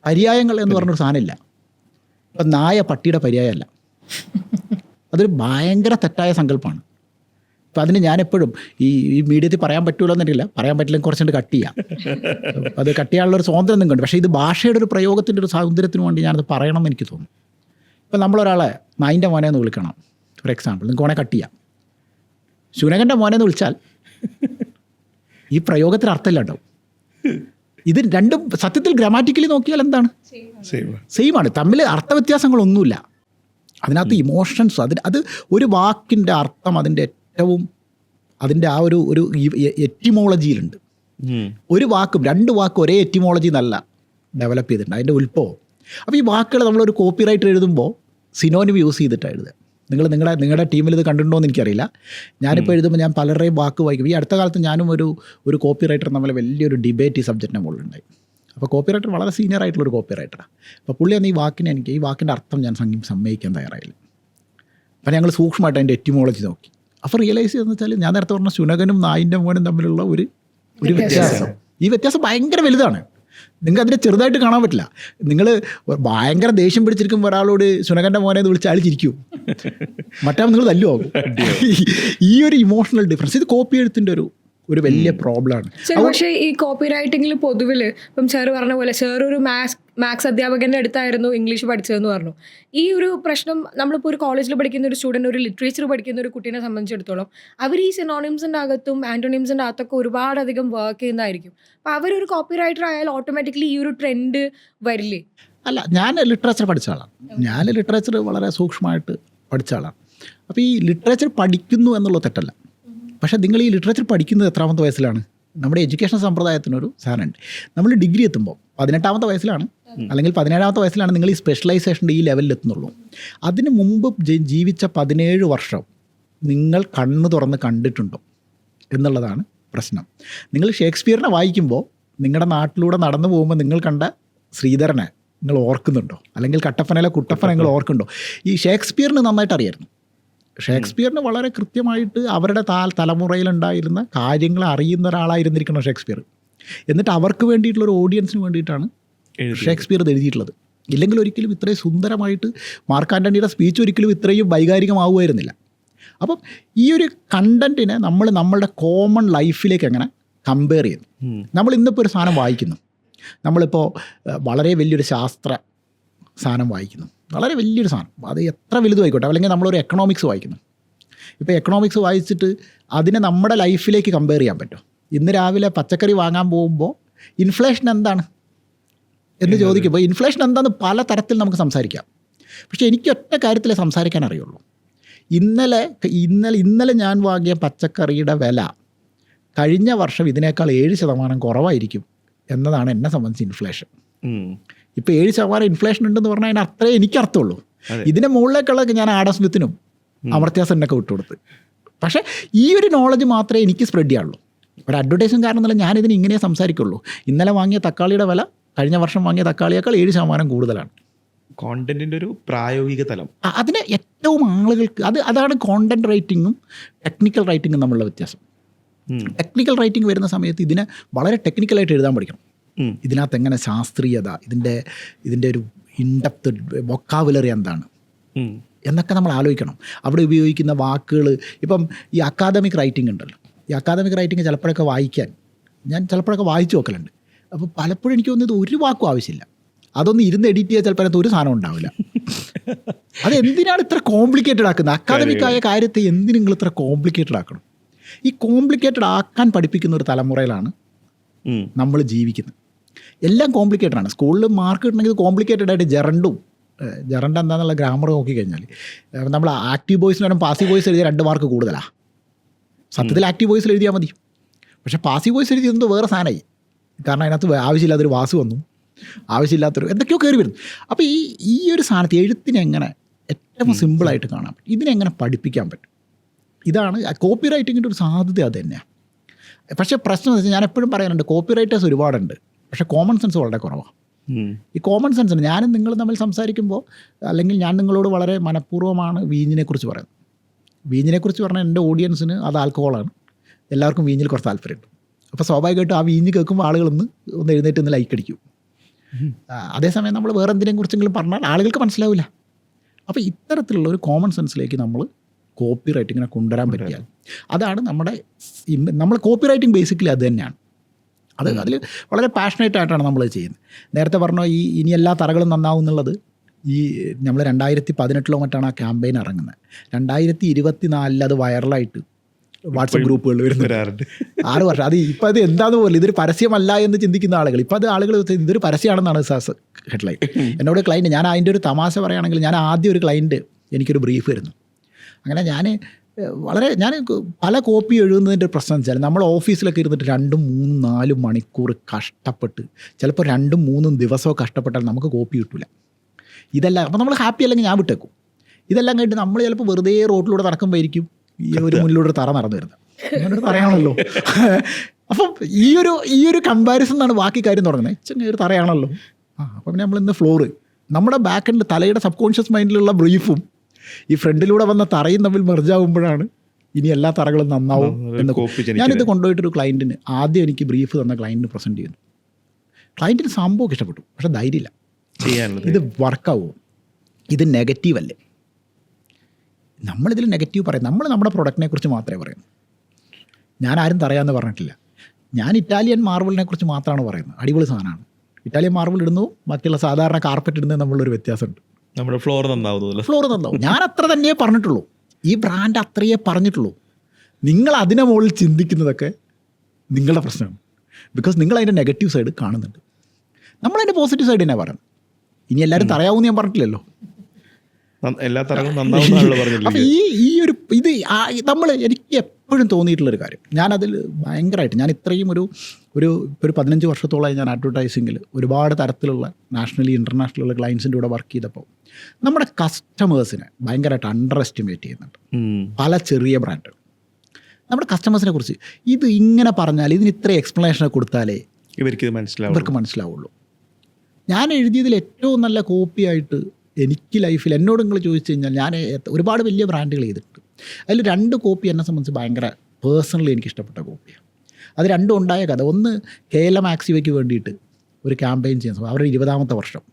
പര്യായങ്ങൾ എന്ന് പറഞ്ഞൊരു സാധനമില്ല. ഇപ്പം നായ പട്ടിയുടെ പര്യായമല്ല, അതൊരു ഭയങ്കര തെറ്റായ സങ്കല്പമാണ്. അപ്പം അതിന് ഞാനെപ്പോഴും ഈ മീഡിയത്തിൽ പറയാൻ പറ്റുമല്ലോ എന്നിട്ടില്ല, പറയാൻ പറ്റില്ലെങ്കിൽ കുറച്ചുകൊണ്ട് കട്ട് ചെയ്യാം, അത് കട്ട് ചെയ്യാനുള്ളൊരു സ്വാതന്ത്ര്യം നിങ്ങൾക്കുണ്ട്. പക്ഷേ ഇത് ഭാഷയുടെ ഒരു പ്രയോഗത്തിൻ്റെ ഒരു സൗന്ദര്യത്തിന് വേണ്ടി ഞാനത് പറയണമെന്ന് എനിക്ക് തോന്നുന്നു. ഇപ്പം നമ്മളൊരാളെ നായിൻ്റെ മോനെ എന്ന് വിളിക്കണം, ഫോർ എക്സാമ്പിൾ, നിങ്ങൾക്ക് വേണേൽ കട്ട് ചെയ്യാം. ശുനകൻ്റെ മോനെ എന്ന് വിളിച്ചാൽ ഈ പ്രയോഗത്തിന് അർത്ഥമില്ല ഉണ്ടാവും. ഇത് രണ്ടും സത്യത്തിൽ ഗ്രാമാറ്റിക്കലി നോക്കിയാൽ എന്താണ്, സെയിമാണ്, തമ്മിൽ അർത്ഥവ്യത്യാസങ്ങളൊന്നുമില്ല. അതിനകത്ത് ഇമോഷൻസ്, അത് ഒരു വാക്കിൻ്റെ അർത്ഥം അതിൻ്റെ ഏറ്റവും അതിൻ്റെ ആ ഒരു എറ്റിമോളജിയിലുണ്ട്. ഒരു വാക്കും രണ്ട് വാക്കും ഒരേ എറ്റിമോളജി എന്നല്ല ഡെവലപ്പ് ചെയ്തിട്ടുണ്ട്, അതിൻ്റെ ഉത്ഭവം. അപ്പോൾ ഈ വാക്കുകൾ നമ്മളൊരു കോപ്പി റൈറ്റർ എഴുതുമ്പോൾ സിനോനിം യൂസ് ചെയ്തിട്ടാണ് എഴുതുക. നിങ്ങളുടെ ടീമിൽ ഇത് കണ്ടിട്ടുണ്ടോ എന്ന് എനിക്കറിയില്ല. ഞാനിപ്പോൾ എഴുതുമ്പോൾ ഞാൻ പലരുടെയും വാക്ക് വായിക്കും. ഈ അടുത്ത കാലത്ത് ഞാനും ഒരു കോപ്പി റൈറ്റർ തമ്മിൽ വലിയൊരു ഡിബേറ്റ് ഈ സബ്ജക്റ്റിനെ മുകളിലുണ്ടായി. അപ്പോൾ കോപ്പി റൈറ്റർ വളരെ സീനിയർ ആയിട്ടുള്ളൊരു കോപ്പി റൈറ്ററാണ്. അപ്പോൾ പുള്ളി അന്ന് ഈ വാക്കിൻ്റെ അർത്ഥം ഞാൻ സമ്മതിക്കാൻ തയ്യാറായില്ല. അപ്പോൾ ഞങ്ങൾ സൂക്ഷ്മമായിട്ട് അതിൻ്റെ എറ്റിമോളജി നോക്കി. അപ്പോൾ റിയലൈസ് ചെയ്തെന്ന് വെച്ചാൽ ഞാൻ നേരത്തെ പറഞ്ഞ ശുനകനും നായിൻ്റെ മോനും തമ്മിലുള്ള ഒരു വ്യത്യാസം, ഈ വ്യത്യാസം ഭയങ്കര വലുതാണ്. നിങ്ങൾക്ക് അതിനെ ചെറുതായിട്ട് കാണാൻ പറ്റില്ല. നിങ്ങൾ ഭയങ്കര ദേഷ്യം പിടിച്ചിരിക്കുമ്പോൾ ഒരാളോട് ശുനകൻ്റെ മോനെ എന്ന് വിളിച്ചാൽ ചിരിക്കും, മറ്റേ നിങ്ങൾ തല്ലുമാകും. ഈ ഒരു ഇമോഷണൽ ഡിഫറൻസ് ഇത് കോപ്പി എഴുത്തിൻ്റെ ഒരു വലിയ പ്രോബ്ലമാണ്. പക്ഷേ ഈ കോപ്പി റൈറ്റിങ്ങിൽ പൊതുവിൽ ഇപ്പം സാർ പറഞ്ഞ പോലെ സാർ ഒരു മാത്സ് അധ്യാപകൻ്റെ അടുത്തായിരുന്നു ഇംഗ്ലീഷ് പഠിച്ചതെന്ന് പറഞ്ഞു. ഈ ഒരു പ്രശ്നം നമ്മളിപ്പോൾ ഒരു കോളേജിൽ പഠിക്കുന്ന ഒരു സ്റ്റുഡൻറ്റ്, ഒരു ലിറ്ററേച്ചർ പഠിക്കുന്ന ഒരു കുട്ടീനെ സംബന്ധിച്ചിടത്തോളം അവർ ഈ സിനോണിംസിൻ്റെ അകത്തും ആൻറ്റോണിംസിൻ്റെ അകത്തൊക്കെ ഒരുപാടധികം വർക്ക് ചെയ്യുന്നതായിരിക്കും. അപ്പോൾ അവരൊരു കോപ്പി റൈറ്റർ ആയാൽ ഓട്ടോമാറ്റിക്കലി ഈ ഒരു ട്രെൻഡ് വരില്ലേ? അല്ല, ഞാൻ ലിറ്ററേച്ചർ പഠിച്ച ആളാണ്. ഞാൻ ലിറ്ററേച്ചർ വളരെ സൂക്ഷ്മമായിട്ട് പഠിച്ച ആളാണ്. അപ്പോൾ ഈ ലിറ്ററേച്ചർ പഠിക്കുന്നു എന്നുള്ളത് തെറ്റല്ല. പക്ഷേ നിങ്ങൾ ഈ ലിറ്ററേച്ചർ പഠിക്കുന്നത് എത്രാമത്തെ വയസ്സിലാണ്? നമ്മുടെ എഡ്യൂക്കേഷൻ സമ്പ്രദായത്തിനൊരു സാധനമുണ്ട്. നമ്മൾ ഡിഗ്രി എത്തുമ്പോൾ 18ാമത്തെ വയസ്സിലാണ് അല്ലെങ്കിൽ 17ാമത്തെ വയസ്സിലാണ് നിങ്ങൾ ഈ സ്പെഷ്യലൈസേഷൻ്റെ ഈ ലെവലിൽ എത്തുന്നുള്ളൂ. അതിന് മുമ്പ് ജീവിച്ച 17 വർഷം നിങ്ങൾ കണ്ണ് തുറന്ന് കണ്ടിട്ടുണ്ടോ എന്നുള്ളതാണ് പ്രശ്നം. നിങ്ങൾ ഷേക്സ്പിയറിനെ വായിക്കുമ്പോൾ നിങ്ങളുടെ നാട്ടിലൂടെ നടന്നു പോകുമ്പോൾ നിങ്ങൾ കണ്ട ശ്രീധരനെ നിങ്ങൾ ഓർക്കുന്നുണ്ടോ? അല്ലെങ്കിൽ കട്ടപ്പനയിലെ കുട്ടപ്പനെ നിങ്ങൾ ഓർക്കുന്നുണ്ടോ? ഈ ഷേക്സ്പിയറിന് നന്നായിട്ട് അറിയായിരുന്നു. ഷേക്സ്പിയറിന് വളരെ കൃത്യമായിട്ട് അവരുടെ തലമുറയിലുണ്ടായിരുന്ന കാര്യങ്ങൾ അറിയുന്ന ഒരാളായിരുന്നിരിക്കണം ഷേക്സ്പിയർ. എന്നിട്ട് അവർക്ക് വേണ്ടിയിട്ടുള്ളൊരു ഓഡിയൻസിന് വേണ്ടിയിട്ടാണ് ഷേക്സ്പിയർ ഇത് എഴുതിയിട്ടുള്ളത്. ഇല്ലെങ്കിൽ ഒരിക്കലും ഇത്രയും സുന്ദരമായിട്ട് മാർക്ക് ആൻ്റണിയുടെ സ്പീച്ച് ഒരിക്കലും ഇത്രയും വൈകാരികമാവുമായിരുന്നില്ല. അപ്പം ഈ ഒരു കണ്ടൻറ്റിനെ നമ്മളുടെ കോമൺ ലൈഫിലേക്ക് എങ്ങനെ കമ്പയർ ചെയ്യുന്നു. നമ്മൾ ഇന്നിപ്പോൾ ഒരു സാധനം വായിക്കുന്നു, നമ്മളിപ്പോൾ വളരെ വലിയൊരു ശാസ്ത്ര സാധനം വായിക്കുന്നു, വളരെ വലിയൊരു സാധനം, അത് എത്ര വലുതും ആയിക്കോട്ടെ. അല്ലെങ്കിൽ നമ്മളൊരു എക്കണോമിക്സ് വായിക്കുന്നു. ഇപ്പോൾ എക്കണോമിക്സ് വായിച്ചിട്ട് അതിനെ നമ്മുടെ ലൈഫിലേക്ക് കമ്പയർ ചെയ്യാൻ പറ്റും. ഇന്ന് രാവിലെ പച്ചക്കറി വാങ്ങാൻ പോകുമ്പോൾ ഇൻഫ്ലേഷൻ എന്താണ് എന്ന് ചോദിക്കുമ്പോൾ ഇൻഫ്ലേഷൻ എന്താണെന്ന് പല തരത്തിൽ നമുക്ക് സംസാരിക്കാം. പക്ഷേ എനിക്ക് ഒറ്റ കാര്യത്തിലേ സംസാരിക്കാൻ അറിയുള്ളൂ. ഇന്നലെ ഞാൻ വാങ്ങിയ പച്ചക്കറിയുടെ വില കഴിഞ്ഞ വർഷം ഇതിനേക്കാൾ 7% കുറവായിരിക്കും എന്നതാണ് എന്നെ സംബന്ധിച്ച് ഇൻഫ്ലേഷൻ. ഇപ്പോൾ 7% ഇൻഫ്ലേഷൻ ഉണ്ടെന്ന് പറഞ്ഞാൽ അതിന് അത്രേ എനിക്കർത്ഥമുള്ളൂ. ഇതിൻ്റെ മുകളിലേക്കുള്ള ഞാൻ ആഡം സ്മിത്തിനും അമർത്യ സെന്നൊക്കെ വിട്ടുകൊടുത്ത്. പക്ഷേ ഈ ഒരു നോളജ് മാത്രമേ എനിക്ക് സ്പ്രെഡ് ചെയ്യാനുള്ളൂ. ഒരു അഡ്വർടൈസിങ് കാരണം എന്നല്ല, ഞാനിതിന് ഇങ്ങനെ സംസാരിക്കുള്ളൂ. ഇന്നലെ വാങ്ങിയ തക്കാളിയുടെ വില കഴിഞ്ഞ വർഷം വാങ്ങിയ തക്കാളിയേക്കാൾ 7% കൂടുതലാണ്. കോണ്ടന്റിൻ്റെ ഒരു പ്രായോഗിക തലം, അതിന് ഏറ്റവും ആളുകൾക്ക് അതാണ് കോണ്ടന്റ് റൈറ്റിങ്ങും ടെക്നിക്കൽ റൈറ്റിങ്ങും തമ്മിലുള്ള വ്യത്യാസം. ടെക്നിക്കൽ റൈറ്റിംഗ് വരുന്ന സമയത്ത് ഇതിനെ വളരെ ടെക്നിക്കലായിട്ട് എഴുതാൻ പഠിക്കണം. ഇതിനകത്ത് എങ്ങനെ ശാസ്ത്രീയത, ഇതിൻ്റെ ഒരു ഇൻഡെപ്ത് വൊക്കാബുലറി എന്താണ് എന്നൊക്കെ നമ്മൾ ആലോചിക്കണം. അവിടെ ഉപയോഗിക്കുന്ന വാക്കുകൾ, ഇപ്പം ഈ അക്കാദമിക് റൈറ്റിംഗ് ഉണ്ടല്ലോ, ഈ അക്കാദമിക് റൈറ്റിംഗ് ചിലപ്പോഴൊക്കെ വായിക്കാൻ ഞാൻ വായിച്ചു നോക്കലുണ്ട്. അപ്പോൾ പലപ്പോഴും എനിക്ക് തോന്നുന്നത് ഒരു വാക്കും ആവശ്യമില്ല. അതൊന്ന് ഇരുന്ന് എഡിറ്റ് ചെയ്യാൻ ചിലപ്പോൾ അതിനകത്ത് ഒരു സാധനം ഉണ്ടാവില്ല. അതെന്തിനാണ് ഇത്ര കോംപ്ലിക്കേറ്റഡ് ആക്കുന്നത്? അക്കാദമിക്കായ കാര്യത്തെ എന്തിനും നിങ്ങൾ ഇത്ര കോംപ്ലിക്കേറ്റഡ് ആക്കണം? ഈ കോംപ്ലിക്കേറ്റഡ് ആക്കാൻ പഠിപ്പിക്കുന്ന ഒരു തലമുറയിലാണ് നമ്മൾ ജീവിക്കുന്നത്. എല്ലാം കോംപ്ലിക്കേറ്റഡാണ്. സ്കൂളിൽ മാർക്ക് കിട്ടണമെങ്കിൽ കോംപ്ലിക്കേറ്റഡ് ആയിട്ട് ജെറണ്ട് എന്താണെന്നുള്ള ഗ്രാമർ നോക്കിക്കഴിഞ്ഞാൽ നമ്മൾ ആക്റ്റീവ് വോയിസിന് വരും പാസീവ് വോയിസ് എഴുതിയ 2 മാർക്ക് കൂടുതലാണ്. സത്യത്തിൽ ആക്റ്റീവ് വോയിസിൽ എഴുതിയാൽ മതി. പക്ഷേ പാസീവ് വോയിസ് എഴുതിയത് വേറെ സാധനമായി. കാരണം അതിനകത്ത് ആവശ്യമില്ലാത്തൊരു വാസ് വന്നു, ആവശ്യമില്ലാത്തൊരു എന്തൊക്കെയോ കയറി വരുന്നു. അപ്പോൾ ഈ ഒരു സാധനത്ത് എഴുത്തിനെ എങ്ങനെ ഏറ്റവും സിമ്പിളായിട്ട് കാണാൻ പറ്റും, ഇതിനെങ്ങനെ പഠിപ്പിക്കാൻ പറ്റും, ഇതാണ് കോപ്പി റൈറ്റിങ്ങിൻ്റെ ഒരു സാധ്യത. അത് തന്നെയാണ്. പക്ഷേ പ്രശ്നം എന്ന് വെച്ചാൽ ഞാൻ എപ്പോഴും പറയാറുണ്ട്, കോപ്പി റൈറ്റേഴ്സ് ഒരുപാടുണ്ട്, പക്ഷേ കോമൺ സെൻസ് വളരെ കുറവാണ്. ഈ കോമൺ സെൻസാണ്. ഞാനും നിങ്ങൾ തമ്മിൽ സംസാരിക്കുമ്പോൾ അല്ലെങ്കിൽ ഞാൻ നിങ്ങളോട് വളരെ മനഃപൂർവ്വമാണ് വീഞ്ഞിനെക്കുറിച്ച് പറയുന്നത്. വീഞ്ഞിനെക്കുറിച്ച് പറഞ്ഞാൽ എൻ്റെ ഓഡിയൻസിന് അത് ആൽക്കഹോളാണ്, എല്ലാവർക്കും വീഞ്ഞിൽ കുറച്ച് താല്പര്യമുണ്ട്. അപ്പോൾ സ്വാഭാവികമായിട്ടും ആ വീഞ്ഞ് കേൾക്കുമ്പോൾ ആളുകൾ ഒന്ന് എഴുന്നേറ്റ് ഒന്ന് ലൈക്ക് അടിക്കും. അതേസമയം നമ്മൾ വേറെ എന്തിനെ കുറിച്ചെങ്കിലും പറഞ്ഞാൽ ആളുകൾക്ക് മനസ്സിലാവില്ല. അപ്പോൾ ഇത്തരത്തിലുള്ള ഒരു കോമൺ സെൻസിലേക്ക് നമ്മൾ കോപ്പി റൈറ്റിങ്ങിനെ കൊണ്ടുവരാൻ പറ്റിയാൽ അതാണ് നമ്മൾ കോപ്പി റൈറ്റിംഗ് ബേസിക്കലി അത് തന്നെയാണ്. അതിൽ വളരെ പാഷനേറ്റ് ആയിട്ടാണ് നമ്മൾ ചെയ്യുന്നത്. നേരത്തെ പറഞ്ഞ ഇനി എല്ലാ തറകളും നന്നാവും എന്നുള്ളത് നമ്മൾ 2018 മറ്റാണ് ആ ക്യാമ്പയിൻ ഇറങ്ങുന്നത്. 2024 അത് വൈറലായിട്ട് വാട്സപ്പ് ഗ്രൂപ്പുകളിൽ വരുന്നുണ്ട്. 6 വർഷം. ഇപ്പം അത് എന്താന്ന് പോലും ഇതൊരു പരസ്യമല്ല എന്ന് ചിന്തിക്കുന്ന ആളുകൾ ഇപ്പം അത് ആളുകൾ ഇതൊരു പരസ്യമാണെന്നാണ് ഹെഡ്ലൈൻ. എന്നോട് ക്ലൈൻറ്റ്, ഞാൻ അതിൻ്റെ ഒരു തമാശ പറയുകയാണെങ്കിൽ, ഞാൻ ആദ്യം ഒരു ക്ലൈൻറ്റ് എനിക്കൊരു ബ്രീഫ് വരുന്നു. അങ്ങനെ ഞാൻ പല കോപ്പി എഴുതുന്നതിൻ്റെ ഒരു പ്രശ്നം വെച്ചാൽ നമ്മൾ ഓഫീസിലൊക്കെ ഇരുന്നിട്ട് 2, 3, 4 മണിക്കൂർ കഷ്ടപ്പെട്ട് ചിലപ്പോൾ 2, 3 ദിവസമോ കഷ്ടപ്പെട്ടാൽ നമുക്ക് കോപ്പി കിട്ടില്ല. ഇതെല്ലാം അപ്പോൾ നമ്മൾ ഹാപ്പി അല്ലെങ്കിൽ ഞാൻ വിട്ടേക്കും. ഇതെല്ലാം കഴിഞ്ഞിട്ട് നമ്മൾ ചിലപ്പോൾ വെറുതെ റോഡിലൂടെ നടക്കുമ്പോഴായിരിക്കും ഈ ഒരു മുന്നിലൂടെ തറ നടന്നു വരുന്നത്. അങ്ങനൊരു തറയാണല്ലോ. അപ്പം ഈ ഒരു കമ്പാരിസൺ എന്നാണ് ബാക്കി കാര്യം തുടങ്ങുന്നത്. ചെറിയ ഒരു തറയാണല്ലോ. അപ്പം നമ്മൾ ഇന്ന് ഫ്ലോറ് നമ്മുടെ ബാക്ക് എൻഡ് തലയുടെ സബ് കോൺഷ്യസ് മൈൻഡിലുള്ള ബ്രീഫും ഈ ഫ്രണ്ടിലൂടെ വന്ന തറയും തമ്മിൽ മെർജാകുമ്പോഴാണ് ഇനി എല്ലാ തറകളും നന്നാവും എന്ന്. ഞാനിത് കൊണ്ടുപോയിട്ടൊരു ക്ലയൻറ്റിന് ആദ്യം എനിക്ക് ബ്രീഫ് തന്ന ക്ലയൻറ്റിന് പ്രസൻറ്റ് ചെയ്യുന്നു. ക്ലയൻറ്റിന് സംഭവം ഇഷ്ടപ്പെട്ടു, പക്ഷേ ധൈര്യമില്ല. ഇത് വർക്കാവുമോ, ഇത് നെഗറ്റീവ് അല്ലേ. നമ്മളിതിൽ നെഗറ്റീവ് പറയും. നമ്മൾ നമ്മുടെ പ്രൊഡക്റ്റിനെ കുറിച്ച് മാത്രമേ പറയുന്നു. ഞാൻ ആരും തറയാമെന്ന് പറഞ്ഞിട്ടില്ല. ഞാൻ ഇറ്റാലിയൻ മാർബിളിനെ കുറിച്ച് മാത്രമാണ് പറയുന്നത്. അടിപൊളി സാധനമാണ്. ഇറ്റാലിയൻ മാർബിൾ ഇടുന്നു, മറ്റുള്ള സാധാരണ കാർപ്പറ്റ് ഇടുന്നത് നമ്മളുള്ളൊരു വ്യത്യാസമുണ്ട്. നമ്മുടെ ഫ്ലോർ നന്നാവും. ഞാൻ അത്ര തന്നെയേ പറഞ്ഞിട്ടുള്ളൂ. ഈ ബ്രാൻഡ് അത്രയേ പറഞ്ഞിട്ടുള്ളൂ. നിങ്ങൾ അതിനെ മുകളിൽ ചിന്തിക്കുന്നതൊക്കെ നിങ്ങളുടെ പ്രശ്നമാണ്. ബിക്കോസ് നിങ്ങൾ അതിൻ്റെ നെഗറ്റീവ് സൈഡ് കാണുന്നുണ്ട്. നമ്മളതിൻ്റെ പോസിറ്റീവ് സൈഡ് തന്നെ പറയുന്നത്. ഇനി എല്ലാവരും തറയാവുമെന്ന് ഞാൻ പറഞ്ഞിട്ടില്ലല്ലോ. എല്ലാ തറകളും നന്നാവുമെന്നാണല്ലോ പറഞ്ഞില്ല. അപ്പോൾ എനിക്ക് എപ്പോഴും തോന്നിയിട്ടുള്ളൊരു കാര്യം, ഞാനതിൽ ഭയങ്കരമായിട്ട് ഞാൻ ഇത്രയും ഒരു 15 വർഷത്തോളമായി ഞാൻ അഡ്വർടൈസിങ്ങിൽ ഒരുപാട് തരത്തിലുള്ള നാഷണലി ഇൻ്റർനാഷണലുള്ള ക്ലയൻസിൻ്റെ കൂടെ വർക്ക് ചെയ്തപ്പോൾ നമ്മുടെ കസ്റ്റമേഴ്സിനെ ഭയങ്കരമായിട്ട് അണ്ടർ എസ്റ്റിമേറ്റ് ചെയ്യുന്നുണ്ട്. പല ചെറിയ ബ്രാൻഡുകൾ നമ്മുടെ കസ്റ്റമേഴ്സിനെ കുറിച്ച് ഇത് ഇങ്ങനെ പറഞ്ഞാൽ, ഇതിന് ഇത്ര എക്സ്പ്ലനേഷൻ കൊടുത്താലേ ഇവർക്ക് മനസ്സിലാവുള്ളൂ. ഞാൻ എഴുതിയതിൽ ഏറ്റവും നല്ല കോപ്പിയായിട്ട് എനിക്ക് ലൈഫിൽ എന്നോട് നിങ്ങൾ ചോദിച്ചു കഴിഞ്ഞാൽ ഞാൻ ഒരുപാട് വലിയ ബ്രാൻഡുകൾ ചെയ്തിട്ടുണ്ട്. അതിൽ 2 കോപ്പി എന്നെ സംബന്ധിച്ച് ഭയങ്കര പേഴ്സണലി എനിക്ക് ഇഷ്ടപ്പെട്ട കോപ്പിയാണ്. അത് 2 ഉണ്ടായ കഥ. ഒന്ന് KLM ആക്സിവയ്ക്ക് വേണ്ടിയിട്ട് ഒരു ക്യാമ്പയിൻ ചെയ്യുന്ന സമയം, അവരുടെ 20ാമത്തെ വർഷം.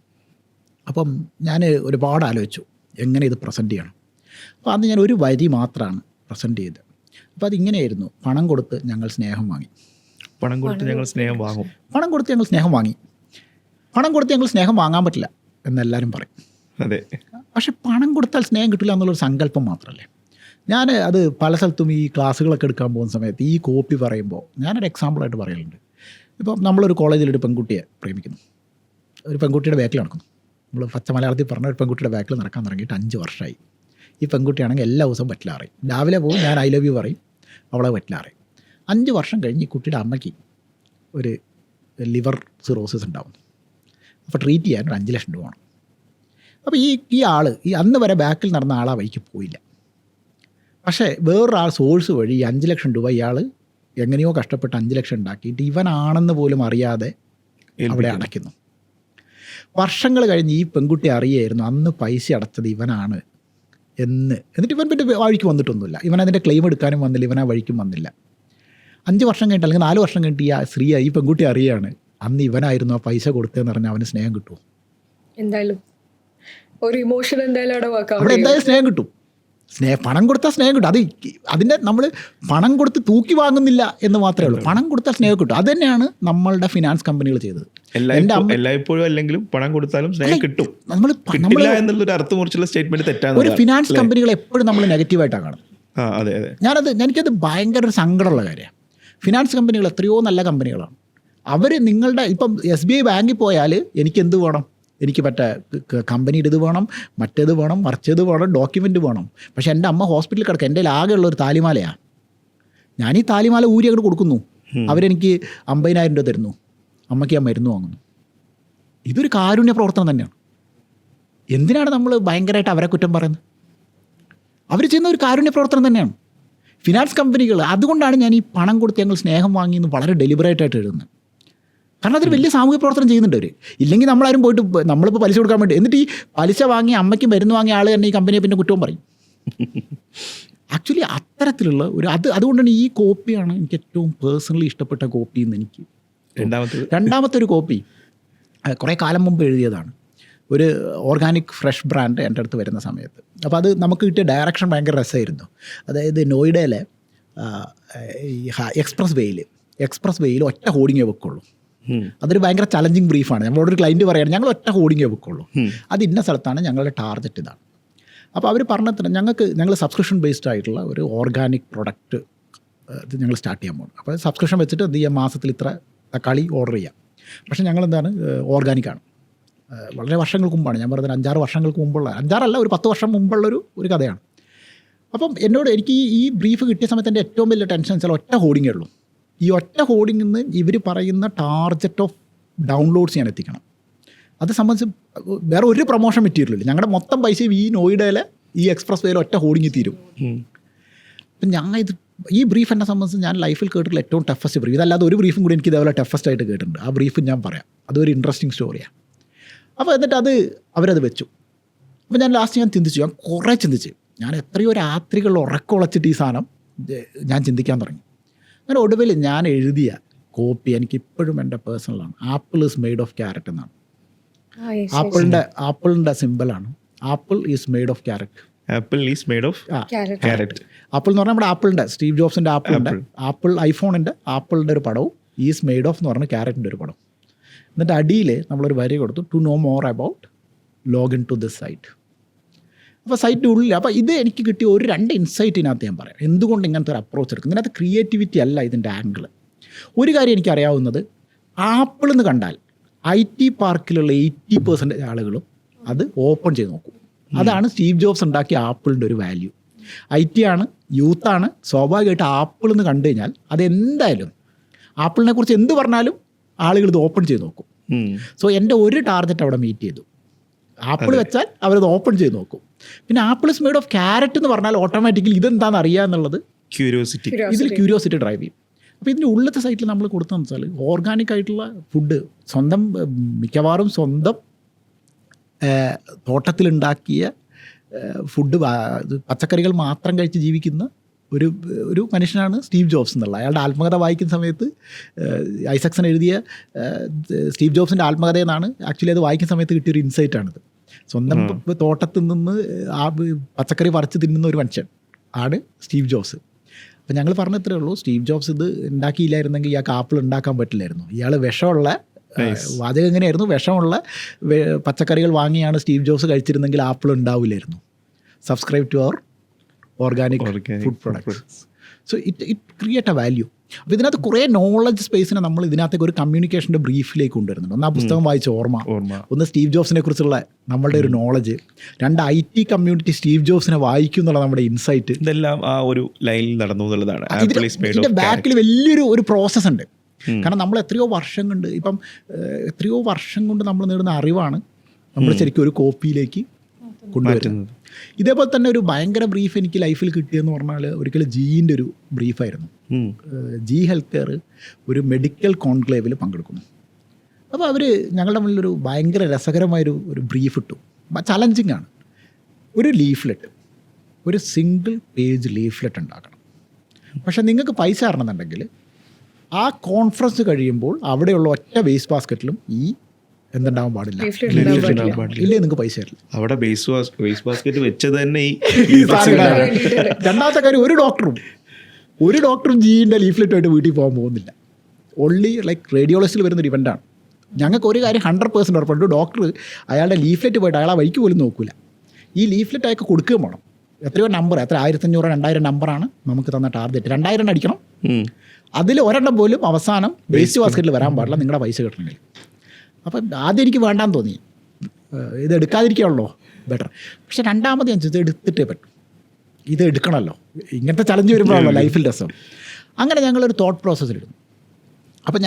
അപ്പം ഞാൻ ഒരുപാട് ആലോചിച്ചു എങ്ങനെ ഇത് പ്രസൻറ്റ് ചെയ്യണം. അപ്പോൾ അന്ന് ഞാൻ ഒരു വരി മാത്രമാണ് പ്രസൻറ്റ് ചെയ്തത്. അപ്പോൾ അതിങ്ങനെയായിരുന്നു: പണം കൊടുത്ത് ഞങ്ങൾ സ്നേഹം വാങ്ങി. പണം കൊടുത്ത് ഞങ്ങൾ സ്നേഹം വാങ്ങും. പണം കൊടുത്ത് ഞങ്ങൾ സ്നേഹം വാങ്ങി. പണം കൊടുത്ത് ഞങ്ങൾ സ്നേഹം വാങ്ങാൻ പറ്റില്ല എന്നെല്ലാവരും പറയും. അതെ. പക്ഷെ പണം കൊടുത്താൽ സ്നേഹം കിട്ടില്ല എന്നുള്ളൊരു സങ്കല്പം മാത്രമല്ലേ. ഞാൻ അത് പല സ്ഥലത്തും ഈ ക്ലാസ്സുകളൊക്കെ എടുക്കാൻ പോകുന്ന സമയത്ത് ഈ കോപ്പി പറയുമ്പോൾ ഞാനൊരു എക്സാമ്പിളായിട്ട് പറയലുണ്ട്. ഇപ്പം നമ്മളൊരു കോളേജിലൊരു പെൺകുട്ടിയെ പ്രേമിക്കുന്നു, ഒരു പെൺകുട്ടിയുടെ ബാക്കിൽ നടക്കുന്നു. നമ്മൾ പച്ച മലയാളത്തിൽ പറഞ്ഞ ഒരു പെൺകുട്ടിയുടെ ബാക്കിൽ നടക്കാൻ തുടങ്ങിയിട്ട് 5 വർഷമായി. ഈ പെൺകുട്ടിയാണെങ്കിൽ എല്ലാ ദിവസവും പറ്റില്ലാറയും. രാവിലെ പോകും, ഞാൻ ഐ ലവ് യു പറയും, അവളെ പറ്റില്ലാറയും. 5 വർഷം കഴിഞ്ഞ് ഈ കുട്ടിയുടെ അമ്മയ്ക്ക് ഒരു ലിവർ സിറോസിസ് ഉണ്ടാവും. അപ്പോൾ ട്രീറ്റ് ചെയ്യാൻ ഒരു 5 ലക്ഷം രൂപ വേണം. അപ്പോൾ ഈ ആൾ അന്ന് വരെ ബാക്കിൽ നടന്ന ആൾ ആ വഴിക്ക് പോയില്ല. പക്ഷേ വേറൊരാൾ സോഴ്സ് വഴി ഈ 5 ലക്ഷം രൂപ ഇയാൾ എങ്ങനെയോ കഷ്ടപ്പെട്ട് 5 ലക്ഷം ഉണ്ടാക്കിയിട്ട് ഇവനാണെന്ന് പോലും അറിയാതെ അവിടെ അടയ്ക്കുന്നു. വർഷങ്ങൾ കഴിഞ്ഞ് ഈ പെൺകുട്ടി അറിയായിരുന്നു അന്ന് പൈസ അടച്ചത് ഇവനാണ് എന്നിട്ട് ഇവൻ പിന്നെ വഴിക്ക് വന്നിട്ടൊന്നുമില്ല. ഇവൻ അതിൻ്റെ ക്ലെയിം എടുക്കാനും വന്നില്ല, ഇവൻ ആ വഴിക്കും വന്നില്ല. 5 വർഷം കഴിഞ്ഞിട്ട് അല്ലെങ്കിൽ 4 വർഷം കഴിഞ്ഞിട്ട് ഈ പെൺകുട്ടി അറിയാണ് അന്ന് ഇവനായിരുന്നു ആ പൈസ കൊടുത്തതെന്ന് പറഞ്ഞാൽ അവന് സ്നേഹം കിട്ടുമോ? എന്തായാലും ഒരു ഇമോഷൻ എന്തായാലും അവിടെ എന്തായാലും സ്നേഹം കിട്ടും. പണം കൊടുത്താൽ സ്നേഹം കിട്ടും. അതിൻ്റെ നമ്മൾ പണം കൊടുത്ത് തൂക്കി വാങ്ങുന്നില്ല എന്ന് മാത്രമേ ഉള്ളൂ. പണം കൊടുത്താൽ സ്നേഹം കിട്ടും. അത് തന്നെയാണ് നമ്മളുടെ ഫിനാൻസ് കമ്പനികൾ ചെയ്തത്. എല്ലായ്പ്പോഴും അല്ലെങ്കിലും പണം കൊടുത്താലും സ്നേഹം കിട്ടും എന്നുള്ളൊരു അർത്ഥമുറിച്ചുള്ള സ്റ്റേറ്റ്മെന്റ് തെറ്റാണ്. ഒരു ഫിനാൻസ് കമ്പനികൾ എപ്പോഴും നമ്മൾ നെഗറ്റീവായിട്ടാണ് കാണുന്നത്. എനിക്കത് ഭയങ്കര ഒരു സങ്കടമുള്ള കാര്യമാണ്. ഫിനാൻസ് കമ്പനികൾ എത്രയോ നല്ല കമ്പനികളാണ്. അവർ നിങ്ങളുടെ ഇപ്പം SBI ബാങ്കിൽ പോയാൽ എനിക്ക് എന്ത് വേണം, എനിക്ക് കമ്പനിയുടെ ഇത് വേണം, മറ്റേത് വേണം, മറിച്ചത് വേണം, ഡോക്യുമെൻ്റ് വേണം. പക്ഷേ എൻ്റെ അമ്മ ഹോസ്പിറ്റലിൽ കിടക്കുക, എൻ്റെ ആകെയുള്ളൊരു താലിമാലയാണ്. ഞാൻ ഈ താലിമാല ഊരി അങ്ങോട്ട് കൊടുക്കുന്നു, അവരെനിക്ക് 50,000 രൂപ തരുന്നു, അമ്മയ്ക്ക് ഞാൻ മരുന്ന് വാങ്ങുന്നു. ഇതൊരു കാരുണ്യ പ്രവർത്തനം തന്നെയാണ്. എന്തിനാണ് നമ്മൾ ഭയങ്കരമായിട്ട് അവരെ കുറ്റം പറയുന്നത്? അവർ ചെയ്യുന്ന ഒരു കാരുണ്യ പ്രവർത്തനം തന്നെയാണ് ഫിനാൻസ് കമ്പനികൾ. അതുകൊണ്ടാണ് ഞാൻ ഈ പണം കൊടുത്ത് ഞങ്ങൾ സ്നേഹം വാങ്ങിയെന്ന് വളരെ ഡെലിബറേറ്റായിട്ട് എഴുതുന്നത്. കാരണം അതൊരു വലിയ സാമൂഹ്യ പ്രവർത്തനം ചെയ്യുന്നുണ്ട് അവർ. ഇല്ലെങ്കിൽ നമ്മളാരും പോയിട്ട് നമ്മളിപ്പോൾ പലിശ കൊടുക്കാൻ വേണ്ടി, എന്നിട്ട് ഈ പലിശ വാങ്ങി അമ്മയ്ക്ക് മരുന്ന് വാങ്ങിയ ആൾ തന്നെ ഈ കമ്പനിയെ പിന്നെ കുറ്റവും പറയും. ആക്ച്വലി അത്തരത്തിലുള്ള അതുകൊണ്ടാണ് ഈ കോപ്പിയാണ് എനിക്ക് ഏറ്റവും പേഴ്സണലി ഇഷ്ടപ്പെട്ട കോപ്പി എന്ന് എനിക്ക്. രണ്ടാമത്തെ ഒരു കോപ്പി കുറേ കാലം മുമ്പ് എഴുതിയതാണ്. ഒരു ഓർഗാനിക് ഫ്രഷ് ബ്രാൻഡ് എൻ്റെ അടുത്ത് വരുന്ന സമയത്ത്. അപ്പോൾ അത് നമുക്ക് കിട്ടിയ ഡയറക്ഷൻ ഭയങ്കര രസമായിരുന്നു. അതായത് നോയിഡയിലെ എക്സ്പ്രസ് വേയിൽ ഒറ്റ ഹോർഡിങ്ങേ വെക്കുള്ളൂ. അതൊരു ഭയങ്കര ചലഞ്ചിങ് ബ്രീഫാണ്. നമ്മളോടൊരു ക്ലൈൻറ്റ് പറയുകയാണ് ഞങ്ങൾ ഒറ്റ ഹോർഡിങ്ങേ വെക്കുള്ളൂ, അത് ഇന്ന സ്ഥലത്താണ്, ഞങ്ങളുടെ ടാർഗറ്റ് ഇതാണ്. അപ്പോൾ അവർ പറഞ്ഞിട്ട് ഞങ്ങൾ സബ്സ്ക്രിപ്ഷൻ ബേസ്ഡ് ആയിട്ടുള്ള ഒരു ഓർഗാനിക് പ്രൊഡക്റ്റ് ഇത് ഞങ്ങൾ സ്റ്റാർട്ട് ചെയ്യാൻ പോകുന്നു. അപ്പോൾ സബ്സ്ക്രിപ്ഷൻ വെച്ചിട്ട് എന്ത് ചെയ്യാം, മാസത്തിൽ ഇത്ര തക്കാളി ഓർഡർ ചെയ്യാം. പക്ഷേ ഞങ്ങളെന്താണ് ഓർഗാനിക്കാണ്. വളരെ വർഷങ്ങൾക്ക് മുമ്പാണ്, ഞാൻ പറഞ്ഞത് 5-6 വർഷങ്ങൾക്ക് മുമ്പുള്ള, 5-6 അല്ല ഒരു 10 വർഷം മുമ്പുള്ളൊരു കഥയാണ്. അപ്പം എനിക്ക് ഈ ബ്രീഫ് കിട്ടിയ സമയത്ത് എൻ്റെ ഏറ്റവും വലിയ ടെൻഷൻ വെച്ചാൽ ഒറ്റ ഹോർഡിങ്ങേ ഉള്ളൂ. ഈ ഒറ്റ ഹോർഡിങ്ങിൽ നിന്ന് ഇവർ പറയുന്ന ടാർഗറ്റ് ഓഫ് ഡൗൺലോഡ്സ് ഞാൻ എത്തിക്കണം. അത് സംബന്ധിച്ച് വേറെ ഒരു പ്രൊമോഷൻ മെറ്റീരിയലില്ല. ഞങ്ങളുടെ മൊത്തം പൈസയും ഈ നോയിഡയിലെ ഈ എക്സ്പ്രസ് വേയിൽ ഒറ്റ ഹോർഡിങ്ങിൽ തീരും. അപ്പം ഈ ബ്രീഫ് എന്നെ സംബന്ധിച്ച് ഞാൻ ലൈഫിൽ കേട്ടിട്ടുള്ള ഏറ്റവും ടഫസ്റ്റ് ബ്രീഫ്. ഇതല്ലാതെ ഒരു ബ്രീഫും കൂടി എനിക്ക് ഇതേപോലെ ടഫസ്റ്റ് ആയിട്ട് കേട്ടിട്ടുണ്ട്. ആ ബ്രീഫ് ഞാൻ പറയാം, അതൊരു ഇൻട്രസ്റ്റിംഗ് സ്റ്റോറിയാണ്. അപ്പോൾ എന്നിട്ട് അവരത് വെച്ചു. അപ്പോൾ ഞാൻ ചിന്തിച്ചു, ഞാൻ കുറേ ചിന്തിച്ച്, ഞാൻ എത്രയോ രാത്രികൾ ഉറക്കമുളച്ചിട്ട് ഈ സാധനം ഞാൻ ചിന്തിക്കാൻ തുടങ്ങി. അങ്ങനെ ഒടുവിൽ ഞാൻ എഴുതിയ കോപ്പി എനിക്കിപ്പോഴും എൻ്റെ പേഴ്സണലാണ്. Apple is made of carrot എന്നാണ്. ആപ്പിളിൻ്റെ സിമ്പിളാണ് apple is made of carrot. Apple is made of carrot. Apple എന്ന് പറഞ്ഞാൽ നമ്മുടെ ആപ്പിളിൻ്റെ, സ്റ്റീവ് ജോബ്സിൻ്റെ ആപ്പിൾ ഐഫോണിൻ്റെ ആപ്പിളിൻ്റെ ഒരു പടവും ഈസ് മെയ്ഡ് ഓഫ് എന്ന് പറഞ്ഞ ക്യാരറ്റിൻ്റെ ഒരു പടം. എന്നിട്ട് അടിയിൽ നമ്മളൊരു വരി കൊടുത്തു, to know more about login to this site. അപ്പോൾ സൈറ്റിൻ്റെ ഉള്ളിൽ അപ്പോൾ ഇത് എനിക്ക് കിട്ടിയ ഒരു 2 ഇൻസൈറ്റിനകത്ത് ഞാൻ പറയാം എന്തുകൊണ്ട് ഇങ്ങനത്തെ ഒരു അപ്രോച്ച് എടുക്കും. ഇതിനകത്ത് ക്രിയേറ്റിവിറ്റി അല്ല ഇതിൻ്റെ ആംഗിൾ. ഒരു കാര്യം എനിക്കറിയാവുന്നത്, ആപ്പിൾ എന്ന് കണ്ടാൽ IT പാർക്കിലുള്ള 80% ആളുകളും അത് ഓപ്പൺ ചെയ്ത് നോക്കും. അതാണ് സ്റ്റീവ് ജോബ്സ് ഉണ്ടാക്കിയ ആപ്പിളിൻ്റെ ഒരു വാല്യൂ. IT ആണ്, യൂത്താണ്. സ്വാഭാവികമായിട്ട് ആപ്പിൾ എന്ന് കണ്ടു കഴിഞ്ഞാൽ അതെന്തായാലും ആപ്പിളിനെ കുറിച്ച് എന്ത് പറഞ്ഞാലും ആളുകൾ ഇത് ഓപ്പൺ ചെയ്ത് നോക്കും. സോ എൻ്റെ ഒരു ടാർഗറ്റ് അവിടെ മീറ്റ് ചെയ്തു. ആപ്പിൾ വെച്ചാൽ അവരത് ഓപ്പൺ ചെയ്ത് നോക്കും. പിന്നെ apple is made of carrot എന്ന് പറഞ്ഞാൽ ഓട്ടോമാറ്റിക്കലി ഇതെന്താണെന്ന് അറിയാമെന്നുള്ളത് ഇതിൽ ക്യൂരിയോസിറ്റി ഡ്രൈവ് ചെയ്യും. അപ്പോൾ ഇതിൻ്റെ ഉള്ളത്തെ സൈറ്റിൽ നമ്മൾ കൊടുത്തതെന്ന് വെച്ചാൽ ഓർഗാനിക് ആയിട്ടുള്ള ഫുഡ്, മിക്കവാറും സ്വന്തം തോട്ടത്തിലുണ്ടാക്കിയ ഫുഡ്, പച്ചക്കറികൾ മാത്രം കഴിച്ച് ജീവിക്കുന്ന ഒരു മനുഷ്യനാണ് സ്റ്റീവ് ജോബ്സ് എന്നുള്ള. അയാളുടെ ആത്മകഥ വായിക്കുന്ന സമയത്ത് ഐസക്സൺ എഴുതിയ സ്റ്റീവ് ജോബ്സിൻ്റെ ആത്മകഥ എന്നാണ് ആക്ച്വലി അത് വായിക്കുന്ന സമയത്ത് കിട്ടിയൊരു ഇൻസൈറ്റാണിത്. സ്വന്തം തോട്ടത്തിൽ നിന്ന് പച്ചക്കറി പറിച്ച് തിന്നുന്ന ഒരു മനുഷ്യൻ ആണ് സ്റ്റീവ് ജോബ്സ്. അപ്പം ഞങ്ങൾ പറഞ്ഞത്രേ ഉള്ളൂ, സ്റ്റീവ് ജോബ്സ് ഇത് ഉണ്ടാക്കിയില്ലായിരുന്നെങ്കിൽ ഇയാൾക്ക് ആപ്പിൾ ഉണ്ടാക്കാൻ പറ്റില്ലായിരുന്നു. ഇയാൾ വിഷമുള്ള വാചകം എങ്ങനെയായിരുന്നു, വിഷമുള്ള പച്ചക്കറികൾ വാങ്ങിയാണ് സ്റ്റീവ് ജോബ്സ് കഴിച്ചിരുന്നെങ്കിൽ ആപ്പിൾ ഉണ്ടാവില്ലായിരുന്നു. Subscribe to our organic food products. So it create a value. അപ്പോൾ ഇതിനകത്ത് കുറേ നോളജ് സ്പേസിനെ നമ്മൾ ഇതിനകത്തേക്ക് ഒരു കമ്മ്യൂണിക്കേഷൻ്റെ ബ്രീഫിലേക്ക് കൊണ്ടുവരുന്നുണ്ട്. ഒന്ന് ആ പുസ്തകം വായിച്ച ഓർമ്മ, ഒന്ന് സ്റ്റീവ് ജോബ്സിനെ കുറിച്ചുള്ള നമ്മളുടെ ഒരു നോളജ്, 2 IT കമ്മ്യൂണിറ്റി സ്റ്റീവ് ജോബ്സിനെ വായിക്കും എന്നുള്ള നമ്മുടെ ഇൻസൈറ്റ്, ഇതെല്ലാം ആ ഒരു ലൈനിൽ നടന്നു എന്നുള്ളതാണ്. ഇതിൻ്റെ ബാക്കിൽ വലിയൊരു പ്രോസസ്സ് ഉണ്ട്. കാരണം നമ്മൾ എത്രയോ വർഷം കൊണ്ട് നമ്മൾ നേടുന്ന അറിവാണ് നമ്മൾ ശരിക്കും ഒരു കോപ്പിയിലേക്ക് കൊണ്ടുവരുന്നത്. ഇതേപോലെ തന്നെ ഒരു ഭയങ്കര ബ്രീഫ് എനിക്ക് ലൈഫിൽ കിട്ടിയെന്ന് പറഞ്ഞാൽ ഒരിക്കലും ജീൻ്റെ ഒരു ബ്രീഫായിരുന്നു. ജി ഹെൽത്ത് കെയർ ഒരു മെഡിക്കൽ കോൺക്ലേവിൽ പങ്കെടുക്കുന്നു. അപ്പോൾ ഞങ്ങളുടെ മുന്നിലൊരു ഭയങ്കര രസകരമായൊരു ബ്രീഫ് ഇട്ടു. ചലഞ്ചിങ് ആണ്. ഒരു ലീഫ്ലെറ്റ്, ഒരു സിംഗിൾ പേജ് ലീഫ്ലെറ്റ് ഉണ്ടാക്കണം. പക്ഷേ നിങ്ങൾക്ക് പൈസ തരണമെന്നുണ്ടെങ്കിൽ ആ കോൺഫറൻസ് കഴിയുമ്പോൾ അവിടെയുള്ള ഒറ്റ വേസ്റ്റ് ബാസ്ക്കറ്റിലും എന്തുണ്ടാവാൻ പാടില്ല, ഇല്ലേ നിങ്ങൾക്ക് പൈസ തരില്ല. അവിടെ വേസ്റ്റ് ബാസ്ക്കറ്റ് വെച്ചത് തന്നെ രണ്ടാമത്തെ കാര്യം, ഒരു ഡോക്ടറും ജീൻ്റെ ലീഫ്ലെറ്റുമായിട്ട് വീട്ടിൽ പോകാൻ പോകുന്നില്ല. ഓൺലി റേഡിയോളജിസ്റ്റിൽ വരുന്നൊരു ഇവൻ്റാണ്. ഞങ്ങൾക്ക് ഒരു കാര്യം 100% ഉറപ്പുണ്ട്, ഡോക്ടർ അയാളുടെ ലീഫ്ലെറ്റ് പോയിട്ട് അയാളെ വഴിക്ക് പോലും നോക്കില്ല. ഈ ലീഫ്ലെറ്റ് അയാൾക്ക് കൊടുക്കുകയും വേണം. എത്രയോ നമ്പർ, 1500-2000 നമ്പറാണ് നമുക്ക് തന്ന ടാർഗറ്റ്. 2000 അടിക്കണം. അതിൽ ഒരെണ്ണം പോലും അവസാനം വേസ്റ്റ് ബാസ്ക്കറ്റിൽ വരാൻ പാടില്ല നിങ്ങളുടെ പൈസ കിട്ടണമെങ്കിൽ. അപ്പം ആദ്യം എനിക്ക് വേണ്ടാന്ന് തോന്നി, ഇത് എടുക്കാതിരിക്കുകയുള്ളൂ ബെറ്റർ. പക്ഷെ രണ്ടാമത് ഞാൻ ചോദിച്ചത് എടുത്തിട്ടേ പറ്റും, ഇത് എടുക്കണമല്ലോ. ഇങ്ങനത്തെ ചലഞ്ച് വരുമ്പോഴാണല്ലോ ലൈഫിൽ രസം. അങ്ങനെ ഞങ്ങളൊരു തോട്ട് പ്രോസസ്സിലിടുന്നു. അപ്പം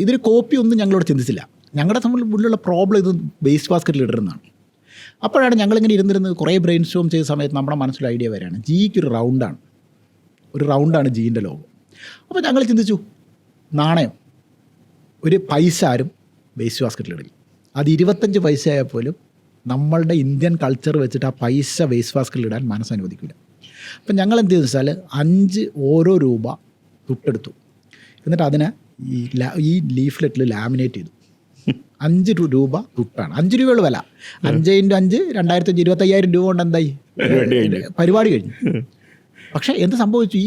ഇതിന് കോപ്പി ഒന്നും ഞങ്ങളോട് ചിന്തിച്ചില്ല. ഞങ്ങളുടെ മുന്നിലുള്ള പ്രോബ്ലം ഇത് വേസ്റ്റ് ബാസ്ക്കറ്റിൽ ഇടുന്നതാണ്. അപ്പോഴാണ് ഞങ്ങളിങ്ങനെ ഇരുന്നിരുന്ന് കുറേ ബ്രെയിൻ സ്റ്റോം ചെയ്ത സമയത്ത് നമ്മുടെ മനസ്സിൽ ഐഡിയ വരികയാണ്, ജിക്ക് ഒരു റൗണ്ടാണ് ജീൻ്റെ ലോഗോ. അപ്പോൾ ഞങ്ങൾ ചിന്തിച്ചു, നാണയം ഒരു പൈസ ആരും വേസ്റ്റ് ബാസ്ക്കറ്റിൽ ഇടില്ല. അത് 25 പൈസ ആയാൽ പോലും നമ്മളുടെ ഇന്ത്യൻ കൾച്ചർ വെച്ചിട്ട് ആ പൈസ വേസ്റ്റ് ബാസ്ക്കറ്റിൽ ഇടാൻ മനസ്സനുവദിക്കില്ല. അപ്പം ഞങ്ങൾ എന്ത് ചെയ്തെന്ന് വെച്ചാൽ 5 ഓരോ രൂപ തുട്ടെടുത്തു. എന്നിട്ട് അതിനെ ഈ ലീഫ്ലെറ്റിൽ ലാമിനേറ്റ് ചെയ്തു. 5 രൂപ തുട്ടാണ്. 5 രൂപയുള്ള വില. 5 × 5 2500 25,000 രൂപ കൊണ്ട് എന്തായി പരിപാടി കഴിഞ്ഞു. പക്ഷേ എന്ത് സംഭവിച്ചു,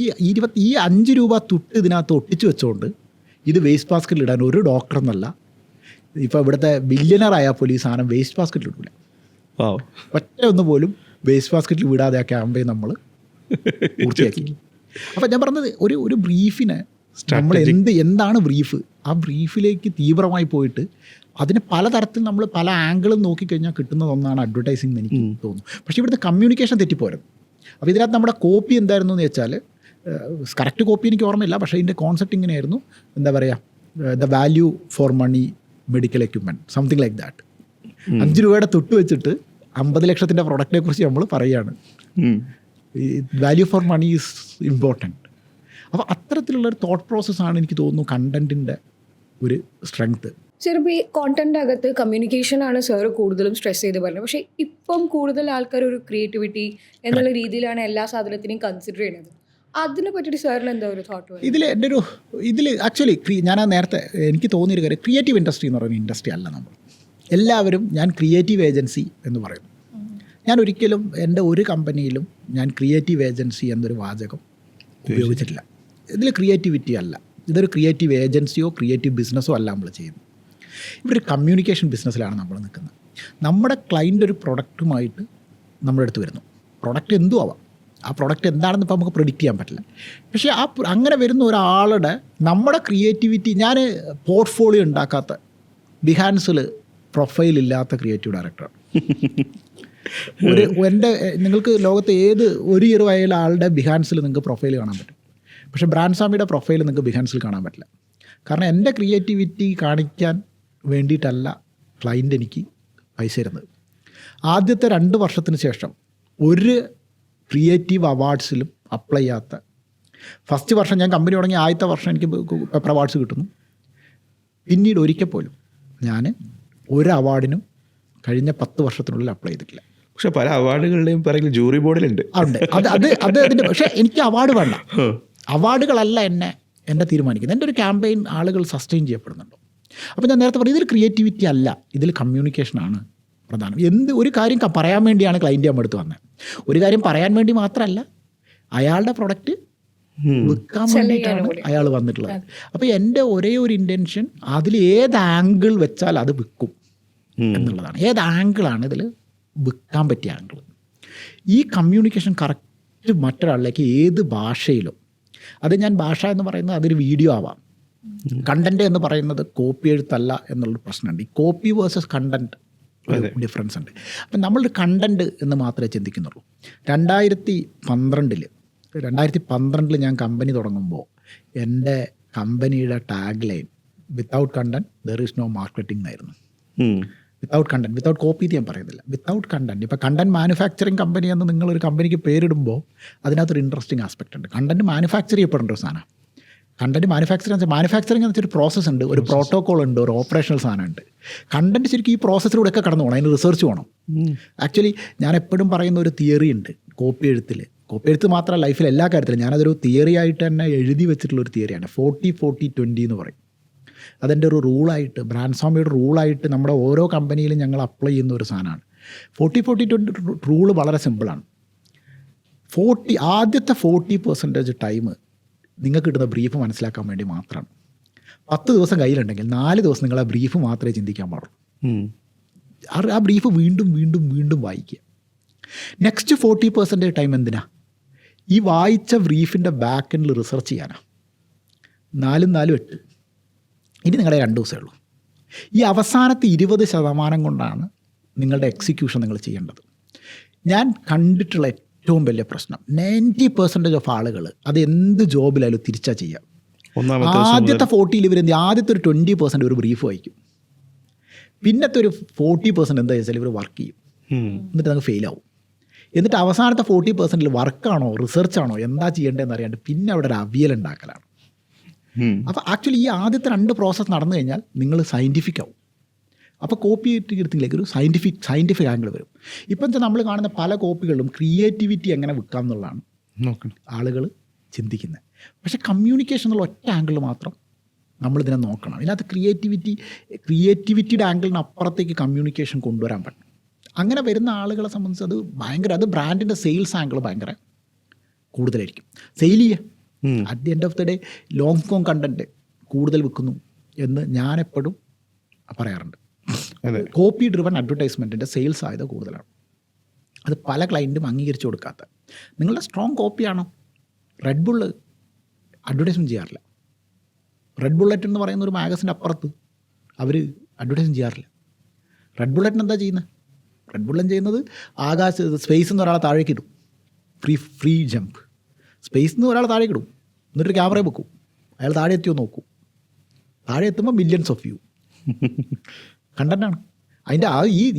ഈ 5 രൂപ തുട്ട് ഇതിനകത്ത് ഒട്ടിച്ചു വെച്ചുകൊണ്ട് ഇത് വേസ്റ്റ് ബാസ്ക്കറ്റിൽ ഇടാൻ ഒരു ഡോക്ടർ എന്നല്ല, ഇപ്പോൾ ഇവിടുത്തെ ബില്യണർ ആയാൽ പോലും ഈ സാധനം വേസ്റ്റ് ബാസ്ക്കറ്റിൽ ഇടില്ല. ഒറ്റ ഒന്ന് പോലും വേസ്റ്റ് ബാസ്ക്കറ്റിൽ വിടാതെ ആ ക്യാമ്പയിൻ നമ്മൾ പൂർത്തിയാക്കി. അപ്പം ഞാൻ പറഞ്ഞത് ഒരു ബ്രീഫിനെ നമ്മൾ എന്താണ് ബ്രീഫ്, ആ ബ്രീഫിലേക്ക് തീവ്രമായി പോയിട്ട് അതിന് പലതരത്തിൽ നമ്മൾ പല ആംഗിളും നോക്കിക്കഴിഞ്ഞാൽ കിട്ടുന്ന ഒന്നാണ് അഡ്വർടൈസിംഗ് എന്ന് എനിക്ക് തോന്നുന്നു. പക്ഷേ ഇവിടുത്തെ കമ്മ്യൂണിക്കേഷൻ തെറ്റിപ്പോരുന്നു. അപ്പോൾ ഇതിനകത്ത് നമ്മുടെ കോപ്പി എന്തായിരുന്നു എന്ന് വെച്ചാൽ, കറക്റ്റ് കോപ്പി എനിക്ക് ഓർമ്മയില്ല, പക്ഷേ ഇതിൻ്റെ കോൺസെപ്റ്റ് ഇങ്ങനെയായിരുന്നു, എന്താ പറയുക, the value for money medical equipment, something like that. 5 രൂപയുടെ തൊട്ട് വെച്ചിട്ട് 50 ലക്ഷത്തിൻ്റെ പ്രൊഡക്റ്റിനെ കുറിച്ച് നമ്മൾ പറയുകയാണ്. Value for money is important. അപ്പോൾ അത്തരത്തിലുള്ളൊരു തോട്ട് പ്രോസസ്സാണ് എനിക്ക് തോന്നുന്നു കണ്ടൻറ്റിൻ്റെ ഒരു സ്ട്രെങ്ത്. ചിലപ്പോൾ ഈ കോണ്ടന്റ് അകത്ത് കമ്മ്യൂണിക്കേഷനാണ് സാർ കൂടുതലും സ്ട്രെസ് ചെയ്ത് പറഞ്ഞത്. പക്ഷേ ഇപ്പം കൂടുതൽ ആൾക്കാർ ഒരു ക്രിയേറ്റിവിറ്റി എന്നുള്ള രീതിയിലാണ് എല്ലാ സാധനത്തിനെയും കൺസിഡർ ചെയ്യുന്നത്. അതിനെ പറ്റിയിട്ട് സാറിന് എന്താ ഒരു തോട്ട്? ഇതിൽ ആക്ച്വലി ഞാൻ നേരത്തെ എനിക്ക് തോന്നിയൊരു കാര്യം, ക്രിയേറ്റീവ് ഇൻഡസ്ട്രി എന്ന് പറയുന്ന ഇൻഡസ്ട്രി അല്ല നമ്മൾ എല്ലാവരും. ഞാൻ ക്രിയേറ്റീവ് ഏജൻസി എന്ന് പറയുന്നു. ഞാൻ ഒരിക്കലും എൻ്റെ ഒരു കമ്പനിയിലും ഞാൻ ക്രിയേറ്റീവ് ഏജൻസി എന്നൊരു വാചകം ഉപയോഗിച്ചിട്ടില്ല. ഇതിൽ ക്രിയേറ്റിവിറ്റി അല്ല, ഇതൊരു ക്രിയേറ്റീവ് ഏജൻസിയോ ക്രിയേറ്റീവ് ബിസിനസ്സോ അല്ല നമ്മൾ ചെയ്യുന്നത്. ഇവിടെ ഒരു കമ്മ്യൂണിക്കേഷൻ ബിസിനസ്സിലാണ് നമ്മൾ നിൽക്കുന്നത്. നമ്മുടെ ക്ലയൻ്റ് ഒരു പ്രൊഡക്റ്റുമായിട്ട് നമ്മുടെ അടുത്ത് വരുന്നു. പ്രൊഡക്റ്റ് എന്തും ആവാം, ആ പ്രൊഡക്റ്റ് എന്താണെന്ന് ഇപ്പോൾ നമുക്ക് പ്രെഡിക്റ്റ് ചെയ്യാൻ പറ്റില്ല. പക്ഷേ അങ്ങനെ വരുന്ന ഒരാളുടെ നമ്മുടെ ക്രിയേറ്റിവിറ്റി, ഞാൻ പോർട്ട്ഫോളിയോ ഉണ്ടാക്കാത്ത, ബിഹാൻസിൽ പ്രൊഫൈൽ ഇല്ലാത്ത ക്രിയേറ്റീവ് ഡയറക്ടറാണ്. നിങ്ങൾക്ക് ലോകത്ത് ഏത് ഒരു ഇയർ ആയുള്ള ആളുടെ ബിഹാൻസിൽ നിങ്ങൾക്ക് പ്രൊഫൈൽ കാണാൻ പറ്റും. പക്ഷേ ബ്രാൻഡ് സ്വാമിയുടെ പ്രൊഫൈൽ നിങ്ങൾക്ക് ബിഹാൻസിൽ കാണാൻ പറ്റില്ല. കാരണം എൻ്റെ ക്രിയേറ്റിവിറ്റി കാണിക്കാൻ വേണ്ടിയിട്ടല്ല ക്ലയൻ്റ് എനിക്ക് പൈസ തരുന്നത്. ആദ്യത്തെ 2 വർഷത്തിന് ശേഷം ഒരു ക്രിയേറ്റീവ് അവാർഡ്സിലും അപ്ലൈ ചെയ്യാത്ത, ഫസ്റ്റ് വർഷം ഞാൻ കമ്പനി തുടങ്ങി ആദ്യത്തെ വർഷം എനിക്ക് പെപ്പർ അവാർഡ്സ് കിട്ടുന്നു. പിന്നീട് ഒരിക്കൽ പോലും ഞാൻ ഒരു അവാർഡിനും കഴിഞ്ഞ 10 വർഷത്തിനുള്ളിൽ അപ്ലൈ ചെയ്തിട്ടില്ല. പക്ഷെ പല അവാർഡുകളുടെയും പിറകിൽ ജൂറി ബോർഡിലുണ്ട്. ഉണ്ട് അത് അതിൻ്റെ. പക്ഷേ എനിക്ക് അവാർഡ് വേണ്ട, അവാർഡുകളല്ല എന്നെ തീരുമാനിക്കുന്നത്. എൻ്റെ ഒരു ക്യാമ്പയിൻ ആളുകൾ സസ്റ്റെയിൻ ചെയ്യപ്പെടുന്നുണ്ടോ. അപ്പോൾ ഞാൻ നേരത്തെ പറഞ്ഞു, ഇതിൽ ക്രിയേറ്റിവിറ്റി അല്ല, ഇതിൽ കമ്മ്യൂണിക്കേഷനാണ് പ്രധാനം. ഒരു കാര്യം പറയാൻ വേണ്ടിയാണ് ക്ലയൻറ്റ് നമ്മുടെ അടുത്ത് വന്നത്. ഒരു കാര്യം പറയാൻ വേണ്ടി മാത്രമല്ല, അയാളുടെ പ്രൊഡക്റ്റ് വിൽക്കാൻ വേണ്ടിയിട്ടാണ് അയാൾ വന്നിട്ടുള്ളത്. അപ്പോൾ എൻ്റെ ഒരേ ഒരു ഇൻറ്റൻഷൻ അതിൽ ഏത് ആംഗിൾ വെച്ചാൽ അത് വിൽക്കും എന്നുള്ളതാണ്. ഏത് ആംഗിളാണ് ഇതിൽ വിൽക്കാൻ പറ്റിയ ആംഗിൾ. ഈ കമ്മ്യൂണിക്കേഷൻ കറക്റ്റ് മറ്റൊരാളിലേക്ക് ഏത് ഭാഷയിലും, അത് ഞാൻ ഭാഷ എന്ന് പറയുന്നത് അതൊരു വീഡിയോ ആവാം, കണ്ടൻറ്റ് എന്ന് പറയുന്നത് കോപ്പി എഴുത്തല്ല എന്നുള്ളൊരു പ്രശ്നമുണ്ട്. ഈ കോപ്പി വേഴ്സസ് കണ്ടൻറ്റ് ഡിഫറൻസ് ഉണ്ട്. അപ്പം നമ്മളൊരു കണ്ടൻറ്റ് എന്ന് മാത്രമേ ചിന്തിക്കുന്നുള്ളൂ. 2012 ഞാൻ കമ്പനി തുടങ്ങുമ്പോൾ എൻ്റെ കമ്പനിയുടെ tag line without content there is no marketing എന്നായിരുന്നു. വിത്തൗട്ട് കണ്ടൻറ്റ്, വിത്തൗട്ട് കോപ്പി ഞാൻ പറയുന്നില്ല, വിത്തൗട്ട് കണ്ടൻറ്റ്. ഇപ്പോൾ കണ്ടൻറ്റ് മാനുഫാക്ചറിങ് കമ്പനി എന്ന് നിങ്ങളൊരു കമ്പനിക്ക് പേരിടുമ്പോൾ അതിനകത്തൊരു ഇൻട്രസ്റ്റിംഗ് ആസ്പെക്റ്റ് ഉണ്ട്. കണ്ടൻറ്റ് മാനുഫാക്ചർ ചെയ്യപ്പെടേണ്ട ഒരു സാധനം. കണ്ടൻറ്റ് മാനുഫാക്ചറിങ് എന്ന് വെച്ചൊരു പ്രോസസ്സ് ഉണ്ട്, ഒരു പ്രോട്ടോക്കോൾ ഉണ്ട്, ഒരു ഓപ്പറേഷണൽ സാധനമുണ്ട്. കണ്ടൻറ്റ് ശരിക്കും ഈ പ്രോസസ്സിലൂടെയൊക്കെ കടന്നു പോകണം, അതിന് റിസർച്ച് വേണം. ആക്ച്വലി ഞാൻ എപ്പോഴും പറയുന്ന ഒരു തിയറി ഉണ്ട് കോപ്പി എഴുത്ത് മാത്രമല്ല, ലൈഫിൽ എല്ലാ കാര്യത്തിലും ഞാനതൊരു തിയറി ആയിട്ട് തന്നെ എഴുതി വെച്ചിട്ടുള്ളൊരു തിയറിയാണ്. 40-40-20 എന്ന് പറയും. അതെൻ്റെ ഒരു റൂളായിട്ട്, ബ്രാൻഡ് സ്വാമിയുടെ റൂളായിട്ട് നമ്മുടെ ഓരോ കമ്പനിയിലും ഞങ്ങൾ അപ്ലൈ ചെയ്യുന്ന ഒരു സാധനമാണ്. 40-40-20 റൂള് വളരെ സിമ്പിളാണ്. ആദ്യത്തെ 40% ടൈം നിങ്ങൾക്ക് കിട്ടുന്ന ബ്രീഫ് മനസ്സിലാക്കാൻ വേണ്ടി മാത്രമാണ്. 10 ദിവസം കയ്യിലുണ്ടെങ്കിൽ 4 ദിവസം നിങ്ങൾ ആ ബ്രീഫ് മാത്രമേ ചിന്തിക്കാൻ പാടുള്ളൂ. ആ ബ്രീഫ് വീണ്ടും വീണ്ടും വീണ്ടും വായിക്കുക. നെക്സ്റ്റ് 40% ടൈം എന്തിനാ? ഈ വായിച്ച ബ്രീഫിൻ്റെ ബാക്ക് എൻഡിൽ റിസർച്ച് ചെയ്യാനാണ്. 4-4-8 ഇനി നിങ്ങളുടെ 2 ദിവസമേ ഉള്ളൂ. ഈ അവസാനത്തെ 20% കൊണ്ടാണ് നിങ്ങളുടെ എക്സിക്യൂഷൻ നിങ്ങൾ ചെയ്യേണ്ടത്. ഞാൻ കണ്ടിട്ടുള്ള ഏറ്റവും വലിയ പ്രശ്നം 90% ഓഫ് ആളുകൾ അത് എന്ത് ജോബിലായാലും തിരിച്ചാ ചെയ്യാം. ആദ്യത്തെ 40 ഇവർ ആദ്യത്തെ ഒരു 20% ഒരു ബ്രീഫ് വായിക്കും. പിന്നത്തെ ഒരു 40% എന്താ വെച്ചാൽ ഇവർ വർക്ക് ചെയ്യും, എന്നിട്ട് നമുക്ക് ഫെയിലാവും. എന്നിട്ട് അവസാനത്തെ 40% വർക്കാണോ റിസർച്ചാണോ എന്താ ചെയ്യേണ്ടതെന്ന് അറിയാണ്ട് പിന്നെ അവിടെ ഒരു അവിയലുണ്ടാക്കലാണ്. അപ്പോൾ ആക്ച്വലി ഈ ആദ്യത്തെ 2 പ്രോസസ്സ് നടന്നു കഴിഞ്ഞാൽ നിങ്ങൾ സയൻറ്റിഫിക് ആവും. അപ്പോൾ കോപ്പി എടുത്തിലേക്ക് ഒരു സയൻറ്റിഫിക് ആംഗിൾ വരും. ഇപ്പം വെച്ചാൽ നമ്മൾ കാണുന്ന പല കോപ്പികളിലും ക്രിയേറ്റിവിറ്റി എങ്ങനെ വിൽക്കാം എന്നുള്ളതാണ് ആളുകൾ ചിന്തിക്കുന്നത്. പക്ഷേ കമ്മ്യൂണിക്കേഷൻ എന്നുള്ള ഒറ്റ ആംഗിൾ മാത്രം നമ്മളിതിനെ നോക്കണം. ഇതിനകത്ത് ക്രിയേറ്റിവിറ്റിയുടെ ആംഗിളിന് അപ്പുറത്തേക്ക് കമ്മ്യൂണിക്കേഷൻ കൊണ്ടുവരാൻ പറ്റും. അങ്ങനെ വരുന്ന ആളുകളെ സംബന്ധിച്ച് അത് ഭയങ്കര, അത് ബ്രാൻഡിൻ്റെ സെയിൽസ് ആംഗിൾ ഭയങ്കര കൂടുതലായിരിക്കും. സെയിൽ ചെയ്യുക at the end of the day long form content കൂടുതൽ വിൽക്കുന്നു എന്ന് ഞാൻ എപ്പോഴും പറയാറുണ്ട്. കോപ്പി ഡ്രിവൺ അഡ്വർടൈസ്മെൻറ്റിൻ്റെ സെയിൽസ് സാധ്യത കൂടുതലാണ്. അത് പല ക്ലയൻറ്റും അംഗീകരിച്ചു കൊടുക്കാത്ത. നിങ്ങളുടെ സ്ട്രോങ് കോപ്പിയാണോ? റെഡ് ബുള്ള് അഡ്വർടൈസ്മെൻറ്റ് ചെയ്യാറില്ല. റെഡ് ബുള്ളറ്റ് എന്ന് പറയുന്ന ഒരു മാഗസിൻ്റെ അപ്പുറത്ത് അവർ അഡ്വർടൈസ്മെൻറ്റ് ചെയ്യാറില്ല. റെഡ് ബുള്ളറ്റിന് എന്താ ചെയ്യുന്നത്? റെഡ് ബുള്ളൻ ചെയ്യുന്നത് സ്പേസിൽ നിന്ന് ഒരാളെ താഴേക്ക് ഇടും. Free jump. സ്പേസിൽ നിന്ന് ഒരാൾ താഴേക്ക് ഇടും, എന്നിട്ടൊരു ക്യാമറ വെക്കും, അയാൾ താഴെ എത്തിയോ നോക്കൂ. താഴെ എത്തുമ്പോൾ മില്യൺസ് ഓഫ് വ്യൂ കണ്ടന്റാണ്. അതിൻ്റെ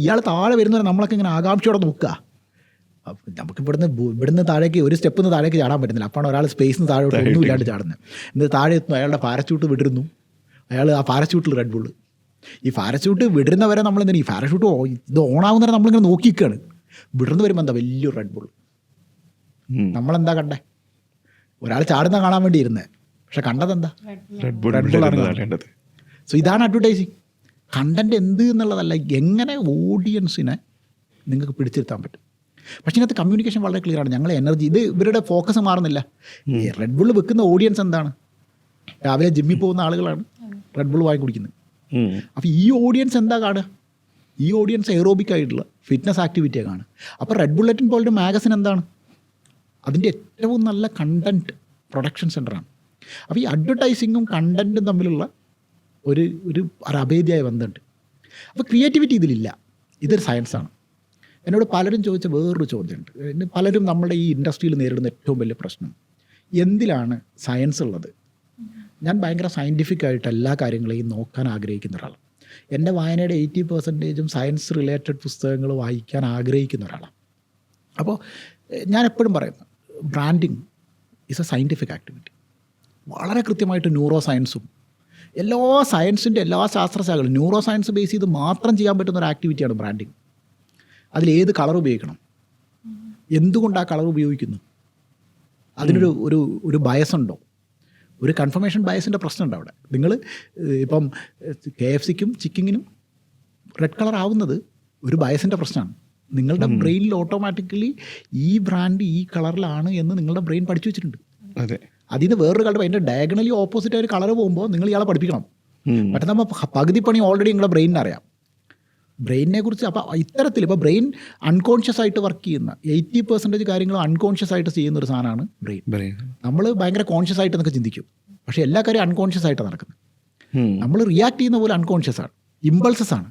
ഇയാൾ താഴെ വരുന്നവരെ നമ്മളൊക്കെ ഇങ്ങനെ ആകാംക്ഷയോടെ നോക്കുക. നമുക്ക് ഇവിടുന്ന് താഴേക്ക് ഒരു സ്റ്റെപ്പിൽ നിന്ന് താഴേക്ക് ചാടാൻ പറ്റുന്നില്ല. അപ്പോഴാണ് ഒരാൾ സ്പേസിൽ നിന്ന് താഴോട്ട് ഒന്നും ഇല്ലാണ്ട് ചാടുന്നത്. എന്നിട്ട് താഴെ എത്തുന്നു, അയാളുടെ പാരച്യൂട്ട് വിടരുന്നു, അയാൾ ആ പാരച്യൂട്ടിൽ റെഡ് ബുള്ള്. ഈ പാരച്യൂട്ട് വിടുന്നവരെ നമ്മളെന്തിനാ ഈ പാരച്യൂട്ട് ഇത് ഓണാകുന്നവരെ നമ്മളിങ്ങനെ നോക്കിയിരിക്കുകയാണ്. വിടർന്ന് വരുമ്പോൾ എന്താ വലിയൊരു റെഡ് ബുള്ള്. നമ്മളെന്താ കണ്ടേ? ഒരാൾ ചാടുന്ന കാണാൻ വേണ്ടി ഇരുന്നത്, പക്ഷെ കണ്ടതെന്താ? റെഡ് ബുള്ളാണ്. സോ ഇതാണ് അഡ്വർടൈസിങ്. കണ്ടന്റ് എന്ത് എന്നുള്ളതല്ല, എങ്ങനെ ഓഡിയൻസിനെ നിങ്ങൾക്ക് പിടിച്ചിരുത്താൻ പറ്റും. പക്ഷേ ഇതിനകത്ത് കമ്മ്യൂണിക്കേഷൻ വളരെ ക്ലിയർ ആണ്. ഞങ്ങൾ എനർജി, ഇത് ഇവരുടെ ഫോക്കസ് മാറുന്നില്ല. റെഡ് ബുള്ള് വെക്കുന്ന ഓഡിയൻസ് എന്താണ്? രാവിലെ ജിമ്മിൽ പോകുന്ന ആളുകളാണ് റെഡ് ബുള്ള് വാങ്ങി കുടിക്കുന്നത്. അപ്പോൾ ഈ ഓഡിയൻസ് എന്താ കാണുക? ഈ ഓഡിയൻസ് എയറോബിക് ആയിട്ടുള്ള ഫിറ്റ്നസ് ആക്ടിവിറ്റിയാണ് കാണുക. അപ്പോൾ റെഡ് ബുള്ളറ്റിൻ പോലൊരു മാഗസിൻ എന്താണ്? അതിൻ്റെ ഏറ്റവും നല്ല കണ്ടൻറ്റ് പ്രൊഡക്ഷൻ സെൻ്ററാണ്. അപ്പോൾ ഈ അഡ്വർടൈസിങ്ങും കണ്ടൻറ്റും തമ്മിലുള്ള ഒരു അഭേദ്യമായ ബന്ധമുണ്ട്. അപ്പോൾ ക്രിയേറ്റിവിറ്റി ഇതിലില്ല. ഇതൊരു സയൻസാണ്. എന്നോട് പലരും ചോദിച്ച വേറൊരു ചോദ്യമുണ്ട്. പലരും നമ്മുടെ ഈ ഇൻഡസ്ട്രിയിൽ നേരിടുന്ന ഏറ്റവും വലിയ പ്രശ്നം, എന്തിലാണ് സയൻസ് ഉള്ളത്? ഞാൻ ഭയങ്കര സയൻറ്റിഫിക് ആയിട്ട് എല്ലാ കാര്യങ്ങളെയും നോക്കാൻ ആഗ്രഹിക്കുന്ന ഒരാളാണ്. എൻ്റെ വായനയുടെ 80% സയൻസ് റിലേറ്റഡ് പുസ്തകങ്ങൾ വായിക്കാൻ ആഗ്രഹിക്കുന്ന ഒരാളാണ്. അപ്പോൾ ഞാൻ എപ്പോഴും പറയുന്നു, branding is A scientific activity. വളരെ കൃത്യമായിട്ട് ന്യൂറോ സയൻസും എല്ലാ സയൻസിൻ്റെ എല്ലാ ശാസ്ത്രശാഖകളും ന്യൂറോ സയൻസ് ബേസ് ചെയ്ത് മാത്രം ചെയ്യാൻ പറ്റുന്ന ഒരു ആക്ടിവിറ്റിയാണ് ബ്രാൻഡിങ്. അതിലേത് കളർ ഉപയോഗിക്കണം, എന്തുകൊണ്ട് ആ കളർ ഉപയോഗിക്കുന്നു, അതിനൊരു ഒരു ബയസുണ്ടോ? ഒരു കൺഫർമേഷൻ ബയസിൻ്റെ പ്രശ്നമുണ്ട് അവിടെ. നിങ്ങൾ ഇപ്പം KFCക്കും ചിക്കിങ്ങിനും റെഡ് കളർ ആവുന്നത് ഒരു ബയസിൻ്റെ പ്രശ്നമാണ്. നിങ്ങളുടെ ബ്രെയിനിൽ ഓട്ടോമാറ്റിക്കലി ഈ ബ്രാൻഡ് ഈ കളറിലാണ് എന്ന് നിങ്ങളുടെ ബ്രെയിൻ പഠിച്ചു വെച്ചിട്ടുണ്ട്. അതെ. അതിന് വേറൊരു കളർ, അതിൻ്റെ ഡയഗണലി ഓപ്പോസിറ്റ് ഒരു കളർ പോകുമ്പോൾ നിങ്ങൾ ഇയാളെ പഠിപ്പിക്കണം. പക്ഷേ നമ്മൾ പകുതി പണി ഓൾറെഡി നിങ്ങളുടെ ബ്രെയിനിന് അറിയാം. ബ്രെയിനിനെ കുറിച്ച് അപ്പോൾ ഇത്തരത്തിൽ ഇപ്പോൾ ബ്രെയിൻ അൺകോൺഷ്യസ് ആയിട്ട് വർക്ക് ചെയ്യുന്ന 80% കാര്യങ്ങളും അൺകോൺഷ്യസ് ആയിട്ട് ചെയ്യുന്ന ഒരു സാധനമാണ് ബ്രെയിൻ. നമ്മൾ ഭയങ്കര കോൺഷ്യസ് ആയിട്ട് എന്നൊക്കെ ചിന്തിക്കും, പക്ഷേ എല്ലാ കാര്യം അൺകോൺഷ്യസ് ആയിട്ട് നടക്കുന്നത്. നമ്മൾ റിയാക്ട് ചെയ്യുന്ന പോലെ അൺകോൺഷ്യസ് ആണ്, ഇമ്പൾസസ് ആണ്.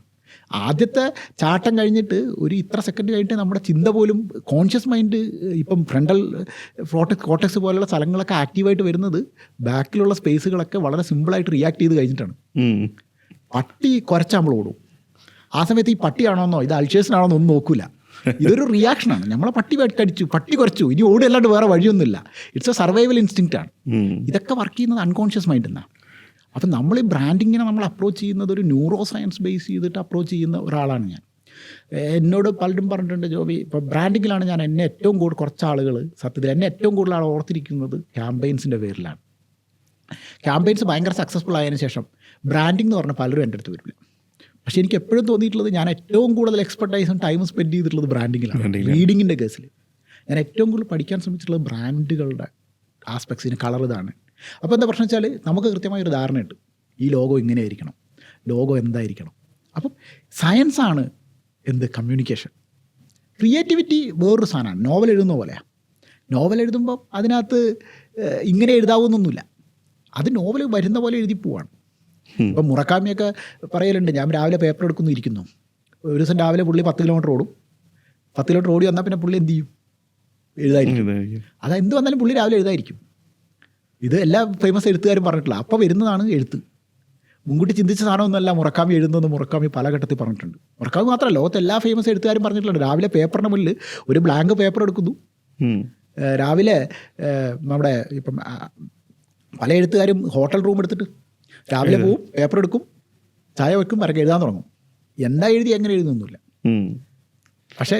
ആദ്യത്തെ ചാട്ടം കഴിഞ്ഞിട്ട് ഒരു ഇത്ര സെക്കൻഡ് കഴിഞ്ഞിട്ട് നമ്മുടെ ചിന്ത പോലും കോൺഷ്യസ് മൈൻഡ്, ഇപ്പം ഫ്രണ്ടൽ കോർട്ടെക്സ് പോലുള്ള സ്ഥലങ്ങളൊക്കെ ആക്റ്റീവായിട്ട് വരുന്നത് ബാക്കിലുള്ള സ്പേസുകളൊക്കെ വളരെ സിമ്പിളായിട്ട് റിയാക്ട് ചെയ്ത് കഴിഞ്ഞിട്ടാണ്. പട്ടി കുരച്ചാൽ നമ്മൾ ഓടും. ആ സമയത്ത് ഈ പട്ടിയാണോന്നോ ഇത് അൾഷേഴ്സിനാണോന്നോ ഒന്നും നോക്കൂല. ഇതൊരു റിയാക്ഷനാണ്. നമ്മളെ പട്ടി കടിച്ചു, പട്ടി കുറച്ചു, ഇനി ഓടിയല്ലാണ്ട് വേറെ വഴിയൊന്നുമില്ല. ഇറ്റ്സ് എ സർവൈവൽ ഇൻസ്റ്റിങ്ക്റ്റ് ആണ്. ഇതൊക്കെ വർക്ക് ചെയ്യുന്നത് അൺകോൺഷ്യസ് മൈൻഡ് എന്നാണ്. അപ്പം നമ്മൾ ഈ ബ്രാൻഡിങ്ങിനെ നമ്മൾ അപ്രോച്ച് ചെയ്യുന്നത് ഒരു ന്യൂറോ സയൻസ് ബേസ് ചെയ്തിട്ട് അപ്രോച്ച് ചെയ്യുന്ന ഒരാളാണ് ഞാൻ. എന്നോട് പലരും പറഞ്ഞിട്ടുണ്ട്, ജോബി ഇപ്പോൾ ബ്രാൻഡിങ്ങിലാണ് ഞാൻ എന്നെ ഏറ്റവും കൂടുതൽ കുറച്ച് ആളുകൾ സത്യത്തിൽ എന്നെ ഏറ്റവും കൂടുതൽ ആൾ ഓർത്തിരിക്കുന്നത് ക്യാമ്പയിൻസിൻ്റെ പേരിലാണ്. ക്യാമ്പയിൻസ് ഭയങ്കര സക്സസ്ഫുൾ ആയതിനു ശേഷം ബ്രാൻഡിങ് എന്ന് പറഞ്ഞാൽ പലരും എൻ്റെ അടുത്ത് വരില്ല. പക്ഷേ എനിക്ക് എപ്പോഴും തോന്നിയിട്ടുള്ളത്, ഞാൻ ഏറ്റവും കൂടുതൽ എക്സ്പെർട്ടൈസും ടൈമും സ്പെൻഡ് ചെയ്തിട്ടുള്ളത് ബ്രാൻഡിങ്ങിലാണ്. റീഡിങ്ങിൻ്റെ കേസിൽ ഞാൻ ഏറ്റവും കൂടുതൽ പഠിക്കാൻ ശ്രമിച്ചിട്ടുള്ളത് ബ്രാൻഡുകളുടെ ആസ്പെക്ട്സിന്, കളർ ഇതാണ്. അപ്പോൾ എന്താ പ്രശ്നം വെച്ചാൽ നമുക്ക് കൃത്യമായൊരു ധാരണയുണ്ട്, ഈ ലോഗോ ഇങ്ങനെ ആയിരിക്കണം, ലോഗോ എന്തായിരിക്കണം. അപ്പം സയൻസാണ് എന്ത് കമ്മ്യൂണിക്കേഷൻ. ക്രിയേറ്റിവിറ്റി വേറൊരു സാധനമാണ്. നോവൽ എഴുതുന്ന പോലെയാണ്. നോവൽ എഴുതുമ്പോൾ അതിനകത്ത് ഇങ്ങനെ എഴുതാവുന്നൊന്നുമില്ല, അത് നോവൽ വരുന്ന പോലെ എഴുതി പോവാണ്. ഇപ്പം മുറക്കാമിയൊക്കെ പറയലുണ്ട്, ഞാൻ രാവിലെ പേപ്പർ എടുക്കുന്നു ഇരിക്കുന്നു. ഒരു ദിവസം രാവിലെ പുള്ളി 10 കിലോമീറ്റർ ഓടും. 10 കിലോമീറ്റർ ഓടി വന്നാൽ പിന്നെ പുള്ളി എന്ത് ചെയ്യും? എഴുതായിരിക്കും. അതാ എന്ത് വന്നാലും പുള്ളി രാവിലെ എഴുതായിരിക്കും. ഇത് എല്ലാ ഫേമസ് എഴുത്തുകാരും പറഞ്ഞിട്ടില്ല. അപ്പോൾ വരുന്നതാണ് എഴുത്ത്. മുൻകൂട്ടി ചിന്തിച്ച സാധനമൊന്നുമല്ല മുറക്കാമി എഴുതുന്നത്. മുറക്കാമി പല ഘട്ടത്തിൽ പറഞ്ഞിട്ടുണ്ട്. മുറക്കാമി മാത്രമല്ല, ലോകത്ത് എല്ലാ ഫേമസ് എഴുത്തുകാരും പറഞ്ഞിട്ടുണ്ട്. രാവിലെ പേപ്പറിന് മുന്നിൽ ഒരു ബ്ലാങ്ക് പേപ്പർ എടുക്കുന്നു. രാവിലെ നമ്മുടെ ഇപ്പം പല എഴുത്തുകാരും ഹോട്ടൽ റൂം എടുത്തിട്ട് രാവിലെ പോവും, പേപ്പർ എടുക്കും, ചായ വെക്കും, വരക്കെ എഴുതാൻ തുടങ്ങും. എന്താ എഴുതി എങ്ങനെ എഴുതുന്നൊന്നുമില്ല. പക്ഷേ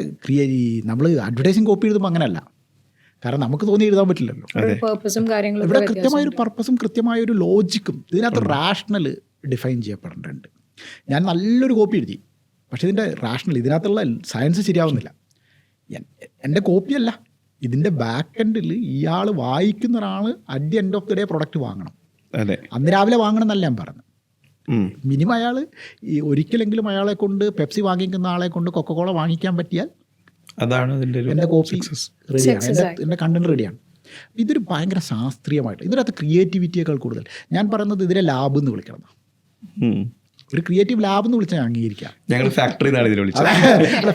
നമ്മൾ അഡ്വർടൈസിങ് കോപ്പി എഴുതുമ്പോൾ അങ്ങനെയല്ല. കാരണം നമുക്ക് തോന്നി എഴുതാൻ പറ്റില്ലല്ലോ. പേർപ്പസും കാര്യങ്ങളും ഇവിടെ കൃത്യമായൊരു പർപ്പസും കൃത്യമായൊരു ലോജിക്കും ഇതിനകത്ത് റാഷണൽ ഡിഫൈൻ ചെയ്യപ്പെടേണ്ടതുണ്ട്. ഞാൻ നല്ലൊരു കോപ്പി എഴുതി, പക്ഷേ ഇതിൻ്റെ റാഷണൽ ഇതിനകത്തുള്ള സയൻസ് ശരിയാവുന്നില്ല. എൻ്റെ കോപ്പിയല്ല, ഇതിൻ്റെ ബാക്ക് എൻഡിൽ ഇയാൾ വായിക്കുന്ന ഒരാൾ at the end of the day product വാങ്ങണം. അന്ന് രാവിലെ വാങ്ങണം എന്നല്ല ഞാൻ പറഞ്ഞത്. മിനിമം അയാൾ ഒരിക്കലെങ്കിലും അയാളെ കൊണ്ട് പെപ്സി വാങ്ങിക്കുന്ന ആളെ കൊണ്ട് കൊക്കക്കോള വാങ്ങിക്കാൻ പറ്റിയാൽ അതാണ് എൻ്റെ കോപ്പി റെഡിയാണ്, എൻ്റെ കണ്ടന്റ് റെഡിയാണ്. ഇതൊരു ഭയങ്കര ശാസ്ത്രീയമായിട്ട്, ഇതിനകത്ത് ക്രിയേറ്റിവിറ്റിയേക്കാൾ കൂടുതൽ ഞാൻ പറയുന്നത് ഇതിനെ ലാബ് എന്ന് വിളിക്കണം. ഒരു ക്രിയേറ്റീവ് ലാബ് എന്ന് വിളിച്ചാൽ അംഗീകരിക്കാം. ഞങ്ങൾ ഫാക്ടറി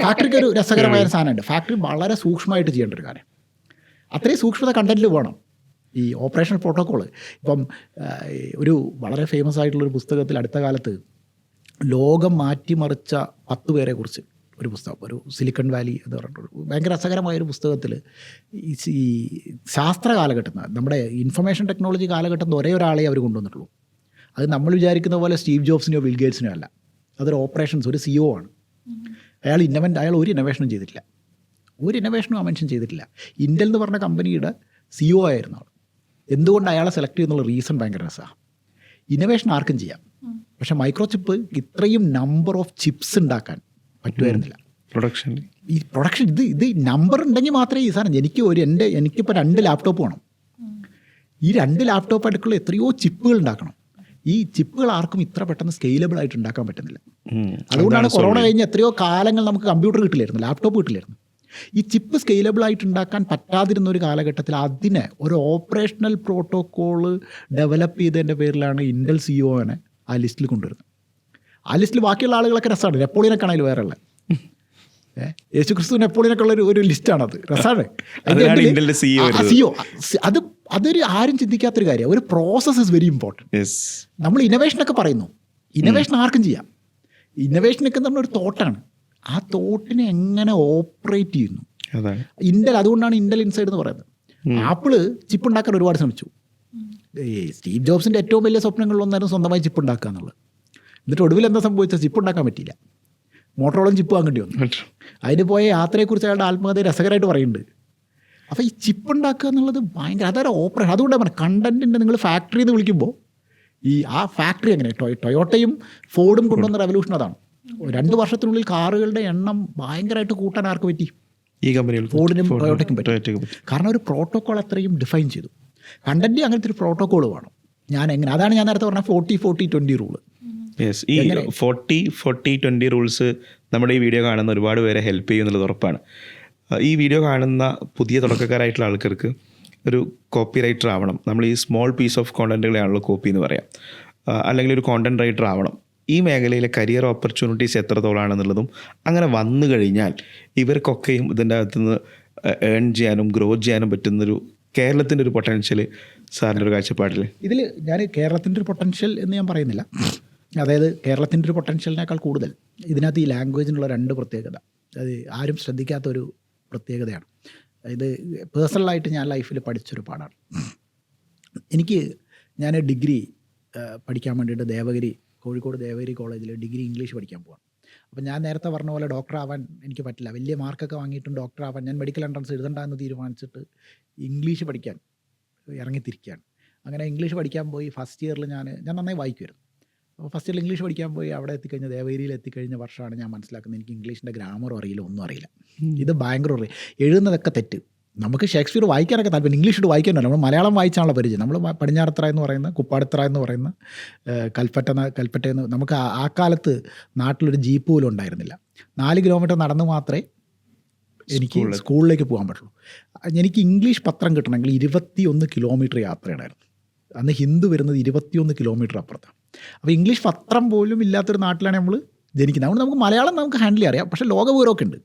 ഫാക്ടറിക്ക് ഒരു രസകരമായ ഒരു സാധനമുണ്ട്. ഫാക്ടറി വളരെ സൂക്ഷ്മമായിട്ട് ചെയ്യേണ്ട ഒരു കാര്യം. അത്രയും സൂക്ഷ്മത കണ്ടന്റിൽ വേണം. ഈ ഓപ്പറേഷണൽ പ്രോട്ടോക്കോൾ ഇപ്പം ഒരു വളരെ ഫേമസ് ആയിട്ടുള്ളൊരു പുസ്തകത്തിൽ അടുത്ത കാലത്ത് ലോകം മാറ്റിമറിച്ച 10 പേരെ കുറിച്ച് ഒരു പുസ്തകം, ഒരു സിലിക്കൺ വാലി എന്ന് പറഞ്ഞിട്ടൊരു ഭയങ്കര രസകരമായൊരു പുസ്തകത്തിൽ ഈ ശാസ്ത്ര കാലഘട്ടത്തിൽ നമ്മുടെ ഇൻഫർമേഷൻ ടെക്നോളജി കാലഘട്ടത്തിൽ ഒരേ ഒരാളെ അവർ കൊണ്ടുവന്നിട്ടുള്ളൂ. അത് നമ്മൾ വിചാരിക്കുന്ന പോലെ സ്റ്റീവ് ജോബ്സിനെയോ ബിൽ ഗേറ്റ്സിനെയോ അല്ല. അതൊരു ഓപ്പറേഷൻസ്, ഒരു CEO ആണ്. അയാൾ ഒരു ഇന്നോവേഷനും ചെയ്തിട്ടില്ല, ഒരു ഇന്നോവേഷനും ആ മനുഷ്യൻ ചെയ്തിട്ടില്ല. ഇൻ്റൽ എന്ന് പറഞ്ഞ കമ്പനിയുടെ CEO ആയിരുന്നു ആൾ. എന്തുകൊണ്ട് അയാളെ സെലക്ട് ചെയ്യുന്നുള്ള റീസൺ ഭയങ്കര രസമാണ്. ഇന്നോവേഷൻ ആർക്കും ചെയ്യാം, പക്ഷേ മൈക്രോചിപ്പ് ഇത്രയും നമ്പർ ഓഫ് ചിപ്സ് ഉണ്ടാക്കാൻ പറ്റുമായിരുന്നില്ല. ഈ പ്രൊഡക്ഷൻ ഇത് നമ്പർ ഉണ്ടെങ്കിൽ മാത്രമേ ഈ സാധനം എനിക്കിപ്പോൾ 2 ലാപ്ടോപ്പ് വേണം. ഈ 2 ലാപ്ടോപ്പ് അടുക്കുള്ള എത്രയോ ചിപ്പുകൾ ഉണ്ടാക്കണം. ഈ ചിപ്പുകൾ ആർക്കും ഇത്ര പെട്ടെന്ന് സ്കെയിലബിൾ ആയിട്ട് ഉണ്ടാക്കാൻ പറ്റുന്നില്ല. അതുകൊണ്ടാണ് കൊറോണ കഴിഞ്ഞ് എത്രയോ കാലങ്ങൾ നമുക്ക് കമ്പ്യൂട്ടർ കിട്ടില്ലായിരുന്നു, ലാപ്ടോപ്പ് കിട്ടില്ലായിരുന്നു. ഈ ചിപ്പ് സ്കെയിലബിൾ ആയിട്ട് ഉണ്ടാക്കാൻ പറ്റാതിരുന്ന ഒരു കാലഘട്ടത്തിൽ അതിനെ ഒരു ഓപ്പറേഷണൽ പ്രോട്ടോക്കോള് ഡെവലപ്പ് ചെയ്തതിൻ്റെ പേരിലാണ് ഇൻ്റൽ CEOനെ ആ ലിസ്റ്റിൽ കൊണ്ടുവരുന്നത്. ആ ലിസ്റ്റിൽ ബാക്കിയുള്ള ആളുകളൊക്കെ രസമാണ്. നെപ്പോളിയനൊക്കെ ആണെങ്കിലും വേറെ ഉള്ളത്, യേശു ക്രിസ്തു നെപ്പോളിയനൊക്കെ ഉള്ള ഒരു ലിസ്റ്റാണത്, രസമാണ്. അതൊരു ആരും ചിന്തിക്കാത്തൊരു കാര്യമാണ്. ഒരു പ്രോസസ് ഇസ് വെരി ഇമ്പോർട്ടൻറ്റ്. നമ്മൾ ഇന്നോവേഷനൊക്കെ പറയുന്നു, ഇന്നോവേഷൻ ആർക്കും ചെയ്യാം. ഇന്നോവേഷനൊക്കെ നമ്മളൊരു തോട്ടാണ്. ആ തോട്ടിനെ എങ്ങനെ ഓപ്പറേറ്റ് ചെയ്യുന്നു ഇൻ്റൽ. അതുകൊണ്ടാണ് ഇൻ്റൽ ഇൻസൈഡ് എന്ന് പറയുന്നത്. ആപ്പിള് ചിപ്പ് ഉണ്ടാക്കാൻ ഒരുപാട് ശ്രമിച്ചു. സ്റ്റീവ് ജോബ്സിൻ്റെ ഏറ്റവും വലിയ സ്വപ്നങ്ങളിലൊന്നായിരുന്നു സ്വന്തമായി ചിപ്പ് ഉണ്ടാക്കുക എന്നുള്ളത്. എന്നിട്ട് ഒടുവിൽ എന്താ സംഭവിച്ചത്? ചിപ്പ് ഉണ്ടാക്കാൻ പറ്റിയില്ല. മോട്ടറോളം ചിപ്പ് വാങ്ങേണ്ടി വന്നു. അതിന് പോയ യാത്രയെക്കുറിച്ച് അയാളുടെ ആത്മകഥ രസകരമായിട്ട് പറയുന്നുണ്ട്. അപ്പോൾ ഈ ചിപ്പ് ഉണ്ടാക്കുക എന്നുള്ളത് ഭയങ്കര അതൊരു ഓപ്പറേഷൻ. അതുകൊണ്ടാണ് പറഞ്ഞത് കണ്ടൻറ്റിൻ്റെ നിങ്ങൾ ഫാക്ടറി എന്ന് വിളിക്കുമ്പോൾ ആ ഫാക്ടറി അങ്ങനെ ടൊയോട്ടയും ഫോർഡും കൊണ്ടുവന്ന റെവല്യൂഷൻ അതാണ്. 2 വർഷത്തിനുള്ളിൽ കാറുകളുടെ എണ്ണം ഭയങ്കരമായിട്ട് കൂട്ടാൻ ആർക്ക് പറ്റി? ഈ കമ്പനികൾ, ഫോർഡിനും ടൊയോട്ടയ്ക്കും പറ്റി. കാരണം ഒരു പ്രോട്ടോക്കോൾ അത്രയും ഡിഫൈൻ ചെയ്തു. കണ്ടന്റ് അങ്ങനത്തെ ഒരു പ്രോട്ടോക്കോൾ വേണം. അതാണ് ഞാൻ നേരത്തെ പറഞ്ഞ 40-40-20 റൂള്. ഈ 40-40-20 റൂൾസ് നമ്മുടെ ഈ വീഡിയോ കാണുന്ന ഒരുപാട് പേരെ ഹെൽപ്പ് ചെയ്യുന്നുള്ളത് ഉറപ്പാണ്. ഈ വീഡിയോ കാണുന്ന പുതിയ തുടക്കക്കാരായിട്ടുള്ള ആൾക്കാർക്ക് ഒരു കോപ്പി റൈറ്റർ ആവണം. നമ്മൾ ഈ സ്മോൾ പീസ് ഓഫ് കോണ്ടന്റുകളെയാണല്ലോ കോപ്പി എന്ന് പറയാം. അല്ലെങ്കിൽ ഒരു കോണ്ടന്റ് റൈറ്റർ ആവണം. ഈ മേഖലയിലെ കരിയർ ഓപ്പർച്യൂണിറ്റീസ് എത്രത്തോളാണെന്നുള്ളതും അങ്ങനെ വന്നു കഴിഞ്ഞാൽ ഇവർക്കൊക്കെയും ഇതിൻ്റെ അകത്തുനിന്ന് ഏൺ ചെയ്യാനും ഗ്രോ ചെയ്യാനും പറ്റുന്നൊരു കേരളത്തിൻ്റെ ഒരു പൊട്ടൻഷ്യൽ സാറിൻ്റെ ഒരു കാഴ്ചപ്പാടിൽ? ഇതിൽ ഞാൻ കേരളത്തിൻ്റെ ഒരു പൊട്ടൻഷ്യൽ എന്ന് ഞാൻ പറയുന്നില്ല. അതായത് കേരളത്തിൻ്റെ ഒരു പൊട്ടൻഷ്യലിനേക്കാൾ കൂടുതൽ ഇതിനകത്ത് ഈ ലാംഗ്വേജിനുള്ള 2 പ്രത്യേകത, അത് ആരും ശ്രദ്ധിക്കാത്തൊരു പ്രത്യേകതയാണ്. ഇത് പേഴ്സണലായിട്ട് ഞാൻ ലൈഫിൽ പഠിച്ചൊരു പാഠമാണ്. ഞാൻ ഡിഗ്രി പഠിക്കാൻ വേണ്ടിയിട്ട് കോഴിക്കോട് ദേവഗിരി കോളേജിൽ ഡിഗ്രി ഇംഗ്ലീഷ് പഠിക്കാൻ പോവാം. അപ്പോൾ ഞാൻ നേരത്തെ പറഞ്ഞ പോലെ ഡോക്ടർ ആവാൻ എനിക്ക് പറ്റില്ല. വലിയ മാർക്കൊക്കെ വാങ്ങിയിട്ടും ഡോക്ടർ ആവാൻ ഞാൻ മെഡിക്കൽ എൻട്രൻസ് എഴുതണ്ട എന്ന് തീരുമാനിച്ചിട്ട് ഇംഗ്ലീഷ് പഠിക്കാൻ ഇറങ്ങിത്തിരിക്കുകയാണ്. അങ്ങനെ ഇംഗ്ലീഷ് പഠിക്കാൻ പോയി. ഫസ്റ്റ് ഇയറിൽ ഞാൻ നന്നായി വായിക്കുമായിരുന്നു. അപ്പോൾ ഫസ്റ്റ് ഇയറിൽ ഇംഗ്ലീഷ് പഠിക്കാൻ പോയി. അവിടെ എത്തിക്കഴിഞ്ഞ ദേവഗിരിയിൽ എത്തിക്കഴിഞ്ഞ വർഷമാണ് ഞാൻ മനസ്സിലാക്കുന്നത് എനിക്ക് ഇംഗ്ലീഷിൻ്റെ ഗ്രാമറും അറിയില്ല, ഒന്നും അറിയില്ല. ഇത് ഭയങ്കര എഴുതുന്നതൊക്കെ തെറ്റ്. നമുക്ക് ഷേക്സ്പിയർ വായിക്കാനൊക്കെ താല്പര്യം, ഇംഗ്ലീഷ് വായിക്കാനല്ല. നമ്മൾ മലയാളം വായിച്ചാണല്ലോ പരിചയം. നമ്മൾ പടിഞ്ഞാറത്തറ എന്ന് പറയുന്ന, കുപ്പാടത്തറ എന്ന് പറയുന്ന, കൽപ്പറ്റയെന്ന് നമുക്ക് ആ കാലത്ത് നാട്ടിലൊരു ജീപ്പ് പോലും ഉണ്ടായിരുന്നില്ല. 4 കിലോമീറ്റർ നടന്ന് മാത്രമേ എനിക്ക് സ്കൂളിലേക്ക് പോകാൻ പറ്റുള്ളൂ. എനിക്ക് ഇംഗ്ലീഷ് പത്രം കിട്ടണമെങ്കിൽ 21 കിലോമീറ്റർ യാത്രയുണ്ടായിരുന്നു. അന്ന് ഹിന്ദു വരുന്നത് 21 കിലോമീറ്റർ അപ്പുറത്താണ്. അപ്പോൾ ഇംഗ്ലീഷ് പത്രം പോലും ഇല്ലാത്തൊരു നാട്ടിലാണ് നമ്മൾ ജനിക്കുന്നത്. അതുകൊണ്ട് നമുക്ക് മലയാളം നമുക്ക് ഹാൻഡിൽ അറിയാം, പക്ഷേ ലോകവിവരമൊക്കെ ഉണ്ട്.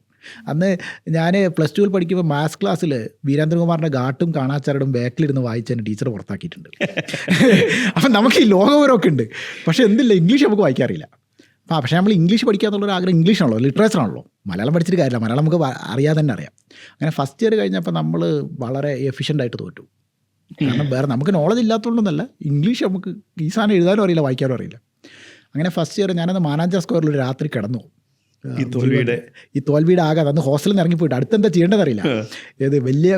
അന്ന് ഞാൻ +2 പഠിക്കുമ്പോൾ മാത്സ് ക്ലാസ്സിൽ വീരേന്ദ്രകുമാറിൻ്റെ ഗാട്ടും കാണാച്ചാരടും ബാക്കിലിരുന്ന് വായിച്ച് എൻ്റെ ടീച്ചർ പുറത്താക്കിയിട്ടുണ്ട്. അപ്പം നമുക്ക് ഈ ലോകവിവരമൊക്കെ ഉണ്ട്, പക്ഷേ എന്തില്ല, ഇംഗ്ലീഷ് നമുക്ക് വായിക്കാറില്ല. പക്ഷേ നമ്മൾ ഇംഗ്ലീഷ് പഠിക്കുക എന്നുള്ളൊരു ആഗ്രഹം ഇംഗ്ലീഷാണല്ലോ, ലിറ്ററേച്ചറാണല്ലോ. മലയാളം പഠിച്ചിട്ട് കാര്യമില്ല, മലയാളം നമുക്ക് അറിയാതെ തന്നെ അറിയാം. അങ്ങനെ ഫസ്റ്റ് ഇയർ കഴിഞ്ഞപ്പോൾ നമ്മൾ വളരെ എഫിഷ്യൻ്റായിട്ട് തോറ്റു. കാരണം വേറെ നമുക്ക് നോളജ് ഇല്ലാത്തതുകൊണ്ടൊന്നല്ല, ഇംഗ്ലീഷ് നമുക്ക് ഈ സാധനം എഴുതാനും അറിയില്ല, വായിക്കാനും അറിയില്ല. അങ്ങനെ ഫസ്റ്റ് ഇയർ ഞാനത് മാനാഞ്ചർ സ്ക്വയറിൽ ഒരു രാത്രി കിടന്നു. ഈ തോൽവിയുടെ ആകാതെ അന്ന് ഹോസ്റ്റലിൽ നിന്ന് ഇറങ്ങിപ്പോയിട്ട് അടുത്തെന്താ ചെയ്യേണ്ടതറിയില്ല. ഏത് വലിയ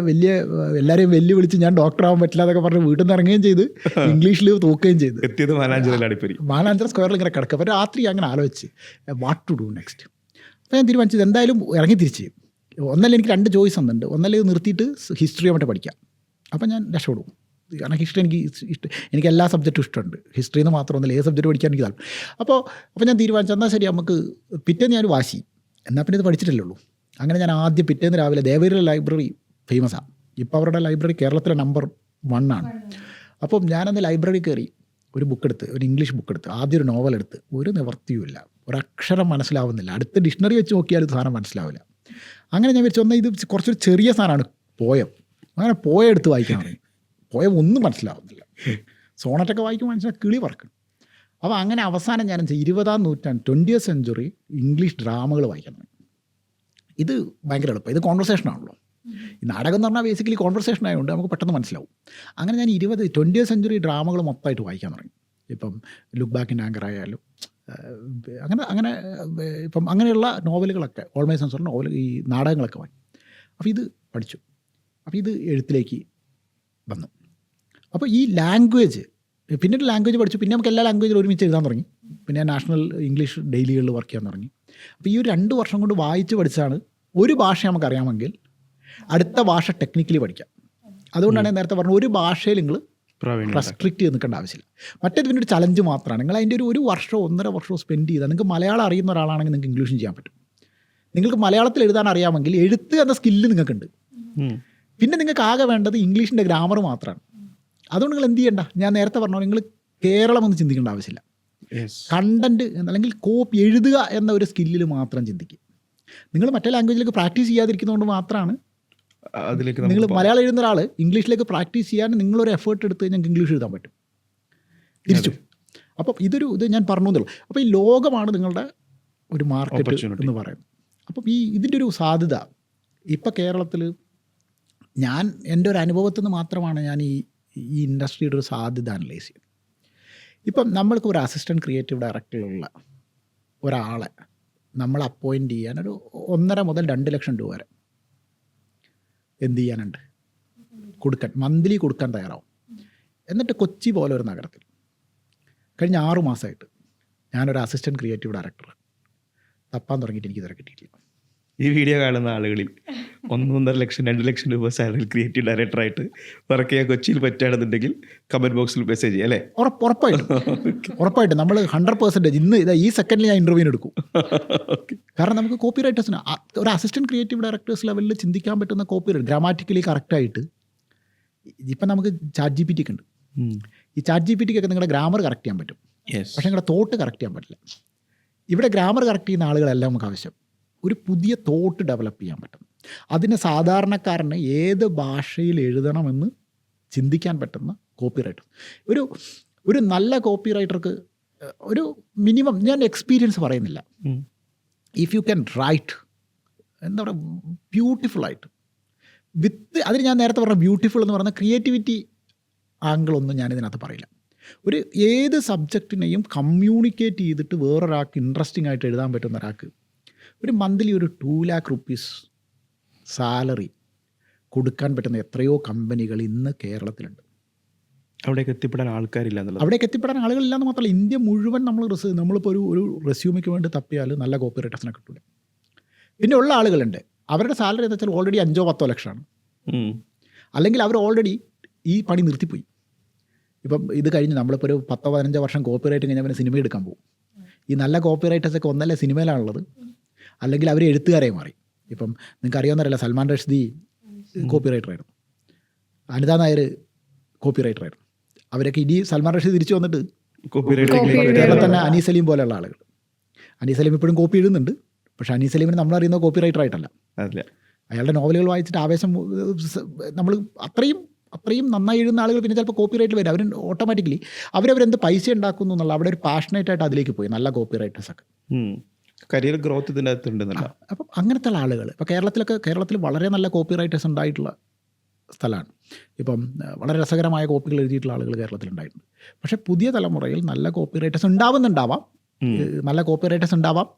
എല്ലാവരെയും വെല്ലുവിളിച്ച് ഞാൻ ഡോക്ടറാവാൻ പറ്റില്ല എന്നൊക്കെ പറഞ്ഞ് വീട്ടിൽ നിന്ന് ഇറങ്ങുകയും ചെയ്ത് ഇംഗ്ലീഷിൽ തോക്കുകയും ചെയ്തു. മാനാഞ്ചർ സ്ക്വയറിൽ ഇങ്ങനെ കിടക്കുക. അപ്പോൾ രാത്രി അങ്ങനെ ആലോചിച്ച് വാട്ട് ടു ഡു നെക്സ്റ്റ്. അപ്പോൾ ഞാൻ തീരുമാനിച്ചത് എന്തായാലും ഇറങ്ങി തിരിച്ച് ഒന്നല്ല എനിക്ക് 2 ചോയ്സ് വന്നിട്ടുണ്ട്. ഒന്നല്ല ഇത് നിർത്തിയിട്ട് ഹിസ്റ്ററി മറ്റേ പഠിക്കാം. അപ്പോൾ ഞാൻ രക്ഷപ്പെടും. കാരണം ഹിസ്റ്ററി എനിക്ക് എല്ലാ സബ്ജക്റ്റും ഇഷ്ടമുണ്ട്. ഹിസ്റ്ററിയിൽ നിന്ന് മാത്രമൊന്നുമില്ല, ഏത് സബ്ജക്റ്റ് പഠിക്കാൻ എനിക്ക് താല്പര്യം. അപ്പോൾ ഞാൻ തീരുമാനിച്ചു എന്നാൽ ശരി നമുക്ക് പിറ്റേന്ന് ഞാൻ വാശി എന്നാൽ പിന്നെ ഇത് പഠിച്ചിട്ടല്ലേ ഉള്ളൂ. അങ്ങനെ ഞാൻ ആദ്യം പിറ്റേന്ന് രാവിലെ ദേവഗിരി ലൈബ്രറി ഫേമസാണ്. ഇപ്പോൾ അവരുടെ ലൈബ്രറി കേരളത്തിലെ നമ്പർ 1 ആണ്. അപ്പം ഞാനന്ന് ലൈബ്രറി കയറി ഒരു ബുക്ക് എടുത്ത്, ഒരു ഇംഗ്ലീഷ് ബുക്ക് എടുത്ത്, ആദ്യം ഒരു നോവൽ എടുത്ത്. ഒരു നിവർത്തിയുമില്ല, ഒരക്ഷരം മനസ്സിലാവുന്നില്ല. അടുത്ത ഡിക്ഷണറി വെച്ച് നോക്കിയാൽ ഇത് സാധനം മനസ്സിലാവില്ല. അങ്ങനെ ഞാൻ വിചാരിച്ചു എന്നാൽ ഇത് കുറച്ചൊരു ചെറിയ സാധനമാണ് പോയം. അങ്ങനെ പോയ എടുത്ത് വായിക്കാൻ തുടങ്ങി. പോയം ഒന്നും മനസ്സിലാവുന്നില്ല. സോണറ്റൊക്കെ വായിക്കുമ്പോൾ മനസ്സിലാക്കി കിളി പറക്കും. അപ്പോൾ അങ്ങനെ അവസാനം ഞാൻ 20ാം നൂറ്റാണ്ട് 20th സെഞ്ച്വറി ഇംഗ്ലീഷ് ഡ്രാമകൾ വായിക്കാൻ തുടങ്ങി. ഇത് ഭയങ്കര എളുപ്പം. ഇത് കോൺവെർസേഷനാണല്ലോ. ഈ നാടകം എന്ന് പറഞ്ഞാൽ ബേസിക്കലി കോൺവെർസേഷൻ ആയതുകൊണ്ട് നമുക്ക് പെട്ടെന്ന് മനസ്സിലാവും. അങ്ങനെ ഞാൻ 20th സെഞ്ച്വറി ഡ്രാമകൾ മൊത്തമായിട്ട് വായിക്കാൻ തുടങ്ങി. ഇപ്പം ലുക്ക് ബാക്ക് ഇൻ ആങ്കർ ആയാലും അങ്ങനെ ഇപ്പം അങ്ങനെയുള്ള നോവലുകളൊക്കെ ഓൾമൈ സെൻസർ നോവൽ ഈ നാടകങ്ങളൊക്കെ വാങ്ങി. അപ്പോൾ ഇത് പഠിച്ചു. അപ്പോൾ ഇത് എഴുത്തിലേക്ക് വന്നു. അപ്പോൾ ഈ ലാംഗ്വേജ് പിന്നീട് ലാംഗ്വേജ് പഠിച്ചു. പിന്നെ നമുക്ക് എല്ലാ ലാംഗ്വേജിലും ഒരുമിച്ച് എഴുതാൻ തുടങ്ങി. പിന്നെ നാഷണൽ ഇംഗ്ലീഷ് ഡെയിലികളിൽ വർക്ക് ചെയ്യാൻ തുടങ്ങി. അപ്പോൾ ഈ ഒരു 2 വർഷം കൊണ്ട് വായിച്ച് പഠിച്ചാണ് ഒരു ഭാഷ നമുക്കറിയാമെങ്കിൽ അടുത്ത ഭാഷ ടെക്നിക്കലി പഠിക്കാം. അതുകൊണ്ടാണ് ഞാൻ നേരത്തെ പറഞ്ഞത് ഒരു ഭാഷയിൽ നിങ്ങൾ റെസ്ട്രിക്റ്റ് ചെയ്ത് നിൽക്കേണ്ട ആവശ്യമില്ല. മറ്റേത് പിന്നെ ഒരു ചലഞ്ച് മാത്രമാണ്. നിങ്ങൾ അതിൻ്റെ ഒരു വർഷമോ 1.5 വർഷമോ സ്പെൻഡ് ചെയ്താൽ നിങ്ങൾക്ക് മലയാളം അറിയുന്ന ഒരാളാണെങ്കിൽ നിങ്ങൾക്ക് ഇംഗ്ലീഷും ചെയ്യാൻ പറ്റും. നിങ്ങൾക്ക് മലയാളത്തിൽ എഴുതാൻ അറിയാമെങ്കിൽ എഴുത്ത് എന്ന സ്കില്ല് നിങ്ങൾക്കുണ്ട്. പിന്നെ നിങ്ങൾക്ക് ആകെ വേണ്ടത് ഇംഗ്ലീഷിൻ്റെ ഗ്രാമർ മാത്രമാണ്. അതുകൊണ്ട് നിങ്ങൾ എന്ത് ചെയ്യണ്ട, ഞാൻ നേരത്തെ പറഞ്ഞോ, നിങ്ങൾ കേരളം ഒന്നും ചിന്തിക്കേണ്ട ആവശ്യമില്ല. കണ്ടൻറ്റ് അല്ലെങ്കിൽ കോപ്പി എഴുതുക എന്ന ഒരു സ്കില്ലിൽ മാത്രം ചിന്തിക്കുക. നിങ്ങൾ മറ്റേ ലാംഗ്വേജിലേക്ക് പ്രാക്ടീസ് ചെയ്യാതിരിക്കുന്നതുകൊണ്ട് മാത്രമാണ് നിങ്ങൾ മലയാളം എഴുതുന്ന ഒരാൾ ഇംഗ്ലീഷിലേക്ക് പ്രാക്ടീസ് ചെയ്യാൻ നിങ്ങളൊരു എഫേർട്ട് എടുത്ത് ഞങ്ങൾക്ക് ഇംഗ്ലീഷ് എഴുതാൻ പറ്റും തിരിച്ചു. അപ്പം ഇത് ഞാൻ പറഞ്ഞു എന്നുള്ളൂ. അപ്പോൾ ഈ ലോകമാണ് നിങ്ങളുടെ ഒരു മാർക്കറ്റ് എന്ന് പറയുന്നത്. അപ്പം ഇതിൻ്റെ ഒരു സാധ്യത ഇപ്പം കേരളത്തിൽ എൻ്റെ ഒരു അനുഭവത്തിൽ നിന്ന് മാത്രമാണ് ഞാൻ ഈ ഇൻഡസ്ട്രിയുടെ ഒരു സാധ്യത അനലൈസ് ചെയ്യുന്നത്. ഇപ്പം നമ്മൾക്ക് ഒരു അസിസ്റ്റൻറ്റ് ക്രിയേറ്റീവ് ഡയറക്ടറിലുള്ള ഒരാളെ നമ്മൾ അപ്പോയിൻറ്റ് ചെയ്യാൻ ഒരു 1.5 മുതൽ 2 ലക്ഷം രൂപ വരെ എന്ത് ചെയ്യാനുണ്ട്, കൊടുക്കാൻ മന്ത്ലി കൊടുക്കാൻ തയ്യാറാവും. എന്നിട്ട് കൊച്ചി പോലെ ഒരു നഗരത്തിൽ കഴിഞ്ഞ 6 മാസമായിട്ട് ഞാനൊരു അസിസ്റ്റൻറ്റ് ക്രിയേറ്റീവ് ഡയറക്ടർ തപ്പാൻ തുടങ്ങിയിട്ട് എനിക്ക് ഇതുവരെ കിട്ടിയിട്ടില്ല. ഈ വീഡിയോ കാണുന്ന ആളുകളിൽ 1.5 ലക്ഷം 2 ലക്ഷം രൂപ സാലറി ക്രിയേറ്റീവ് ഡയറക്ടറായിട്ട് വർക്ക് ചെയ്യാൻ കൊച്ചിയിൽ പറ്റുകയാണെന്നുണ്ടെങ്കിൽ കമൻറ്റ് ബോക്സിൽ മെസ്സേജ് ചെയ്യും അല്ലേ? ഉറപ്പായിട്ടും നമ്മൾ 100% ഇന്ന് ഈ സെക്കൻഡിൽ ഞാൻ ഇൻ്റർവ്യൂവിന് എടുക്കും. കാരണം നമുക്ക് കോപ്പി റൈറ്റേഴ്സിന് ഒരു അസിസ്റ്റൻറ്റ് ക്രിയേറ്റീവ് ഡയറക്ടേഴ്സ് ലെവലിൽ ചിന്തിക്കാൻ പറ്റുന്ന കോപ്പി റൈറ്റ് ഗ്രാമാറ്റിക്കലി കറക്റ്റായിട്ട് ഇപ്പം നമുക്ക് ചാറ്റ് GPT ഒക്കെ ഉണ്ട്. ഈ ചാറ്റ് GPT ഒക്കെ നിങ്ങളുടെ ഗ്രാമർ കറക്റ്റ് ചെയ്യാൻ പറ്റും, പക്ഷേ നിങ്ങളുടെ തോട്ട് കറക്റ്റ് ചെയ്യാൻ പറ്റില്ല. ഇവിടെ ഗ്രാമർ കറക്റ്റ് ചെയ്യുന്ന ആളുകളെല്ലാം നമുക്ക് ആവശ്യം. ഒരു പുതിയ തോട്ട് ഡെവലപ്പ് ചെയ്യാൻ പറ്റും. അതിന് സാധാരണക്കാരന് ഏത് ഭാഷയിൽ എഴുതണമെന്ന് ചിന്തിക്കാൻ പറ്റുന്ന കോപ്പി റൈറ്റർ. ഒരു നല്ല കോപ്പി റൈറ്റർക്ക് ഒരു മിനിമം, ഞാൻ എക്സ്പീരിയൻസ് പറയുന്നില്ല, ഇഫ് യു ക്യാൻ റൈറ്റ് എന്താ പറയുക ബ്യൂട്ടിഫുള്ളായിട്ട് വിത്ത് അതിന് ഞാൻ നേരത്തെ പറഞ്ഞ ബ്യൂട്ടിഫുൾ എന്ന് പറയുന്ന ക്രിയേറ്റിവിറ്റി ആംഗിളൊന്നും ഞാനിതിനകത്ത് പറയില്ല. ഒരു ഏത് സബ്ജക്റ്റിനെയും കമ്മ്യൂണിക്കേറ്റ് ചെയ്തിട്ട് വേറൊരാൾക്ക് ഇൻട്രസ്റ്റിംഗ് ആയിട്ട് എഴുതാൻ പറ്റുന്ന ഒരാൾക്ക് ഒരു മന്ത്ലി ഒരു 2 lakh rupees സാലറി കൊടുക്കാൻ പറ്റുന്ന എത്രയോ കമ്പനികൾ ഇന്ന് കേരളത്തിലുണ്ട്. അവിടേക്ക് എത്തിപ്പെടാൻ ആൾക്കാരില്ല എന്നുള്ളത്. അവിടേക്ക് എത്തിപ്പെടാൻ ആളുകളില്ലാന്ന് മാത്രമല്ല, ഇന്ത്യ മുഴുവൻ നമ്മളിപ്പോൾ ഒരു റെസ്യൂമിക്ക് വേണ്ടി തപ്പിയാൽ നല്ല കോപ്പി റൈറ്റേഴ്സിനെ കിട്ടില്ല. പിന്നെ ഉള്ള ആളുകളുണ്ട്, അവരുടെ സാലറി എന്താ വെച്ചാൽ ഓൾറെഡി 5-10 ലക്ഷമാണ്. അല്ലെങ്കിൽ അവർ ഓൾറെഡി ഈ പണി നിർത്തിപ്പോയി. ഇപ്പം ഇത് കഴിഞ്ഞ് നമ്മളിപ്പോൾ ഒരു 10-15 വർഷം കോപ്പി റൈറ്റിംഗ് കഴിഞ്ഞാൽ പിന്നെ സിനിമ എടുക്കാൻ പോകും. ഈ നല്ല കോപ്പി റൈറ്റേഴ്സൊക്കെ ഒന്നല്ലേ സിനിമയിലാണുള്ളത്, അല്ലെങ്കിൽ അവർ എഴുത്തുകാരെ മാറി. ഇപ്പം നിങ്ങൾക്ക് അറിയാവുന്നവരല്ല, സൽമാൻ റഷ്ദി കോപ്പി റൈറ്ററായിരുന്നു, അനിത നായർ കോപ്പി റൈറ്ററായിരുന്നു. അവരൊക്കെ ഇനി സൽമാൻ റഷ്ദി തിരിച്ചു വന്നിട്ട് കേരളത്തിൽ തന്നെ അനീസ് സലീം പോലെയുള്ള ആളുകൾ. അനീസ് സലീം ഇപ്പോഴും കോപ്പി എഴുതുന്നുണ്ട്, പക്ഷേ അനീസ് സലീമിന് നമ്മളറിയുന്ന കോപ്പി റൈറ്ററായിട്ടല്ല. അയാളുടെ നോവലുകൾ വായിച്ചിട്ട് ആവേശം നമ്മൾ അത്രയും നന്നായി എഴുതുന്ന ആളുകൾ പിന്നെ ചിലപ്പോൾ കോപ്പി റൈറ്റിൽ വരും. അവർ ഓട്ടോമാറ്റിക്കലി അവരെന്ത് പൈസ ഉണ്ടാക്കുന്നു എന്നുള്ള അവിടെ ഒരു പാഷനേറ്റായിട്ട് അതിലേക്ക് പോയി നല്ല കോപ്പി റൈറ്റേഴ്സൊക്കെ. കരിയർ ഗ്രോത്ത് ഇതിൻ്റെ അകത്തുണ്ടെന്നല്ല. അപ്പം അങ്ങനത്തെ ആളുകൾ ഇപ്പോൾ കേരളത്തിൽ വളരെ നല്ല കോപ്പി റൈറ്റേഴ്സ് ഉണ്ടായിട്ടുള്ള സ്ഥലമാണ്. ഇപ്പം വളരെ രസകരമായ കോപ്പികൾ എഴുതിയിട്ടുള്ള ആളുകൾ കേരളത്തിലുണ്ടായിട്ടുണ്ട്. പക്ഷേ പുതിയ തലമുറയിൽ നല്ല കോപ്പി റൈറ്റേഴ്സ് ഉണ്ടാവുന്നുണ്ടാവാം, നല്ല കോപ്പി റൈറ്റേഴ്സ് ഉണ്ടാവാം,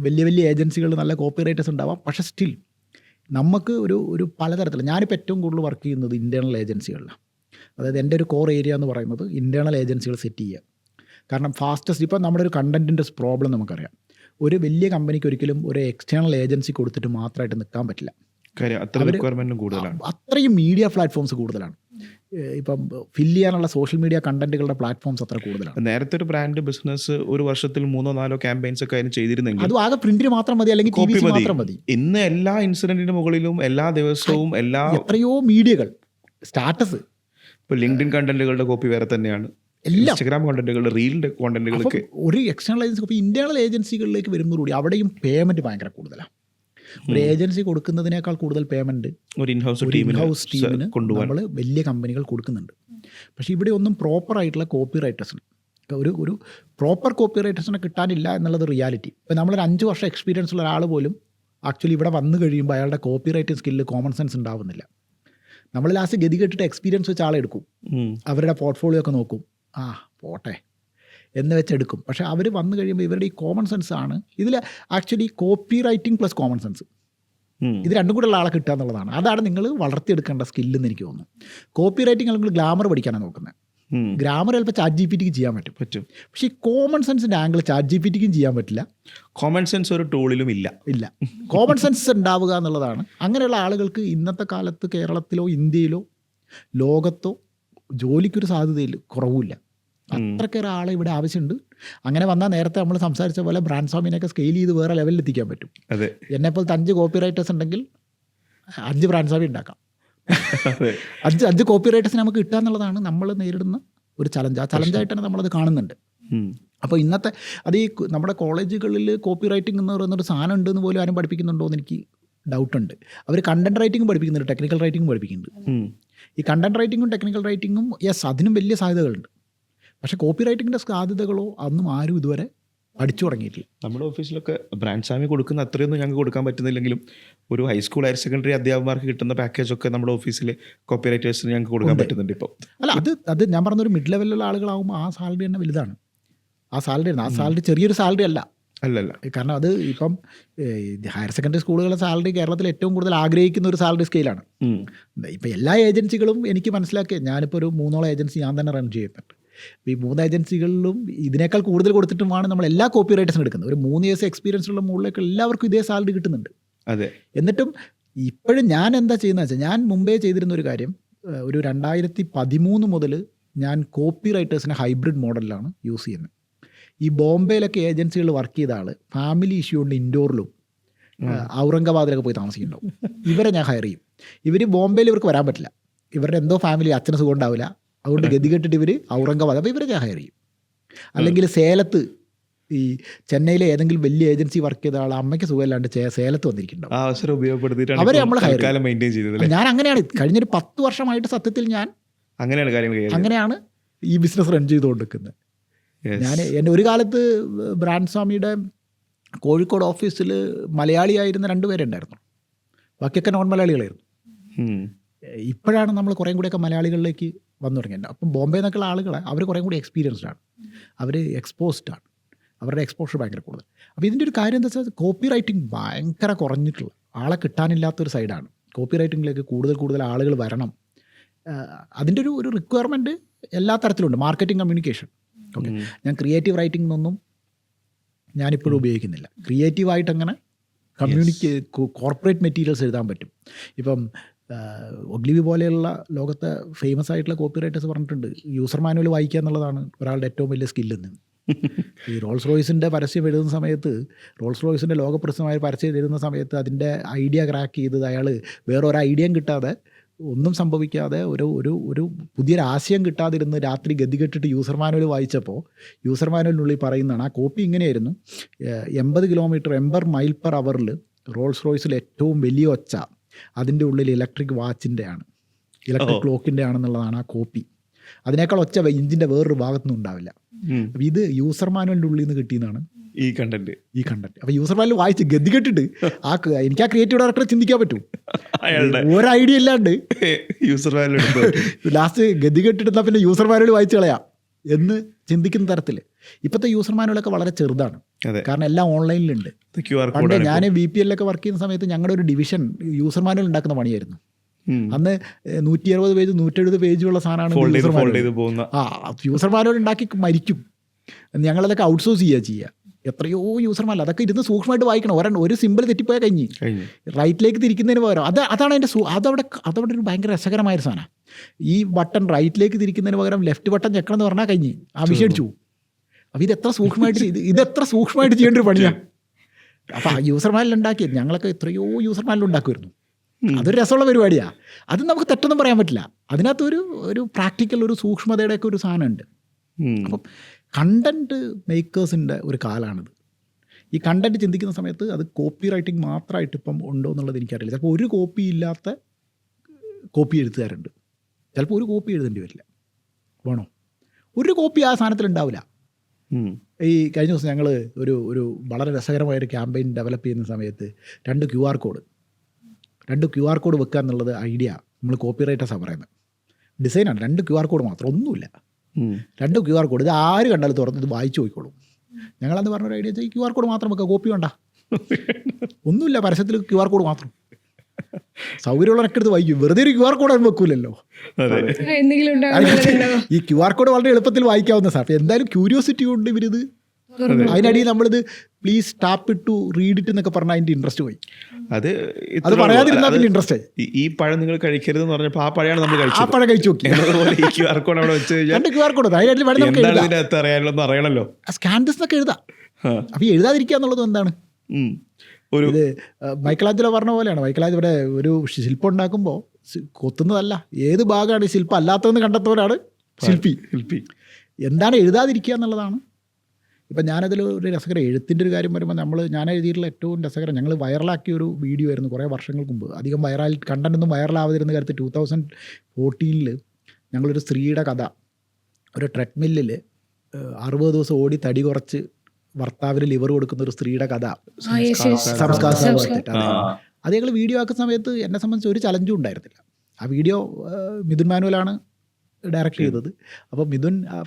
വലിയ വലിയ ഏജൻസികൾ നല്ല കോപ്പി റൈറ്റേഴ്സ് ഉണ്ടാവാം. പക്ഷേ സ്റ്റിൽ നമുക്ക് ഒരു പലതരത്തിൽ, ഞാനിപ്പോൾ ഏറ്റവും കൂടുതൽ വർക്ക് ചെയ്യുന്നത് ഇൻറ്റേർണൽ ഏജൻസികളിലാണ്. അതായത് എൻ്റെ ഒരു കോർ ഏരിയ എന്ന് പറയുന്നത് ഇൻറ്റേർണൽ ഏജൻസികൾ സെറ്റ് ചെയ്യുക. കാരണം ഫാസ്റ്റസ്റ്റ്, ഇപ്പോൾ നമ്മുടെ ഒരു കണ്ടൻറ്റിൻ്റെ പ്രോബ്ലം നമുക്കറിയാം. ഒരു വലിയ കമ്പനിക്ക് ഒരിക്കലും ഒരു എക്സ്റ്റേണൽ ഏജൻസി കൊടുത്തിട്ട് മാത്രമായിട്ട് നിൽക്കാൻ പറ്റില്ല. അത്രയും മീഡിയ പ്ലാറ്റ്ഫോംസ് കൂടുതലാണ്. ഇപ്പം ഫില്ല് ചെയ്യാനുള്ള സോഷ്യൽ മീഡിയ കണ്ടന്റുകളുടെ പ്ലാറ്റ്ഫോംസ് അത്ര കൂടുതലാണ്. നേരത്തെ ഒരു ബ്രാൻഡ് ബിസിനസ് ഒരു വർഷത്തിൽ 3-4 ക്യാമ്പയിൻസ് ഒക്കെ അതിന് ചെയ്തിരുന്നെങ്കിൽ അത് ആകെ പ്രിന്റിന് മാത്രം മതി, അല്ലെങ്കിൽ ടി വി മാത്രം മതി. ഇന്ന് എല്ലാ ഇൻസിഡന്റിന് മുകളിലും എല്ലാ ദിവസവും എത്രയോ മീഡിയകൾ സ്റ്റാറ്റസ്. ഇപ്പോൾ ലിങ്ക്ഡിൻ കണ്ടന്റുകളുടെ കോപ്പി വേറെ തന്നെയാണ്, ഇൻസ്റ്റാഗ്രാം കണ്ടന്റുകളുടെ റീലിന്റെ കണ്ടന്റുകളൊക്കെ. ഒരു എക്സ്റ്റേണൽ ഏജൻസി, ഇപ്പോൾ ഇന്റേണൽ ഏജൻസികളിലേക്ക് വരുന്നതോടുകൂടി അവിടെയും പേയ്മെന്റ് ഭയങ്കര കൂടുതലാണ്. ഒരു ഏജൻസി കൊടുക്കുന്നതിനേക്കാൾ കൂടുതൽ പേയ്മെന്റ് ഒരു ഇൻഹൗസ് ടീമിന് നമ്മൾ വലിയ കമ്പനികൾ കൊടുക്കുന്നുണ്ട്. പക്ഷേ ഇവിടെ ഒന്നും പ്രോപ്പർ ആയിട്ടുള്ള കോപ്പി റൈറ്റേഴ്സിന് ഒരു പ്രോപ്പർ കോപ്പി റൈറ്റേഴ്സിനെ കിട്ടാനില്ല എന്നുള്ളത് റിയാലിറ്റി. ഇപ്പോൾ നമ്മളൊരു 5 വർഷം എക്സ്പീരിയൻസ് ഉള്ള ഒരാൾ പോലും ആക്ച്വലി ഇവിടെ വന്നു കഴിയുമ്പോൾ അയാളുടെ copy writing skill, common sense ഉണ്ടാവുന്നില്ല. നമ്മൾ ലാസ്റ്റ് ഗതി കെട്ടിട്ട് എക്സ്പീരിയൻസ് വെച്ച് ആളെ എടുക്കും, അവരുടെ പോർട്ട്ഫോളിയോ ഒക്കെ നോക്കും, പോട്ടെ എന്ന് വെച്ചെടുക്കും. പക്ഷേ അവർ വന്നു കഴിയുമ്പോൾ ഇവരുടെ ഈ കോമൺ സെൻസ് ആണ് ഇതിൽ actually copy writing plus common sense, ഇത് രണ്ടും കൂടെ ഉള്ള ആളെ കിട്ടുക എന്നുള്ളതാണ്. അതാണ് നിങ്ങൾ വളർത്തിയെടുക്കേണ്ട സ്കില്ലെന്ന് എനിക്ക് തോന്നുന്നു. കോപ്പി റൈറ്റിംഗ് അല്ലെങ്കിൽ ഗ്രാമർ പഠിക്കാനാണ് നോക്കുന്നത്. ഗ്രാമർ ചിലപ്പോൾ ചാറ്റ് ജി പി ടിക്ക് ചെയ്യാൻ പറ്റും. പക്ഷേ ഈ കോമൺ സെൻസിൻ്റെ ആംഗിൾ ചാറ്റ് ജി പി ടിക്കും ചെയ്യാൻ പറ്റില്ല. കോമൺ സെൻസ് ഒരു ടൂളിലും ഇല്ല. കോമൺ സെൻസ് ഉണ്ടാവുക എന്നുള്ളതാണ്. അങ്ങനെയുള്ള ആളുകൾക്ക് ഇന്നത്തെ കാലത്ത് കേരളത്തിലോ ഇന്ത്യയിലോ ലോകത്തോ ജോലിക്കൊരു സാധ്യതയിൽ കുറവുമില്ല. അത്രക്കേറെ ആളെ ഇവിടെ ആവശ്യമുണ്ട്. അങ്ങനെ വന്നാൽ നേരത്തെ നമ്മൾ സംസാരിച്ച പോലെ ബ്രാൻഡ് സ്വാമിനെയൊക്കെ സ്കെയിൽ ചെയ്ത് വേറെ ലെവലിൽ എത്തിക്കാൻ പറ്റും. എന്നെപ്പോലത്തെ 5 കോപ്പി റൈറ്റേഴ്സ് ഉണ്ടെങ്കിൽ 5 ബ്രാൻഡ് സ്വാമി ഉണ്ടാക്കാം. 5 കോപ്പി റൈറ്റേഴ്സിന് നമുക്ക് കിട്ടുക എന്നുള്ളതാണ് നമ്മൾ നേരിടുന്ന ഒരു ചലഞ്ച്. ആ ചലഞ്ചായിട്ട് തന്നെ നമ്മളത് കാണുന്നുണ്ട്. അപ്പോൾ ഇന്നത്തെ ഈ നമ്മുടെ കോളേജുകളിൽ കോപ്പി റൈറ്റിംഗ് എന്ന് പറയുന്നൊരു സാധനം ഉണ്ടെന്ന് പോലും ആരും പഠിപ്പിക്കുന്നുണ്ടോ എന്ന് എനിക്ക് ഡൗട്ടുണ്ട്. അവർ കണ്ടന്റ് റൈറ്റിംഗ് പഠിപ്പിക്കുന്നുണ്ട്, ടെക്നിക്കൽ റൈറ്റിംഗ് പഠിപ്പിക്കുന്നുണ്ട്. ഈ കണ്ടന്റ് റൈറ്റിങ്ങും ടെക്നിക്കൽ റൈറ്റിങ്ങും അതിനും വലിയ സാധ്യതകളുണ്ട്. പക്ഷേ കോപ്പി റൈറ്റിങ്ങിൻ്റെ സാധ്യതകളോ അന്നും ആരും ഇതുവരെ പഠിച്ചു തുടങ്ങിയിട്ടില്ല. നമ്മുടെ ഓഫീസിലൊക്കെ ബ്രാൻഡ് സ്വാമി കൊടുക്കുന്ന അത്രയൊന്നും ഞങ്ങൾക്ക് കൊടുക്കാൻ പറ്റുന്നില്ലെങ്കിലും ഒരു ഹൈസ്കൂൾ ഹയർ സെക്കൻഡറി അധ്യാപകർക്ക് കിട്ടുന്ന പാക്കേജൊക്കെ നമ്മുടെ ഓഫീസിലെ കോപ്പി റൈറ്റേഴ്സിന് ഞങ്ങൾക്ക് കൊടുക്കാൻ പറ്റുന്നുണ്ട് ഇപ്പോൾ. അല്ല, അത് ഞാൻ പറഞ്ഞൊരു മിഡ് ലെവലിലുള്ള ആളുകളാകുമ്പോൾ ആ സാലറി തന്നെ വലുതാണ്. ആ സാലറി ചെറിയൊരു സാലറി അല്ല. കാരണം അത് ഇപ്പം ഹയർ സെക്കൻഡറി സ്കൂളുകളുടെ സാലറി കേരളത്തിൽ ഏറ്റവും കൂടുതൽ ആഗ്രഹിക്കുന്ന ഒരു സാലറി സ്കെയിലാണ്. ഇപ്പം എല്ലാ ഏജൻസികളും എനിക്ക് മനസ്സിലാക്കിയ, ഞാനിപ്പോൾ ഒരു 3 ഏജൻസി ഞാൻ തന്നെ റൺ ചെയ്യുന്നുണ്ട്. ഈ 3 ഏജൻസികളിലും ഇതിനേക്കാൾ കൂടുതൽ കൊടുത്തിട്ടുമാണ് നമ്മൾ എല്ലാ കോപ്പി റൈറ്റേഴ്സും എടുക്കുന്നത്. ഒരു 3 ഇയേഴ്സ് എക്സ്പീരിയൻസ് ഉള്ള മുകളിലേക്ക് എല്ലാവർക്കും ഇതേ സാലറി കിട്ടുന്നുണ്ട്. എന്നിട്ടും ഇപ്പോഴും ഞാൻ എന്താ ചെയ്യുന്നത് വെച്ചാൽ, ഞാൻ മുമ്പേ ചെയ്തിരുന്ന ഒരു കാര്യം, ഒരു 2013 മുതൽ ഞാൻ കോപ്പി റൈറ്റേഴ്സിനെ ഹൈബ്രിഡ് മോഡലിലാണ് യൂസ് ചെയ്യുന്നത്. ഈ ബോംബെയിലൊക്കെ ഏജൻസികൾ വർക്ക് ചെയ്ത ആൾ ഫാമിലി ഇഷ്യൂ കൊണ്ട് ഇൻഡോറിലും ഔറംഗാബാദിലൊക്കെ പോയി താമസിക്കുന്നുണ്ടാവും. ഇവരെ ഞാൻ ഹയർ ചെയ്യും. ഇവർ ബോംബെയിൽ ഇവർക്ക് വരാൻ പറ്റില്ല, ഇവരുടെ എന്തോ ഫാമിലി അച്ഛന് സുഖം ഉണ്ടാവില്ല, അതുകൊണ്ട് ഗതി കെട്ടിട്ട് ഇവർ ഔറംഗാബാദ്, അപ്പോൾ ഇവരെ ഞാൻ ഹയർ ചെയ്യും. അല്ലെങ്കിൽ സേലത്ത്, ഈ ചെന്നൈയിലെ ഏതെങ്കിലും വലിയ ഏജൻസി വർക്ക് ചെയ്ത ആൾ അമ്മയ്ക്ക് സുഖമില്ലാണ്ട് സേലത്ത് വന്നിരിക്കുന്നുണ്ടാവും, അവരെ നമ്മൾ ഹയർ ചെയ്യും. ഞാൻ അങ്ങനെയാണ് കഴിഞ്ഞൊരു 10 വർഷമായിട്ട് സത്യത്തിൽ ഞാൻ അങ്ങനെയാണ് ഈ ബിസിനസ് റൺ ചെയ്തുകൊണ്ടിരിക്കുന്നത്. എൻ്റെ ഒരു കാലത്ത് ബ്രാൻഡ് സ്വാമിയുടെ കോഴിക്കോട് ഓഫീസിൽ മലയാളിയായിരുന്ന 2 പേരുണ്ടായിരുന്നു, ബാക്കിയൊക്കെ നോൺ മലയാളികളായിരുന്നു. ഇപ്പോഴാണ് നമ്മൾ കുറേ കൂടിയൊക്കെ മലയാളികളിലേക്ക് വന്നു തുടങ്ങിയത്. അപ്പം ബോംബെ നിന്നൊക്കെയുള്ള ആളുകളെ അവർ കുറേ കൂടി എക്സ്പീരിയൻസ്ഡ് ആണ്, അവർ എക്സ്പോസ്ഡ് ആണ്, അവരുടെ എക്സ്പോഷർ ഭയങ്കര കൂടുതൽ. അപ്പോൾ ഇതിൻ്റെ ഒരു കാര്യം എന്താ വെച്ചാൽ, കോപ്പി റൈറ്റിംഗ് ഭയങ്കര കുറഞ്ഞിട്ടുള്ള, ആളെ കിട്ടാനില്ലാത്തൊരു സൈഡാണ്. കോപ്പി റൈറ്റിങ്ങിലേക്ക് കൂടുതൽ ആളുകൾ വരണം. അതിൻ്റെ ഒരു റിക്വയർമെൻറ്റ് എല്ലാ തരത്തിലുണ്ട്. Marketing, communication. ഓക്കെ, ഞാൻ ക്രിയേറ്റീവ് റൈറ്റിംഗ് ഒന്നും ഞാനിപ്പോഴും ഉപയോഗിക്കുന്നില്ല. ക്രിയേറ്റീവായിട്ട് അങ്ങനെ കോർപ്പറേറ്റ് മെറ്റീരിയൽസ് എഴുതാൻ പറ്റും. ഇപ്പം ഒഗ്ലിവി പോലെയുള്ള ലോകത്തെ ഫേമസ് ആയിട്ടുള്ള കോപ്പി റൈറ്റേഴ്സ് പറഞ്ഞിട്ടുണ്ട്, യൂസർ മാനുവൽ വായിക്കുക എന്നുള്ളതാണ് ഒരാളുടെ ഏറ്റവും വലിയ സ്കില്ലെന്ന്. ഈ റോൾസ് റോയ്സിൻ്റെ പരസ്യം എഴുതുന്ന സമയത്ത്, റോൾസ് റോയ്സിൻ്റെ ലോകപ്രസിദ്ധമായ പരസ്യം എഴുതുന്ന സമയത്ത് അതിൻ്റെ ഐഡിയ ക്രാക്ക് ചെയ്തത് അയാൾ വേറൊരു ഐഡിയയും കിട്ടാതെ, ഒന്നും സംഭവിക്കാതെ, ഒരു പുതിയൊരു ആശയം കിട്ടാതിരുന്ന് രാത്രി ഗതികെട്ടിട്ട് യൂസർ മാനുവൽ വായിച്ചപ്പോൾ യൂസർ മാനുവലിനുള്ളിൽ പറയുന്നതാണ്, ആ കോപ്പി ഇങ്ങനെയായിരുന്നു: 80 കിലോമീറ്റർ 80 മൈൽ പെർ അവറിൽ റോൾസ് റോയ്സിൽ ഏറ്റവും വലിയ ഒച്ച അതിൻ്റെ ഉള്ളിൽ ഇലക്ട്രിക് വാച്ചിൻ്റെ ആണ്, ഇലക്ട്രിക് ക്ലോക്കിൻ്റെ ആണെന്നുള്ളതാണ് ആ കോപ്പി. അതിനേക്കാൾ ഒച്ച ഇഞ്ചിൻ്റെ വേറൊരു ഭാഗത്തുനിന്നും ഉണ്ടാവില്ല. അപ്പം ഇത് യൂസർ മാനുവലിൻ്റെ ഉള്ളിൽ നിന്ന് കിട്ടിയെന്നാണ് ഈ കണ്ടന്റ് അപ്പോൾ യൂസർ മാനുവൽ വായിച്ച് ഗതി കെട്ടിട്ട് എനിക്ക് ആ ക്രിയേറ്റീവ് ഡയറക്ടറെ ചിന്തിക്കാൻ പറ്റും. അയാളുടെ ഒരു ഐഡിയ ഇല്ലാണ്ട് യൂസർ മാനുവൽ ലാസ്റ്റ് ഗതി കെട്ടിട്ട് പിന്നെ യൂസർ മാനുവൽ വായിച്ച് കളയാം എന്ന് ചിന്തിക്കുന്ന തരത്തിൽ ഇപ്പോഴത്തെ യൂസർ മാനുവലൊക്കെ വളരെ ചെറുതാണ്. കാരണം എല്ലാം ഓൺലൈനിലുണ്ട്. പണ്ട് ഞാൻ VPL വർക്ക് ചെയ്യുന്ന സമയത്ത് ഞങ്ങളുടെ ഒരു ഡിവിഷൻ യൂസർ മാനുവൽ ഉണ്ടാക്കുന്ന പണിയായിരുന്നു. അന്ന് 160 പേജ് 170 പേജുള്ള സാധനമാണ് യൂസർ മാനുവൽ. യൂസർ മാനുവൽ ഉണ്ടാക്കി മരിക്കും. ഞങ്ങളതൊക്കെ ഔട്ട്സോഴ്സ് ചെയ്യുക. എത്രയോ യൂസർ മാനുവൽ അതൊക്കെ ഇരുന്ന് സൂക്ഷ്മമായിട്ട് വായിക്കണം. ഒരു സിമ്പിൾ തെറ്റിപ്പോയാൽ കഴിഞ്ഞ് റൈറ്റിലേക്ക് തിരിക്കുന്നതിന് പകരം അതാണ് അതിൻ്റെ അതവിടെ ഒരു ഭയങ്കര രസകരമായൊരു സാധനം. ഈ ബട്ടൺ റൈറ്റിലേക്ക് തിരിക്കുന്നതിന് പകരം ലെഫ്റ്റ് ബട്ടൺ ചെക്കണം എന്ന് പറഞ്ഞാൽ കഴിഞ്ഞ് ആ വിഷയം അടിച്ചു പോകും. അപ്പോൾ ഇതെത്ര സൂക്ഷ്മമായിട്ട് ചെയ്യേണ്ട ഒരു പണിയാണ്. അപ്പോൾ ആ യൂസർ മാനുവൽ ഉണ്ടാക്കിയത് ഞങ്ങളൊക്കെ എത്രയോ യൂസർ മാനുവൽ ഉണ്ടാക്കുമായിരുന്നു. അതൊരു രസമുള്ള പരിപാടിയാണ്. അത് നമുക്ക് തെറ്റൊന്നും പറയാൻ പറ്റില്ല. അതിനകത്ത് ഒരു പ്രാക്ടിക്കൽ ഒരു സൂക്ഷ്മതയുടെയൊക്കെ ഒരു സാധനമുണ്ട്. അപ്പം കണ്ടൻറ്റ് മേക്കേഴ്സിൻ്റെ ഒരു കാലമാണിത്. ഈ കണ്ടൻറ്റ് ചിന്തിക്കുന്ന സമയത്ത് അത് കോപ്പി റൈറ്റിംഗ് മാത്രമായിട്ട് ഇപ്പം ഉണ്ടോ എന്നുള്ളത് എനിക്കറിയില്ല. ചിലപ്പോൾ ഒരു കോപ്പി ഇല്ലാത്ത കോപ്പി എഴുത്തുകാരുണ്ട്. ചിലപ്പോൾ ഒരു കോപ്പി എഴുതേണ്ടി വരില്ല. വേണോ ഒരു കോപ്പി ആ സാധനത്തിൽ ഉണ്ടാവില്ല. ഈ കഴിഞ്ഞ ദിവസം ഞങ്ങൾ ഒരു വളരെ രസകരമായൊരു ക്യാമ്പയിൻ ഡെവലപ്പ് ചെയ്യുന്ന സമയത്ത് 2 QR കോഡ് വെക്കുക എന്നുള്ളത് ഐഡിയ നമ്മൾ കോപ്പി റൈറ്റേഴ്സാണ് പറയുന്നത്. ഡിസൈനാണ് 2 QR കോഡ് മാത്രം, ഒന്നുമില്ല. 2 QR കോഡ് ഇത് ആര് കണ്ടാലും തുറന്ന് ഇത് വായിച്ചു പോയിക്കോളും. ഞങ്ങളന്ന് പറഞ്ഞൊരു ഐഡിയ വെച്ചാൽ ഈ QR കോഡ് മാത്രം വെക്കുക, കോപ്പി വേണ്ട, ഒന്നുമില്ല, പരസ്യത്തിൽ QR കോഡ് മാത്രം. സൗകര്യമുള്ളവരൊക്കെ എടുത്ത് വായിക്കും. വെറുതെ ഒരു QR കോഡ് വെക്കൂലല്ലോ. ഈ QR കോഡ് വളരെ എളുപ്പത്തിൽ വായിക്കാവുന്ന സാർ. എന്തായാലും ക്യൂരിയോസിറ്റി കൊണ്ട് ഇവരിത് അതിനടിയിൽ നമ്മളിത് പ്ലീസ് ടാപ്പ് ഇട്ട് റീഡ് ഇറ്റ് എന്നൊക്കെ പറഞ്ഞാൽ അതിൻ്റെ ഇൻട്രസ്റ്റ് പോയി. അത് പറയാതിരുന്നാൽ പിന്നെ ഇൻട്രസ്റ്റ് ആയി. ഈ പഴം നിങ്ങൾ കഴിക്കരുതെന്ന് പറഞ്ഞപ്പോൾ ആ പഴമാണ് നമ്മൾ കഴിച്ചത്. ആ പഴം കഴിച്ചു നോക്കി. QR കോഡ് അവിടെ വെച്ച് കഴിഞ്ഞാൽ QR കോഡ് അറിയാനല്ലോ സ്കാൻഡസ് എന്നൊക്കെ എഴുതാം. അപ്പോൾ എഴുതാതിരിക്കുക എന്നുള്ളത് എന്താണ്? ഇത് മൈക്കലാഞ്ചലോ പറഞ്ഞ പോലെയാണ്. മൈക്കലാഞ്ചലോ ഇവിടെ ഒരു ശില്പം ഉണ്ടാക്കുമ്പോൾ കൊത്തുന്നതല്ല, ഏത് ഭാഗമാണ് ഈ ശില്പം അല്ലാത്തതെന്ന് കണ്ടെത്തുന്നവരാണ് ശില്പി. എന്താണ് എഴുതാതിരിക്കുക എന്നുള്ളതാണ്. ഇപ്പം ഞാനതിൽ ഒരു രസകരം എഴുത്തിൻ്റെ ഒരു കാര്യം വരുമ്പോൾ ഞാൻ എഴുതിയിട്ടുള്ള ഏറ്റവും രസകരം, ഞങ്ങൾ വൈറലാക്കിയ ഒരു വീഡിയോ ആയിരുന്നു കുറേ വർഷങ്ങൾക്ക് മുമ്പ്. അധികം കണ്ടൻറ്റൊന്നും വൈറലാവാതിരുന്ന കാര്യത്തിൽ 2014 ഞങ്ങളൊരു സ്ത്രീയുടെ കഥ, ഒരു ട്രെഡ്മില്ലിൽ 60 ദിവസം ഓടി തടി കുറച്ച് ഭർത്താവിന് ലിവർ കൊടുക്കുന്ന ഒരു സ്ത്രീയുടെ കഥ, സംസ്കാരം. അത് ഞങ്ങൾ വീഡിയോ ആക്കുന്ന സമയത്ത് എന്നെ സംബന്ധിച്ച് ഒരു ചലഞ്ചും ഉണ്ടായിരുന്നില്ല. ആ വീഡിയോ മിഥുൻ മാനുവലാണ് ഡയറക്റ്റ് ചെയ്തത്. അപ്പം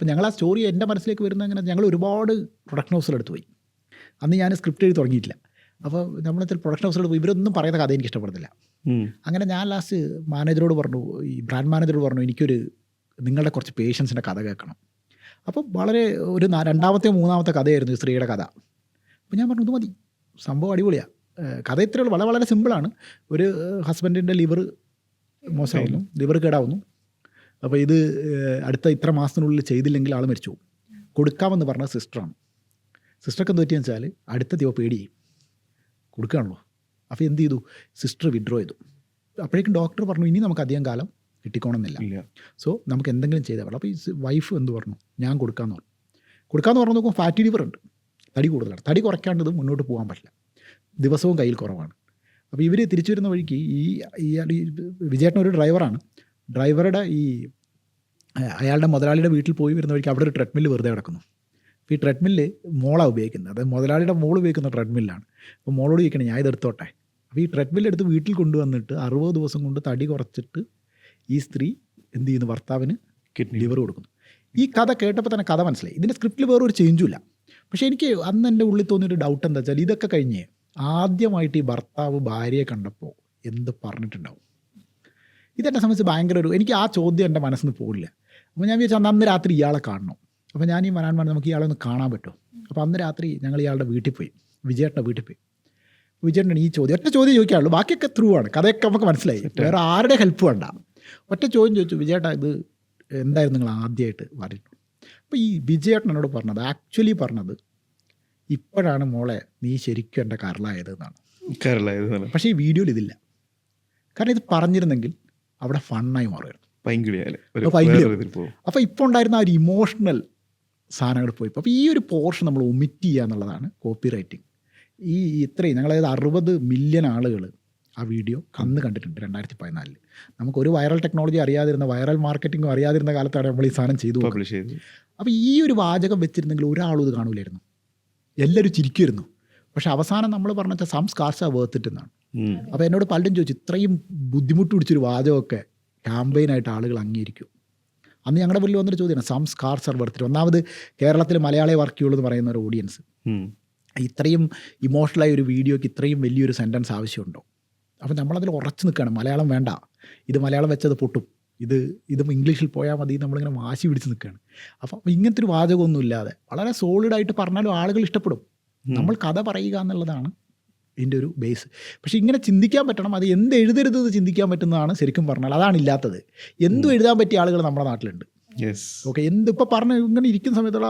ഞങ്ങൾ ആ സ്റ്റോറി എൻ്റെ മനസ്സിലേക്ക് വരുന്ന അങ്ങനെ ഞങ്ങൾ ഒരുപാട് പ്രൊഡക്ഷൻ ഹൗസിലെടുത്ത് പോയി. അന്ന് ഞാൻ സ്ക്രിപ്റ്റ് എഴുതി തുടങ്ങിയിട്ടില്ല. അപ്പോൾ നമ്മളത്തിൽ പ്രൊഡക്ഷൻ ഹൗസിലെടുത്ത് പോയി. ഇവരൊന്നും പറയുന്ന കഥ എനിക്ക് ഇഷ്ടപ്പെടുന്നില്ല. അങ്ങനെ ഞാൻ ലാസ്റ്റ് മാനേജറോട് പറഞ്ഞു, ഈ ബ്രാൻഡ് മാനേജറോട് പറഞ്ഞു, നിങ്ങളുടെ കുറച്ച് പേഷ്യൻസിൻ്റെ കഥ കേൾക്കണം. അപ്പോൾ വളരെ ഒരു 2ാമത്തെ 3ാമത്തെ കഥയായിരുന്നു ഈ സ്ത്രീയുടെ കഥ. അപ്പോൾ ഞാൻ പറഞ്ഞു ഇത് മതി, സംഭവം അടിപൊളിയാണ്, കഥ ഇത്രയേ ഉള്ളൂ, വളരെ സിമ്പിളാണ്. ഒരു ഹസ്ബൻഡിൻ്റെ ലിവർ മോശമാവുന്നു, ലിവർ കേടാവുന്നു. അപ്പോൾ ഇത് അടുത്ത ഇത്ര മാസത്തിനുള്ളിൽ ചെയ്തില്ലെങ്കിൽ ആൾ മരിച്ചു പോകും. കൊടുക്കാമെന്ന് പറഞ്ഞ സിസ്റ്ററാണ്. സിസ്റ്റർക്ക് എന്ത് പറ്റിയെന്ന് വെച്ചാൽ അടുത്ത ദിവസം പേടിയായി, കൊടുക്കുകയാണല്ലോ. അപ്പോൾ എന്ത് ചെയ്തു, സിസ്റ്റർ വിഡ്രോ ചെയ്തു. അപ്പോഴേക്കും ഡോക്ടർ പറഞ്ഞു ഇനി നമുക്ക് അധികം കാലം കിട്ടിക്കോണമെന്നില്ല, സോ നമുക്ക് എന്തെങ്കിലും ചെയ്താൽ പറ്റില്ല. അപ്പോൾ ഈ വൈഫ് എന്ത് പറഞ്ഞു, ഞാൻ കൊടുക്കാമെന്ന് പറഞ്ഞു നോക്കുമ്പോൾ ഫാറ്റി ലിവർ ഉണ്ട്, തടി കൂടുതലാണ്, തടി കുറയ്ക്കാണ്ട് ഇത് മുന്നോട്ട് പോകാൻ പറ്റില്ല, ദിവസവും കയ്യിൽ കുറവാണ്. അപ്പോൾ ഇവർ തിരിച്ചു വരുന്ന വഴിക്ക് ഈ വിജയേട്ടൻ ഒരു ഡ്രൈവറാണ്. ഡ്രൈവറുടെ അയാളുടെ മുതലാളിയുടെ വീട്ടിൽ പോയി വരുന്ന വഴിക്ക് അവിടെ ഒരു ട്രെഡ്മില്ല് വെറുതെ കിടക്കുന്നു. അപ്പോൾ ഈ ട്രെഡ്മില്ല് മോളാണ് ഉപയോഗിക്കുന്നത്, അത് മുതലാളിയുടെ മോൾ ഉപയോഗിക്കുന്ന ട്രെഡ്മില്ലാണ്. അപ്പോൾ മോളോട് ചോദിക്കണം ഞാൻ ഇതെടുത്തോട്ടെ. അപ്പോൾ ഈ ട്രെഡ്മില്ല് എടുത്ത് വീട്ടിൽ കൊണ്ടുവന്നിട്ട് 60 ദിവസം കൊണ്ട് തടി കുറച്ചിട്ട് ഈ സ്ത്രീ എന്ത് ചെയ്യുന്നു, ഭർത്താവിന് ലിവർ കൊടുക്കുന്നു. ഈ കഥ കേട്ടപ്പോൾ തന്നെ കഥ മനസ്സിലായി. ഇതിൻ്റെ സ്ക്രിപ്റ്റിൽ വേറൊരു ചേഞ്ചും ഇല്ല. പക്ഷേ എനിക്ക് അന്ന് എൻ്റെ ഉള്ളിൽ തോന്നിയൊരു ഡൗട്ട് എന്താ വെച്ചാൽ, ഇതൊക്കെ കഴിഞ്ഞ് ആദ്യമായിട്ട് ഈ ഭർത്താവ് ഭാര്യയെ കണ്ടപ്പോൾ എന്ത് പറഞ്ഞിട്ടുണ്ടാവും? ഇതെന്നെ സംബന്ധിച്ച് ഭയങ്കര എനിക്ക് ആ ചോദ്യം എൻ്റെ മനസ്സിൽ നിന്ന് പോകില്ല. അപ്പോൾ ഞാൻ വിചാരിച്ചു അന്ന് രാത്രി ഇയാളെ കാണണം. അപ്പോൾ ഞാൻ ഈ വരാൻ നമുക്ക് ഇയാളെ ഒന്ന് കാണാൻ പറ്റുമോ? അപ്പോൾ അന്ന് രാത്രി ഞങ്ങൾ ഇയാളുടെ വീട്ടിൽ പോയി, വിജയേട്ടൻ്റെ വീട്ടിൽ പോയി. വിജയേട്ടൻ ഈ ഒറ്റ ചോദ്യം ചോദിക്കാറുള്ളൂ, ബാക്കിയൊക്കെ ത്രൂ ആണ്, കഥയൊക്കെ നമുക്ക് മനസ്സിലായി, വേറെ ആരുടെ ഹെൽപ്പ് വേണ്ട. ഒറ്റ ചോദ്യം ചോദിച്ചു, വിജയേട്ടാ ഇത് എന്തായിരുന്നു നിങ്ങൾ ആദ്യമായിട്ട് പറഞ്ഞിട്ടുള്ളത്? അപ്പോൾ ഈ വിജയേട്ടൻ എന്നോട് ആക്ച്വലി പറഞ്ഞത് ഇപ്പോഴാണ് മോളെ നീ ശരിക്കും എൻ്റെ കരളായത് എന്നാണ്. പക്ഷേ ഈ വീഡിയോയിൽ ഇതില്ല. കാരണം ഇത് പറഞ്ഞിരുന്നെങ്കിൽ അവിടെ ഫണ്ണായി മാറുമായിരുന്നു. അപ്പോൾ ഇപ്പോൾ ഉണ്ടായിരുന്ന ആ ഒരു ഇമോഷണൽ സാധനങ്ങൾ പോയി. അപ്പോൾ ഈ ഒരു പോർഷൻ നമ്മൾ ഒമിറ്റ് ചെയ്യുക എന്നുള്ളതാണ് കോപ്പി റൈറ്റിംഗ്. ഇത്രയും ഞങ്ങളത് 60 മില്യൺ ആളുകൾ ആ വീഡിയോ അന്ന് കണ്ടിട്ടുണ്ട് 2014. നമുക്കൊരു വൈറൽ ടെക്നോളജി അറിയാതിരുന്ന, വൈറൽ മാർക്കറ്റിംഗും അറിയാതിരുന്ന കാലത്താണ് നമ്മൾ ഈ സാധനം ചെയ്തു. അപ്പോൾ ഈ ഒരു വാചകം വെച്ചിരുന്നെങ്കിൽ ഒരാളും ഇത് കാണൂലായിരുന്നു. എല്ലാവരും ചിരിക്കുമായിരുന്നു. പക്ഷെ അവസാനം നമ്മൾ പറഞ്ഞ വെച്ചാൽ some scars are worth it എന്നാണ്. അപ്പോൾ എന്നോട് പലരും ചോദിച്ചു, ഇത്രയും ബുദ്ധിമുട്ട് പിടിച്ചൊരു വാചകമൊക്കെ ക്യാമ്പയിനായിട്ട് ആളുകൾ അംഗീകരിക്കും. അന്ന് ഞങ്ങളുടെ മുന്നിൽ വന്നൊരു ചോദ്യമാണ്, some scars are worth it. ഒന്നാമത് കേരളത്തിൽ മലയാളി വർക്ക് ചെയ്യുള്ളൂ എന്ന് പറയുന്ന ഒരു ഓഡിയൻസ്, ഇത്രയും ഇമോഷണലായ ഒരു വീഡിയോയ്ക്ക് ഇത്രയും വലിയൊരു സെൻറ്റൻസ് ആവശ്യമുണ്ടോ? അപ്പോൾ നമ്മളതിൽ ഉറച്ചു നിൽക്കുകയാണ്, മലയാളം വേണ്ട, ഇത് മലയാളം വെച്ചത് പൊട്ടും, ഇതും ഇംഗ്ലീഷിൽ പോയാൽ മതി, നമ്മളിങ്ങനെ വാശി പിടിച്ച് നിൽക്കുകയാണ്. അപ്പോൾ ഇങ്ങനത്തെ ഒരു വാചകമൊന്നും ഇല്ലാതെ വളരെ സോളിഡായിട്ട് പറഞ്ഞാലും ആളുകൾ ഇഷ്ടപ്പെടും. നമ്മൾ കഥ പറയുക എന്നുള്ളതാണ് ഇതിൻ്റെ ഒരു ബേസ്. പക്ഷേ ഇങ്ങനെ ചിന്തിക്കാൻ പറ്റണം, അത് എന്ത് എഴുതരുത് ചിന്തിക്കാൻ പറ്റുന്നതാണ് ശരിക്കും പറഞ്ഞാൽ. അതാണ് ഇല്ലാത്തത്. എന്തും എഴുതാൻ പറ്റിയ ആളുകൾ നമ്മുടെ നാട്ടിലുണ്ട്. ഓക്കെ, ഇപ്പോൾ പറഞ്ഞ് ഇങ്ങനെ ഇരിക്കുന്ന സമയത്തുള്ള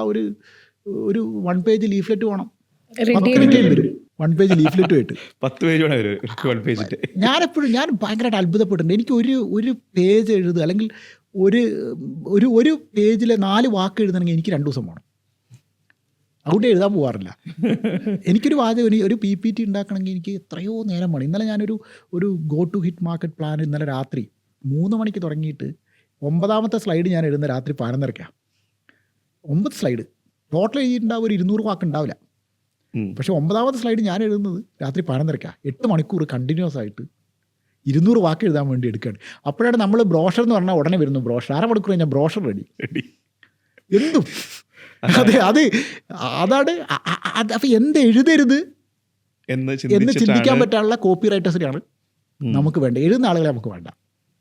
ഒരു 1 പേജ് ലീഫ്ലെറ്റ് വേണം, 10 മിനിറ്റ് വരും 1 പേജ് ലീഫ്ലെറ്റ് ആയിട്ട് 10 പേജ് വേണം. ഞാൻ ഭയങ്കരമായിട്ട് അത്ഭുതപ്പെട്ടിട്ടുണ്ട്. എനിക്ക് ഒരു പേജ് എഴുതുക, അല്ലെങ്കിൽ ഒരു പേജിലെ 4 വാക്ക് എഴുതണമെങ്കിൽ എനിക്ക് 2 ദിവസം വേണം. അതുകൊണ്ട് എഴുതാൻ പോകാറില്ല. എനിക്കൊരു വാചകം, ഒരു PPT ഉണ്ടാക്കണമെങ്കിൽ എനിക്ക് എത്രയോ നേരം വേണം. ഇന്നലെ ഞാനൊരു go to hit market plan ഇന്നലെ രാത്രി 3 മണിക്ക് തുടങ്ങിയിട്ട് 9ാമത്തെ സ്ലൈഡ് ഞാൻ എഴുതുന്ന രാത്രി 11:30. 9 സ്ലൈഡ് ടോട്ടൽ എഴുതിയിട്ടുണ്ടാവും, ഒരു 200 വാക്ക് ഉണ്ടാവില്ല. പക്ഷേ 9ാമത്തെ സ്ലൈഡ് ഞാൻ എഴുതുന്നത് രാത്രി 11:30. 8 മണിക്കൂർ കണ്ടിന്യൂസ് ആയിട്ട് 200 വാക്ക് എഴുതാൻ വേണ്ടി എടുക്കുകയാണ്. അപ്പോഴാണ് നമ്മൾ ബ്രോഷർ എന്ന് പറഞ്ഞാൽ ഉടനെ വരുന്നു. ബ്രോഷർ 1/2 മണിക്കൂർ കഴിഞ്ഞാൽ ബ്രോഷർ റെഡി. എന്തും അതാണ്. അപ്പം എന്ത് എഴുതരുത് എന്ന് ചിന്തിക്കാൻ പറ്റാനുള്ള കോപ്പി റൈറ്റേഴ്സിനെയാണ് നമുക്ക് വേണ്ട, എഴുതുന്ന ആളുകളെ നമുക്ക് വേണ്ട.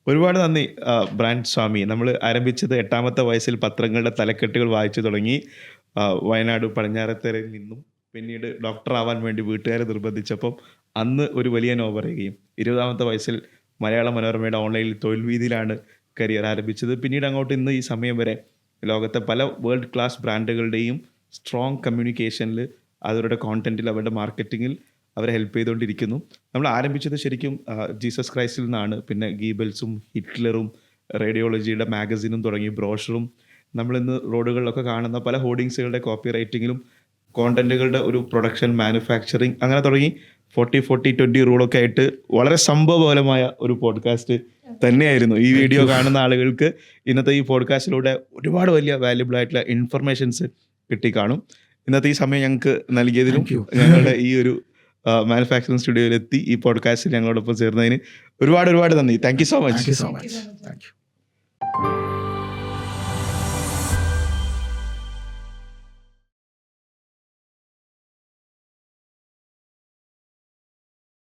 ഒരുപാട് നന്ദി ബ്രാൻഡ് സ്വാമി. നമ്മൾ ആരംഭിച്ചത് 8ാമത്തെ വയസ്സിൽ പത്രങ്ങളുടെ തലക്കെട്ടുകൾ വായിച്ചു തുടങ്ങി. വയനാട് പടിഞ്ഞാറത്തറയിൽ നിന്നും പിന്നീട് ഡോക്ടർ ആവാൻ വേണ്ടി വീട്ടുകാരെ നിർബന്ധിച്ചപ്പം അന്ന് ഒരു വലിയ നോ പറയുകയും 20ാമത്തെ വയസ്സിൽ മലയാള മനോരമയുടെ ഓൺലൈനിൽ തൊഴിൽ വീതിയിലാണ് കരിയർ ആരംഭിച്ചത്. പിന്നീട് അങ്ങോട്ട് ഇന്ന് ഈ സമയം വരെ ലോകത്തെ പല വേൾഡ് ക്ലാസ് ബ്രാൻഡുകളുടെയും സ്ട്രോങ് കമ്മ്യൂണിക്കേഷനിൽ, അവരുടെ കോണ്ടന്റിൽ, അവരുടെ മാർക്കറ്റിങ്ങിൽ അവരെ ഹെൽപ്പ് ചെയ്തുകൊണ്ടിരിക്കുന്നു. നമ്മൾ ആരംഭിച്ചത് ശരിക്കും ജീസസ് ക്രൈസ്റ്റിൽ നിന്നാണ്. പിന്നെ ഗീബൽസും ഹിറ്റ്ലറും റേഡിയോളജിയുടെ മാഗസിനും തുടങ്ങി ബ്രോഷറും, നമ്മളിന്ന് റോഡുകളിലൊക്കെ കാണുന്ന പല ഹോർഡിങ്സുകളുടെ കോപ്പി റൈറ്റിങ്ങിലും കോണ്ടന്റുകളുടെ ഒരു പ്രൊഡക്ഷൻ, മാനുഫാക്ചറിങ്, അങ്ങനെ തുടങ്ങി 40-40-20 റൂളൊക്കെ ആയിട്ട് വളരെ സംഭവബോധമായ ഒരു പോഡ്കാസ്റ്റ് തന്നെയായിരുന്നു. ഈ വീഡിയോ കാണുന്ന ആളുകൾക്ക് ഇന്നത്തെ ഈ പോഡ്കാസ്റ്റിലൂടെ ഒരുപാട് വലിയ വാല്യുബിൾ ആയിട്ടുള്ള ഇൻഫർമേഷൻസ് കിട്ടിക്കാണും. ഇന്നത്തെ ഈ സമയം ഞങ്ങൾക്ക് നൽകിയതിനും ഞങ്ങളുടെ ഈ ഒരു മാനുഫാക്ചറിങ് സ്റ്റുഡിയോയിലെത്തി ഈ പോഡ്കാസ്റ്റിൽ ഞങ്ങളോടൊപ്പം ചേർന്നതിന് ഒരുപാട് നന്ദി. Thank you so much. Thank you.